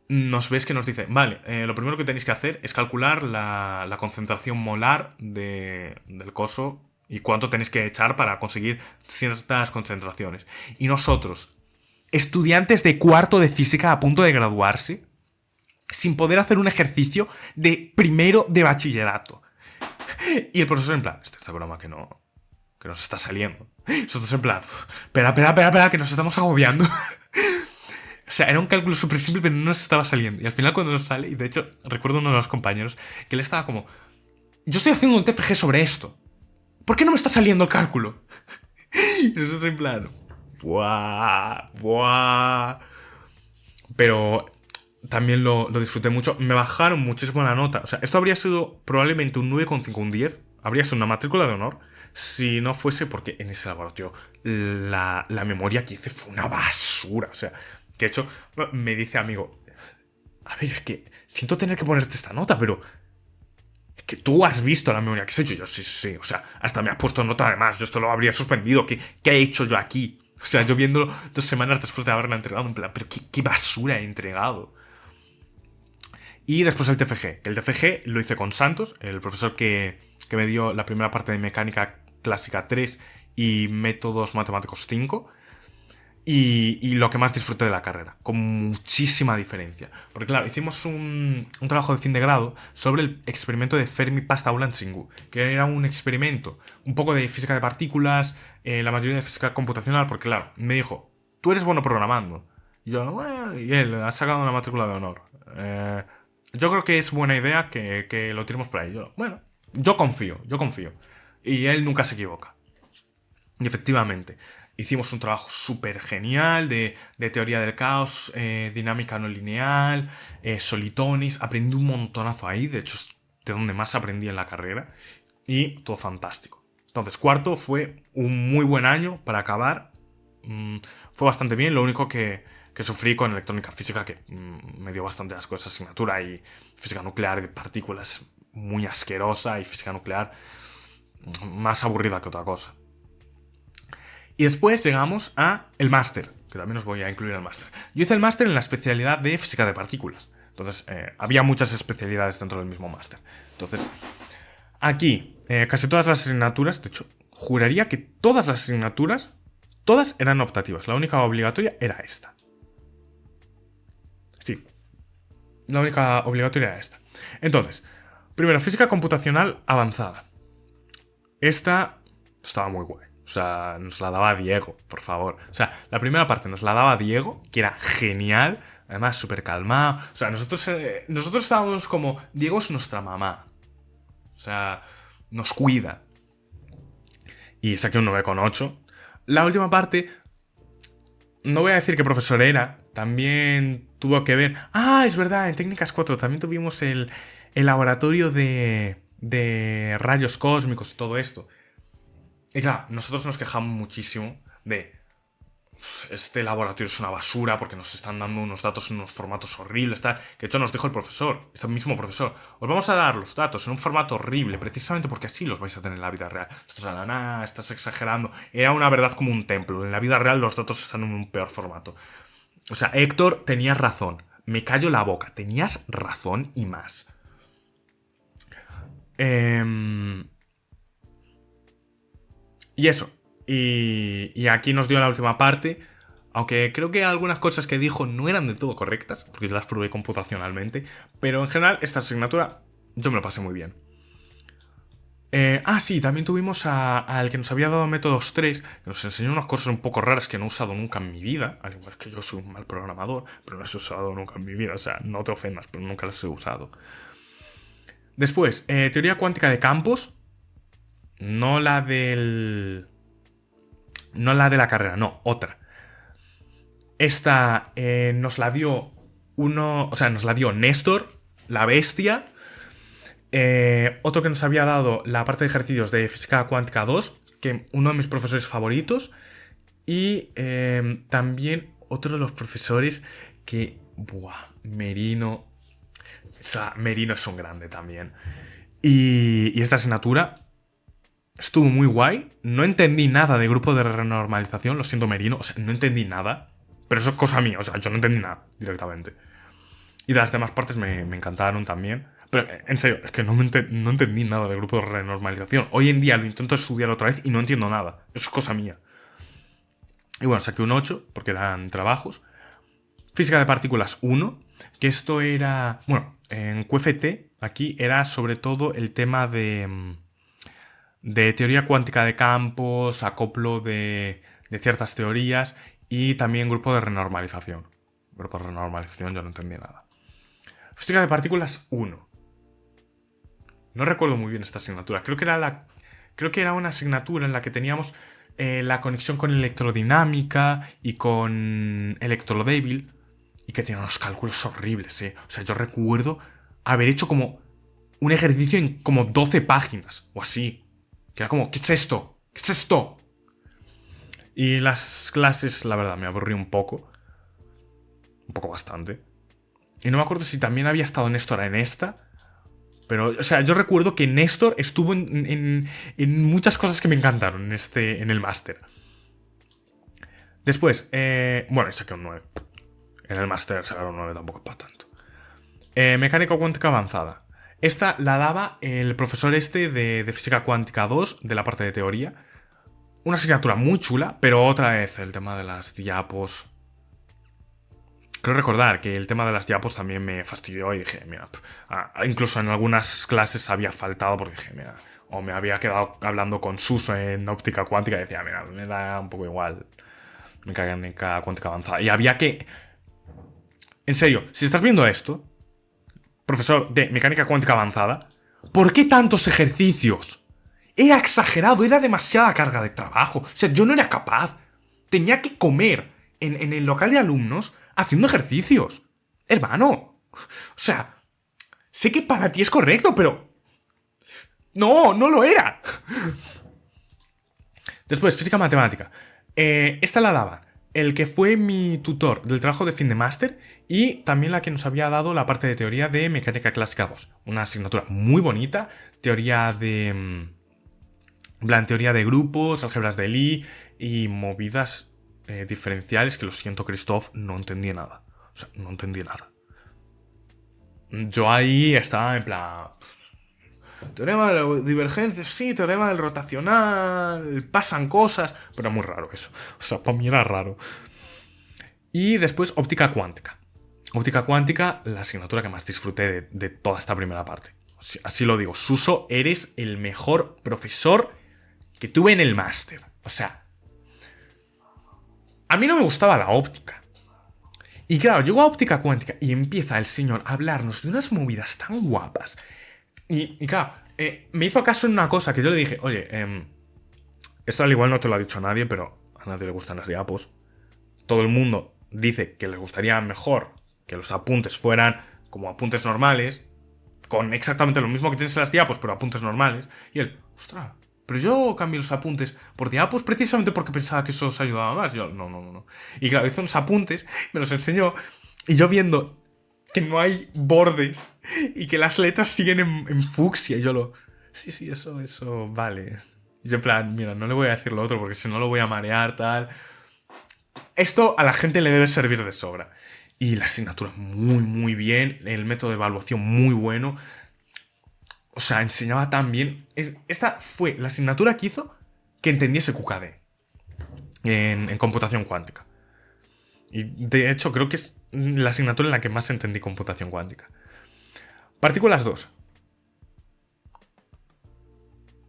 nos ves que nos dice, vale, lo primero que tenéis que hacer es calcular la concentración molar del coso y cuánto tenéis que echar para conseguir ciertas concentraciones. Y nosotros, estudiantes de cuarto de física a punto de graduarse, sin poder hacer un ejercicio de primero de bachillerato. Y el profesor en plan, esta broma que nos está saliendo. Nosotros en plan, espera, que nos estamos agobiando. O sea, era un cálculo súper simple, pero no nos estaba saliendo. Y al final cuando nos sale, y de hecho recuerdo uno de los compañeros, que él estaba como, yo estoy haciendo un TFG sobre esto. ¿Por qué no me está saliendo el cálculo? Y nosotros en plan, buah. Pero también lo disfruté mucho. Me bajaron muchísimo la nota. O sea, esto habría sido probablemente un 9,5, un 10. Habría sido una matrícula de honor. Si no fuese porque en ese laboratorio la memoria que hice fue una basura. O sea, que de hecho me dice amigo, a ver, es que siento tener que ponerte esta nota, pero es que tú has visto la memoria que has hecho. Yo, sí. O sea, hasta me has puesto nota además. Yo esto lo habría suspendido. ¿Qué he hecho yo aquí? O sea, yo viéndolo 2 semanas después de haberla entregado, en plan, pero qué basura he entregado. Y después el TFG. El TFG lo hice con Santos, el profesor que me dio la primera parte de mecánica clásica 3 y métodos matemáticos 5. Y lo que más disfruté de la carrera, con muchísima diferencia. Porque claro, hicimos un trabajo de fin de grado sobre el experimento de Fermi-Pasta-Ulam-Xingu, que era un experimento, un poco de física de partículas, la mayoría de física computacional, porque claro, me dijo, tú eres bueno programando. Y yo, bueno, y él ha sacado una matrícula de honor. Yo creo que es buena idea que lo tiremos por ahí. Yo, bueno, yo confío. Y él nunca se equivoca. Y efectivamente, hicimos un trabajo súper genial de teoría del caos, dinámica no lineal, solitones. Aprendí un montonazo ahí, de hecho es de donde más aprendí en la carrera. Y todo fantástico. Entonces, cuarto fue un muy buen año para acabar. Fue bastante bien, lo único que sufrí con electrónica física, que me dio bastante asco esa asignatura, y física nuclear de partículas muy asquerosa, y física nuclear más aburrida que otra cosa. Y después llegamos a el máster, que también os voy a incluir el máster. Yo hice el máster en la especialidad de física de partículas. Entonces, había muchas especialidades dentro del mismo máster. Entonces, aquí, casi todas las asignaturas, de hecho, juraría que todas las asignaturas, todas eran optativas. La única obligatoria era esta. Sí, la única obligatoria era esta. Entonces, primero, física computacional avanzada. Esta estaba muy guay. O sea, nos la daba Diego, por favor. O sea, la primera parte nos la daba Diego, que era genial. Además, súper calmado. O sea, nosotros estábamos como, Diego es nuestra mamá. O sea, nos cuida. Y saqué un 9,8. La última parte, no voy a decir qué profesor era. También tuvo que ver... Ah, es verdad, en técnicas 4 también tuvimos el laboratorio de rayos cósmicos y todo esto. Y claro, nosotros nos quejamos muchísimo de este laboratorio es una basura porque nos están dando unos datos en unos formatos horribles, tal. Que de hecho nos dijo el profesor, este mismo profesor, os vamos a dar los datos en un formato horrible precisamente porque así los vais a tener en la vida real. Esto es la estás exagerando. Era una verdad como un templo. En la vida real los datos están en un peor formato. O sea, Héctor, tenías razón. Me callo la boca. Tenías razón y más. Y eso. Y aquí nos dio la última parte. Aunque creo que algunas cosas que dijo no eran del todo correctas, porque yo las probé computacionalmente. Pero en general, esta asignatura yo me lo pasé muy bien. Sí, también tuvimos al que nos había dado métodos 3, que nos enseñó unas cosas un poco raras que no he usado nunca en mi vida, al igual que yo soy un mal programador, pero no las he usado nunca en mi vida, o sea, no te ofendas, pero nunca las he usado. Después, teoría cuántica de campos, no la del... No la de la carrera, no, otra. Esta nos la dio nos la dio Néstor, la bestia. Otro que nos había dado la parte de ejercicios de física cuántica 2, que uno de mis profesores favoritos. Y también otro de los profesores que... Buah, Merino. O sea, Merino es un grande también. Y esta asignatura estuvo muy guay. No entendí nada de grupo de renormalización. Lo siento, Merino. O sea, no entendí nada. Pero eso es cosa mía. O sea, yo no entendí nada directamente. Y de las demás partes me encantaron también. Pero, en serio, es que no entendí nada del grupo de renormalización. Hoy en día lo intento estudiar otra vez y no entiendo nada. Eso es cosa mía. Y bueno, saqué un 8, porque eran trabajos. Física de partículas 1, que esto era... Bueno, en QFT, aquí era sobre todo el tema de teoría cuántica de campos, acoplo de ciertas teorías y también grupo de renormalización. Grupo de renormalización yo no entendí nada. Física de partículas 1. No recuerdo muy bien esta asignatura. Creo que era una asignatura en la que teníamos la conexión con electrodinámica y con electrodébil. Y que tenía unos cálculos horribles, O sea, yo recuerdo haber hecho como un ejercicio en como 12 páginas o así. Que era como, ¿qué es esto? ¿Qué es esto? Y las clases, la verdad, me aburrí un poco. Un poco bastante. Y no me acuerdo si también había estado Néstor en esta. Pero, o sea, yo recuerdo que Néstor estuvo en muchas cosas que me encantaron en el máster. Después, bueno, saqué un 9. En el máster sacar un 9 tampoco es para tanto. Mecánica cuántica avanzada. Esta la daba el profesor de física cuántica 2, de la parte de teoría. Una asignatura muy chula, pero otra vez el tema de las diapos. Creo recordar que el tema de las diapos también me fastidió y dije, mira, incluso en algunas clases había faltado porque dije, mira, o me había quedado hablando con Suso en óptica cuántica y decía, mira, me da un poco igual mecánica cuántica avanzada. Y había que... En serio, si estás viendo esto, profesor de mecánica cuántica avanzada, ¿por qué tantos ejercicios? Era exagerado, era demasiada carga de trabajo. O sea, yo no era capaz. Tenía que comer en el local de alumnos haciendo ejercicios. Hermano. O sea, sé que para ti es correcto, pero... No, no lo era. Después, física matemática. Esta la daba el que fue mi tutor del trabajo de fin de máster y también la que nos había dado la parte de teoría de mecánica clásica 2. Una asignatura muy bonita, teoría de... teoría de grupos, álgebras de Lie y movidas diferenciales que, lo siento, Christoph, no entendí nada. O sea, no entendí nada. Yo ahí estaba en plan... Teorema de la divergencia, sí, teorema del rotacional, pasan cosas, pero era muy raro eso. O sea, para mí era raro. Y después óptica cuántica. Óptica cuántica, la asignatura que más disfruté de toda esta primera parte. Así lo digo, Suso, eres el mejor profesor que tuve en el máster. O sea, a mí no me gustaba la óptica. Y claro, llego a óptica cuántica y empieza el señor a hablarnos de unas movidas tan guapas. Y claro, me hizo caso en una cosa que yo le dije, oye, esto al igual no te lo ha dicho nadie, pero a nadie le gustan las diapos. Todo el mundo dice que les gustaría mejor que los apuntes fueran como apuntes normales, con exactamente lo mismo que tienes en las diapos, pero apuntes normales. Y él, ostras, pero yo cambié los apuntes por diapos precisamente porque pensaba que eso os ayudaba más. Y yo, no. Y claro, hizo unos apuntes, me los enseñó, y yo viendo que no hay bordes y que las letras siguen en fucsia. Y yo lo... Sí, eso, vale. Y yo en plan, mira, no le voy a decir lo otro porque si no lo voy a marear, tal. Esto a la gente le debe servir de sobra. Y la asignatura muy, muy bien. El método de evaluación muy bueno. O sea, enseñaba tan bien. Esta fue la asignatura que hizo que entendiese QKD en computación cuántica. Y de hecho creo que es la asignatura en la que más entendí computación cuántica. Partículas 2.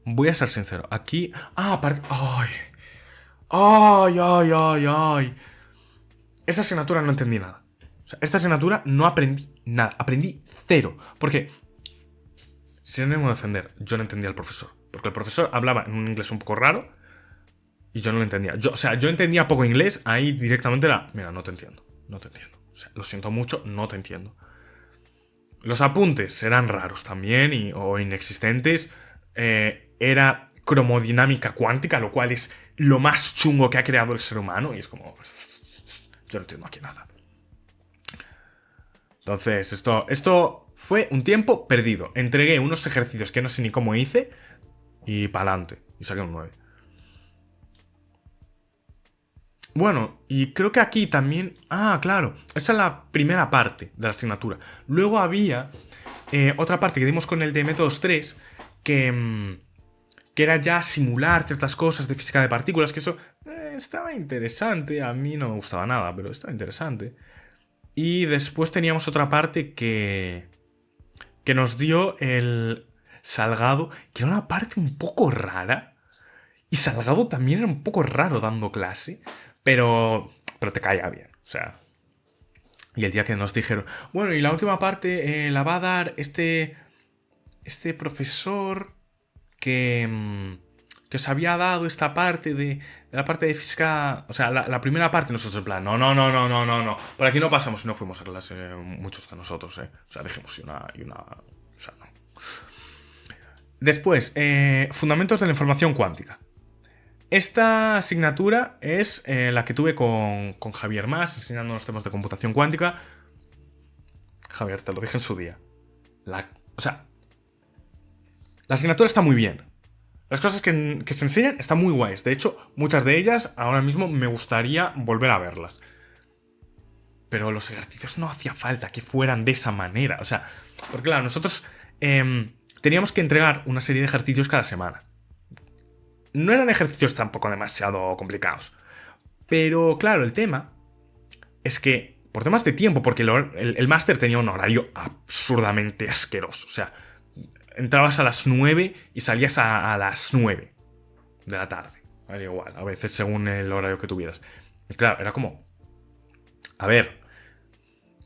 Voy a ser sincero. Aquí... ¡Ay! ¡Ay, ay, ay, ay! Esta asignatura no entendí nada. O sea, esta asignatura no aprendí nada. Aprendí cero. Porque, sin ánimo de defender, yo no entendía al profesor. Porque el profesor hablaba en un inglés un poco raro y yo no lo entendía. Yo entendía poco inglés, ahí directamente era... Mira, no te entiendo. No te entiendo. O sea, lo siento mucho, no te entiendo. Los apuntes eran raros también o inexistentes. Era cromodinámica cuántica, lo cual es lo más chungo que ha creado el ser humano. Y es como... Yo no entiendo aquí nada. Entonces, esto fue un tiempo perdido. Entregué unos ejercicios que no sé ni cómo hice y pa'lante. Y saqué un 9. Bueno, y creo que aquí también... claro. Esa es la primera parte de la asignatura. Luego había otra parte que dimos con el de métodos 3 que era ya simular ciertas cosas de física de partículas, que eso estaba interesante. A mí no me gustaba nada, pero estaba interesante. Y después teníamos otra parte que nos dio el Salgado, que era una parte un poco rara. Y Salgado también era un poco raro dando clase, pero te caía bien, o sea... Y el día que nos dijeron, bueno, y la última parte la va a dar este profesor que os había dado esta parte de la parte de física, o sea, la primera parte, nosotros en plan, no, por aquí no pasamos y no fuimos a clase muchos de nosotros, o sea, dejemos y una, o sea, no. Después, fundamentos de la información cuántica. Esta asignatura es la que tuve con Javier Mas, enseñándonos temas de computación cuántica. Javier, te lo dije en su día. La asignatura está muy bien. Las cosas que se enseñan están muy guays. De hecho, muchas de ellas ahora mismo me gustaría volver a verlas. Pero los ejercicios no hacía falta que fueran de esa manera. O sea, porque claro, nosotros teníamos que entregar una serie de ejercicios cada semana. No eran ejercicios tampoco demasiado complicados. Pero claro, el tema es que, por temas de tiempo, porque el máster tenía un horario absurdamente asqueroso. O sea, entrabas a las 9 y salías a las 9 de la tarde. Era igual, a veces según el horario que tuvieras. Y claro, era como... A ver,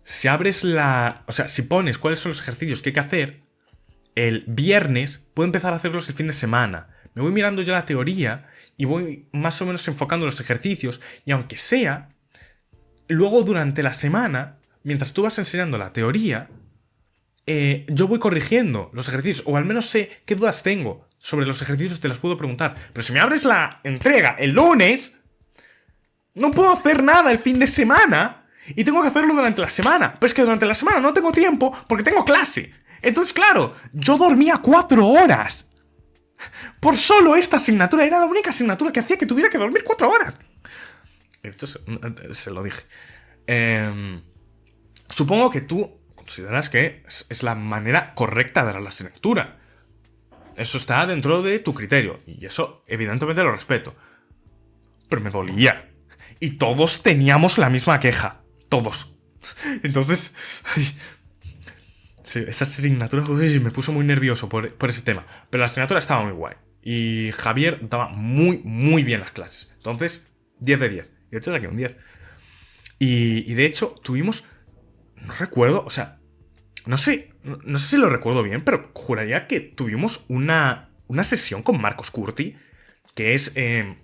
si abres o sea, si pones cuáles son los ejercicios que hay que hacer, el viernes puedo empezar a hacerlos el fin de semana. Me voy mirando ya la teoría y voy más o menos enfocando los ejercicios. Y aunque sea, luego durante la semana, mientras tú vas enseñando la teoría, yo voy corrigiendo los ejercicios. O al menos sé qué dudas tengo sobre los ejercicios, te las puedo preguntar. Pero si me abres la entrega el lunes, no puedo hacer nada el fin de semana. Y tengo que hacerlo durante la semana. Pero es que durante la semana no tengo tiempo porque tengo clase. Entonces, claro, yo dormía 4 horas. Por solo esta asignatura. Era la única asignatura que hacía que tuviera que dormir 4 horas. Esto se lo dije. Supongo que tú consideras que es la manera correcta de dar la asignatura. Eso está dentro de tu criterio. Y eso, evidentemente, lo respeto. Pero me dolía. Y todos teníamos la misma queja. Todos. Entonces... sí, esa asignatura me puso muy nervioso por ese tema. Pero la asignatura estaba muy guay. Y Javier daba muy, muy bien las clases. Entonces, 10 de 10. Y de hecho saqué un 10. Y de hecho, tuvimos... No recuerdo, o sea... No sé si lo recuerdo bien, pero juraría que tuvimos una sesión con Marcos Curti, que es el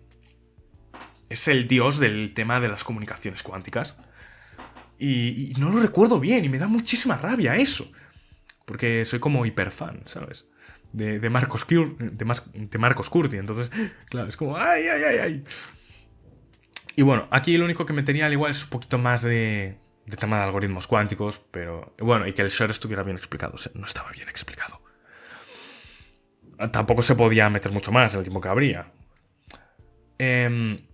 dios del tema de las comunicaciones cuánticas. Y no lo recuerdo bien, y me da muchísima rabia eso. Porque soy como hiperfan, ¿sabes? De Marcos Curti. Entonces, claro, es como... ¡Ay! Y bueno, aquí lo único que me tenía al igual es un poquito más de tema de algoritmos cuánticos, pero... Bueno, y que el share estuviera bien explicado. O sea, no estaba bien explicado. Tampoco se podía meter mucho más en el tiempo que habría.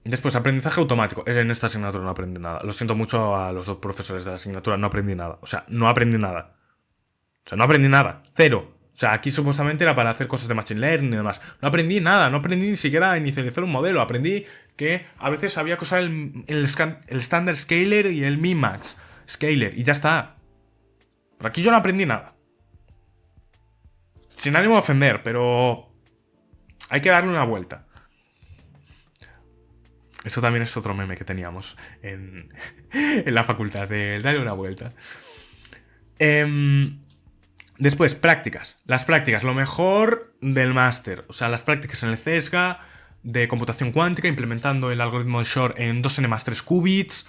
Después, aprendizaje automático. En esta asignatura no aprendí nada. Lo siento mucho a los 2 profesores de la asignatura, no aprendí nada. O sea, no aprendí nada. Cero. O sea, aquí supuestamente era para hacer cosas de Machine Learning y demás. No aprendí nada, no aprendí ni siquiera a inicializar un modelo. Aprendí que a veces había que usar el Standard Scaler y el Mimax Scaler y ya está. Pero aquí yo no aprendí nada. Sin ánimo de ofender, pero hay que darle una vuelta. Eso también es otro meme que teníamos en la facultad, de darle una vuelta. Después, prácticas. Las prácticas, lo mejor del máster. O sea, las prácticas en el CESGA de computación cuántica, implementando el algoritmo de Shor en 2N+3 qubits,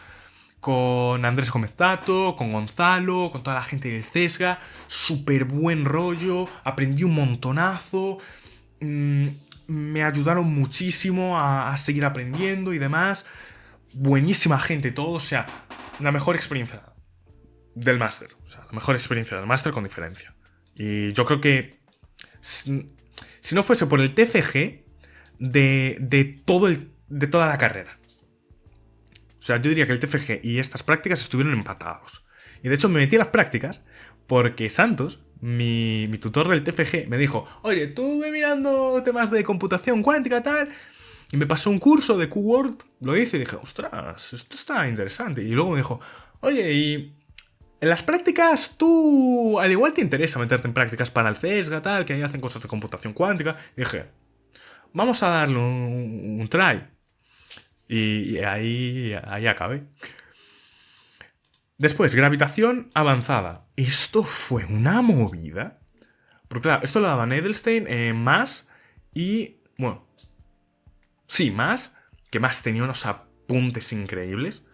con Andrés Gómez Tato, con Gonzalo, con toda la gente del CESGA. Súper buen rollo, aprendí un montonazo. Me ayudaron muchísimo a seguir aprendiendo y demás. Buenísima gente, todo. O sea, la mejor experiencia del máster. O sea, la mejor experiencia del máster con diferencia. Y yo creo que si no fuese por el TFG de toda la carrera. O sea, yo diría que el TFG y estas prácticas estuvieron empatados. Y de hecho me metí a las prácticas porque Santos, mi tutor del TFG, me dijo: oye, estuve mirando temas de computación cuántica tal, y me pasó un curso de QWord, lo hice y dije: ostras, esto está interesante. Y luego me dijo: oye, y en las prácticas tú al igual te interesa meterte en prácticas para el CESGA tal, que ahí hacen cosas de computación cuántica. Y dije: vamos a darle un try. Y ahí acabé. Después, gravitación avanzada. Esto fue una movida. Porque claro, esto lo daban Edelstein, más y... bueno, sí, más. Que más tenía unos apuntes increíbles.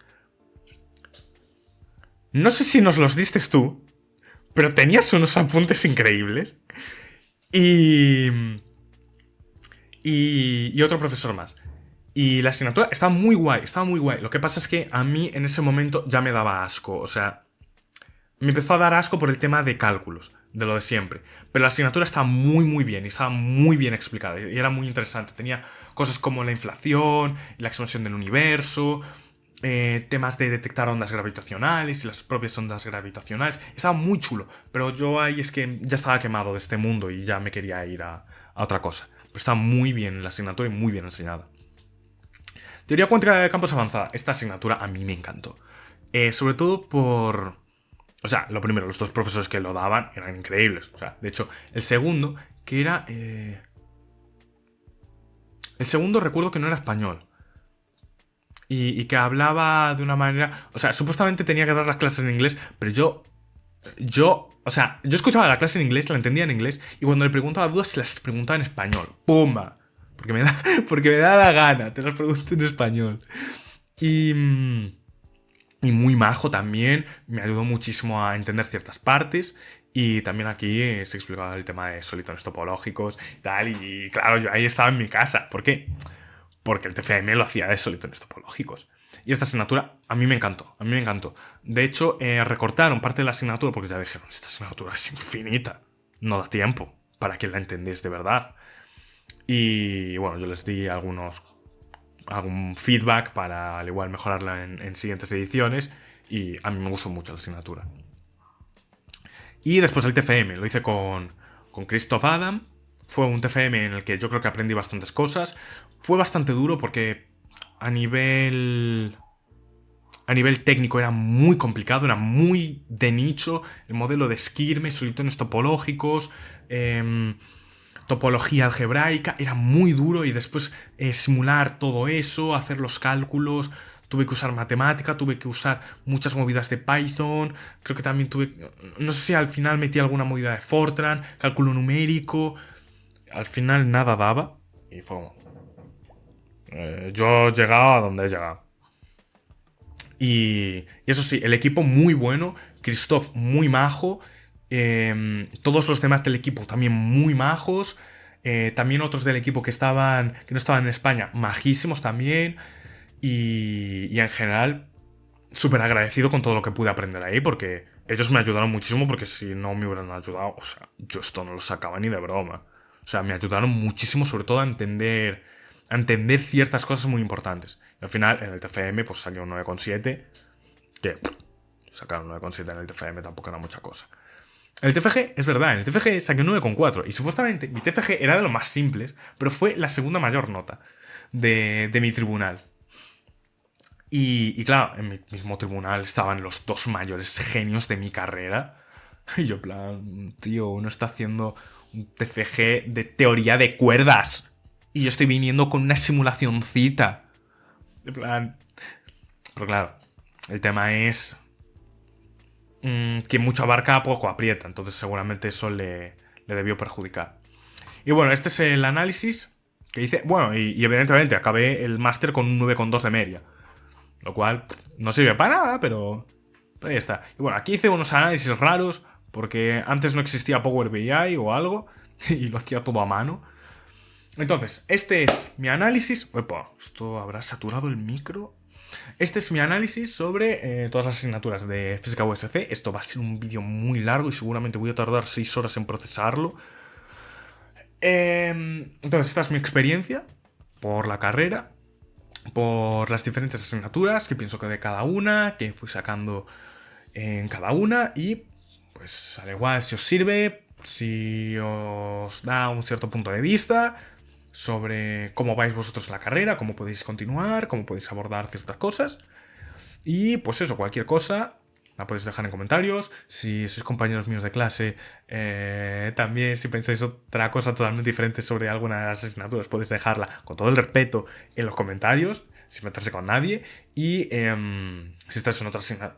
No sé si nos los diste tú, pero tenías unos apuntes increíbles. Y otro profesor más. Y la asignatura estaba muy guay, estaba muy guay. Lo que pasa es que a mí en ese momento ya me daba asco. O sea, me empezó a dar asco por el tema de cálculos, de lo de siempre. Pero la asignatura estaba muy bien y estaba muy bien explicada. Y era muy interesante. Tenía cosas como la inflación, la expansión del universo, temas de detectar ondas gravitacionales y las propias ondas gravitacionales. Estaba muy chulo. Pero yo ahí es que ya estaba quemado de este mundo y ya me quería ir a otra cosa. Pero estaba muy bien la asignatura y muy bien enseñada. Teoría cuántica de campos avanzada. Esta asignatura a mí me encantó. Sobre todo por... o sea, lo primero, los dos profesores que lo daban eran increíbles. O sea, de hecho, el segundo, que era... el segundo recuerdo que no era español. Y que hablaba de una manera... o sea, supuestamente tenía que dar las clases en inglés, pero o sea, yo escuchaba la clase en inglés, la entendía en inglés, y cuando le preguntaba dudas, se las preguntaba en español. ¡Pumba! Porque me da la gana, te las pregunto en español. Y muy majo también, me ayudó muchísimo a entender ciertas partes. Y también aquí se explicaba el tema de solitones topológicos y tal. Y claro, yo ahí estaba en mi casa. ¿Por qué? Porque el TFM lo hacía de solitones topológicos. Y esta asignatura a mí me encantó, a mí me encantó. De hecho, recortaron parte de la asignatura porque ya dijeron: esta asignatura es infinita, no da tiempo para que la entendéis de verdad. Y bueno, yo les di algún feedback para al igual mejorarla en siguientes ediciones. Y a mí me gustó mucho la asignatura. Y después el TFM, lo hice con Christoph Adam. Fue un TFM en el que yo creo que aprendí bastantes cosas. Fue bastante duro porque a nivel técnico era muy complicado, era muy de nicho. El modelo de Skirme, solitones topológicos, topología algebraica, era muy duro. Y después simular todo eso, hacer los cálculos. Tuve que usar matemática, tuve que usar muchas movidas de Python. Creo que también no sé si al final metí alguna movida de Fortran, cálculo numérico. Al final nada daba. Y fue como... yo llegaba a donde he llegado. Y eso sí, el equipo muy bueno. Christoph muy majo. Todos los demás del equipo también muy majos. También otros del equipo que no estaban en España, majísimos también. Y en general, súper agradecido con todo lo que pude aprender ahí, porque ellos me ayudaron muchísimo, porque si no me hubieran ayudado, o sea, yo esto no lo sacaba ni de broma. O sea, me ayudaron muchísimo, sobre todo a entender ciertas cosas muy importantes. Y al final, en el TFM, pues salió un 9,7, que sacar un 9,7 en el TFM tampoco era mucha cosa. El TFG, es verdad, en el TFG saqué un 9,4 y supuestamente mi TFG era de los más simples, pero fue la segunda mayor nota de mi tribunal. Y claro, en mi mismo tribunal estaban los dos mayores genios de mi carrera. Y yo, en plan, tío, uno está haciendo un TFG de teoría de cuerdas. Y yo estoy viniendo con una simulacioncita. En plan. Pero claro, el tema es que mucho abarca, poco aprieta. Entonces seguramente eso le debió perjudicar. Y bueno, este es el análisis que hice. Bueno, y evidentemente acabé el máster con un 9,2 de media. Lo cual no sirve para nada, pero ahí está. Y bueno, aquí hice unos análisis raros, porque antes no existía Power BI o algo, y lo hacía todo a mano. Entonces, este es mi análisis. Opa, ¿esto habrá saturado el micro? Este es mi análisis sobre todas las asignaturas de Física USC. Esto va a ser un vídeo muy largo y seguramente voy a tardar 6 horas en procesarlo. Entonces, esta es mi experiencia por la carrera, por las diferentes asignaturas, que pienso que de cada una, que fui sacando en cada una y pues al igual si os sirve, si os da un cierto punto de vista sobre cómo vais vosotros en la carrera, cómo podéis continuar, cómo podéis abordar ciertas cosas y pues eso, cualquier cosa la podéis dejar en comentarios. Si sois compañeros míos de clase, también si pensáis otra cosa totalmente diferente sobre alguna de las asignaturas, podéis dejarla con todo el respeto en los comentarios, sin meterse con nadie. Y si estáis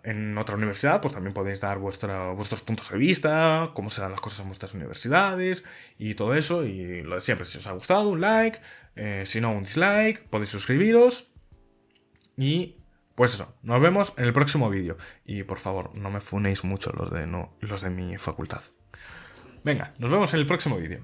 en otra universidad, pues también podéis dar vuestros puntos de vista, cómo se dan las cosas en vuestras universidades y todo eso. Y lo de siempre, si os ha gustado, un like, si no, un dislike, podéis suscribiros. Y pues eso, nos vemos en el próximo vídeo. Y por favor, no me funéis mucho los de mi facultad. Venga, nos vemos en el próximo vídeo.